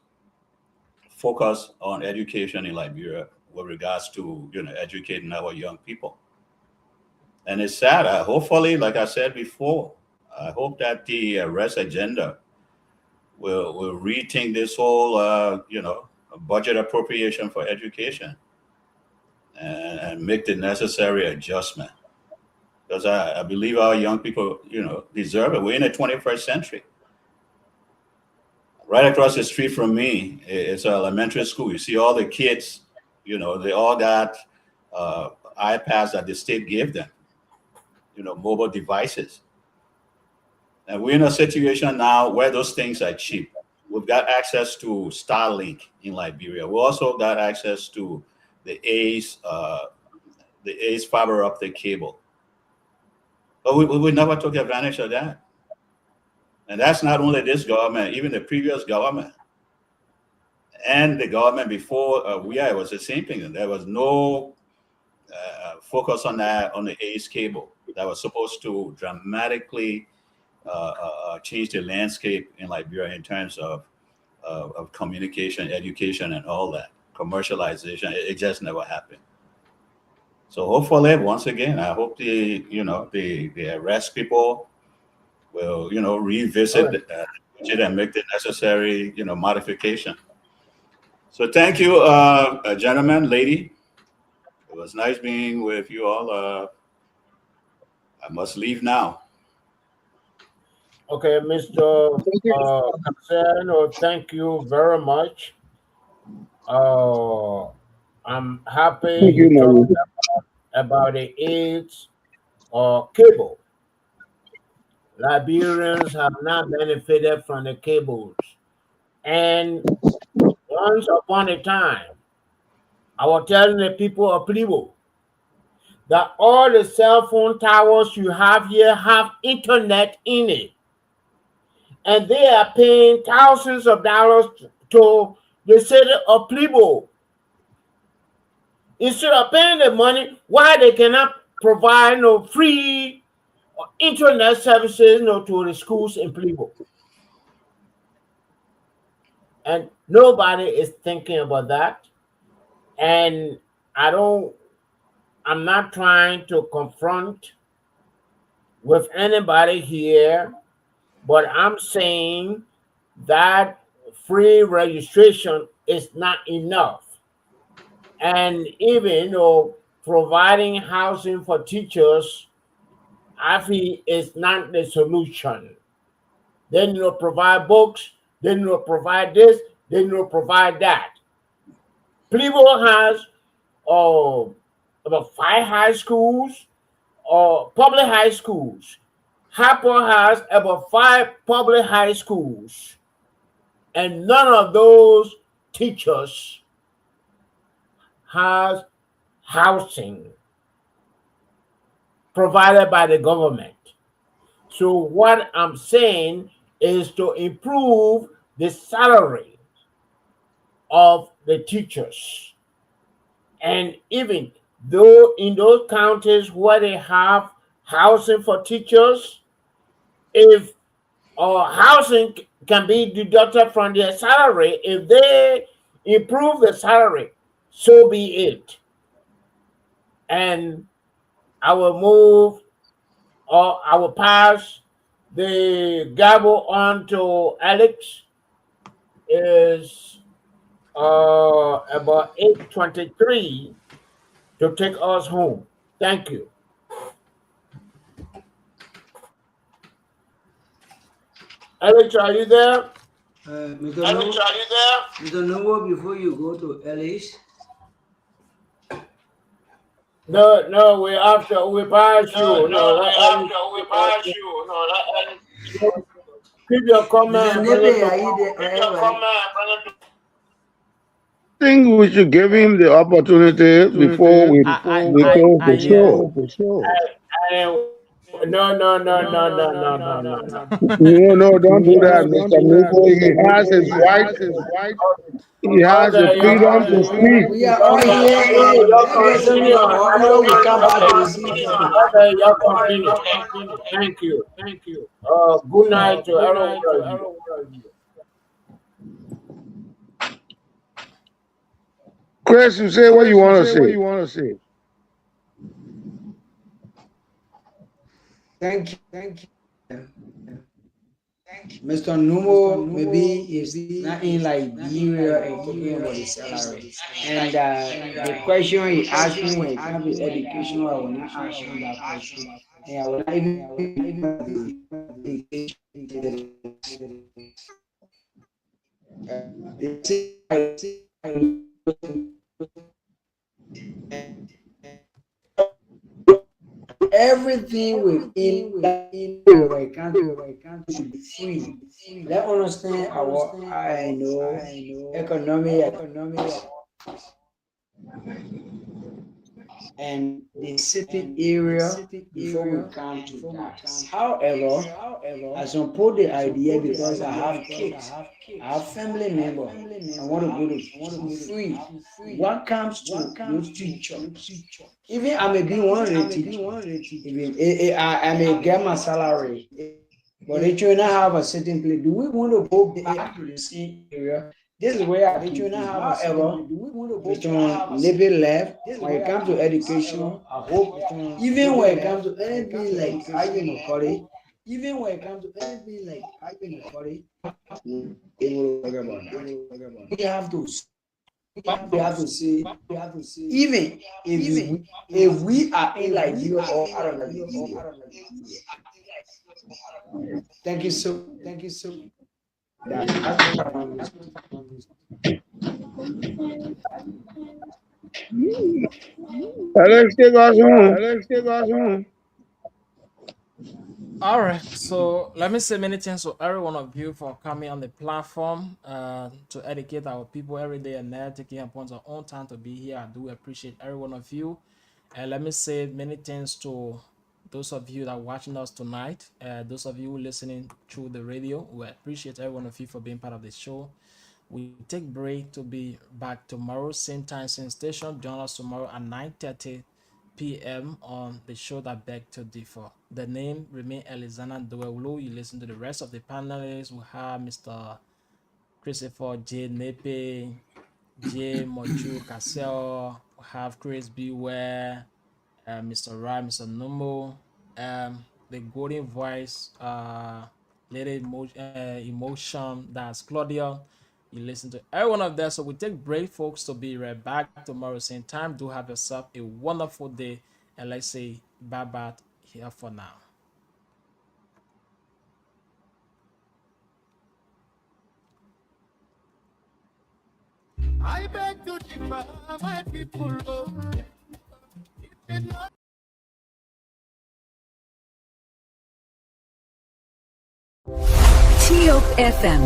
focus on education in Liberia with regards to educating our young people. And it's sad. Hopefully, like I said before, I hope that the REST agenda will rethink this whole budget appropriation for education and make the necessary adjustment. Because I believe our young people deserve it. We're in the 21st century. Right across the street from me, it's an elementary school. You see all the kids, they all got iPads that the state gave them, mobile devices. And we're in a situation now where those things are cheap. We've got access to Starlink in Liberia. We also got access to the ACE fiber optic cable. But we never took advantage of that. And that's not only this government, even the previous government and the government before it was the same thing. There was no focus on that, on the ACE cable that was supposed to dramatically change the landscape in Liberia in terms of communication, education, and all that. Commercialization, it just never happened. So hopefully, once again, I hope the arrest people will revisit it and make the necessary modification. So thank you, gentlemen, lady. It was nice being with you all. I must leave now. Okay, Mr. Cassano, thank you very much. I'm happy you talked about the AIDS cable. Liberians have not benefited from the cables. And once upon a time, I was telling the people of Plibo that all the cell phone towers you have here have internet in it. And they are paying thousands of dollars to the city of Plibo. Instead of paying the money, why they cannot provide no free internet services to the schools in Plibo? And nobody is thinking about that. And I'm not trying to confront with anybody here, but I'm saying that free registration is not enough. And even providing housing for teachers, I feel is not the solution. Then provide books, then provide this, then provide that. Plibo has about 5 high schools, public high schools. Harper has about 5 public high schools. And none of those teachers has housing provided by the government. So what I'm saying is to improve the salary of the teachers. And even though in those counties where they have housing for teachers, if housing can be deducted from their salary, if they improve the salary, so be it. And I will move, or I will pass the gavel on to Alex. Is about 8:23 to take us home. Thank you. Alex, are you there? Mr. Alex, are you there? Mr. Novo, before you go to Alex. No, we pass you. We pass you. Keep your comment. I think we should give him the opportunity before we close the show. No. No, don't do that, Mr. Nubo. He has his right. He has the freedom to speak. We are all here. We come back to Thank you. Good night to everyone. Chris, you say what you want to say. Thank you. Mr. Numo, maybe is not in Liberia and talking about the salary. And the question he asked me when it comes to education, I will not answer that question. And I will not even everything within our country should be free. Let understand I know economic and the city area before we come to that. However, I support the idea because I have kids, I have family members, I want to go to school free. What comes to those teachers? Even I may be one of the teachers, even I may get my salary, but they should not have a certain place. Do we want to go back to the same area? This is where I think, however, Mr. Nippy left. When it comes to education, I hope, even when it comes to anything like Ayman College, they will talk about that. We have to say, even if we are in Liberia or out of Liberia. Thank you so much. Alex, take us home. All right, so let me say many thanks to every one of you for coming on the platform to educate our people every day and night, taking upon our own time to be here. I do appreciate every one of you. And let me say many thanks to those of you that are watching us tonight, those of you listening through the radio. We appreciate every one of you for being part of the show. We take break to be back tomorrow, same time, same station. Join us tomorrow at 9:30 p.m. on the show that beg to differ. The name remain Alexander Dwelu. You listen to the rest of the panelists. We have Mr. Christopher J. Nepe, J. Moju Cassell. We have Chris Beware, Mr. Rai, Mr. Numo, the golden voice, Lady Emotion, that's Claudia. You listen to every one of them. So we take break, folks, to be right back tomorrow same time. Do have yourself a wonderful day, and let's say bye-bye here for now. I beg to differ, my people. TOP FM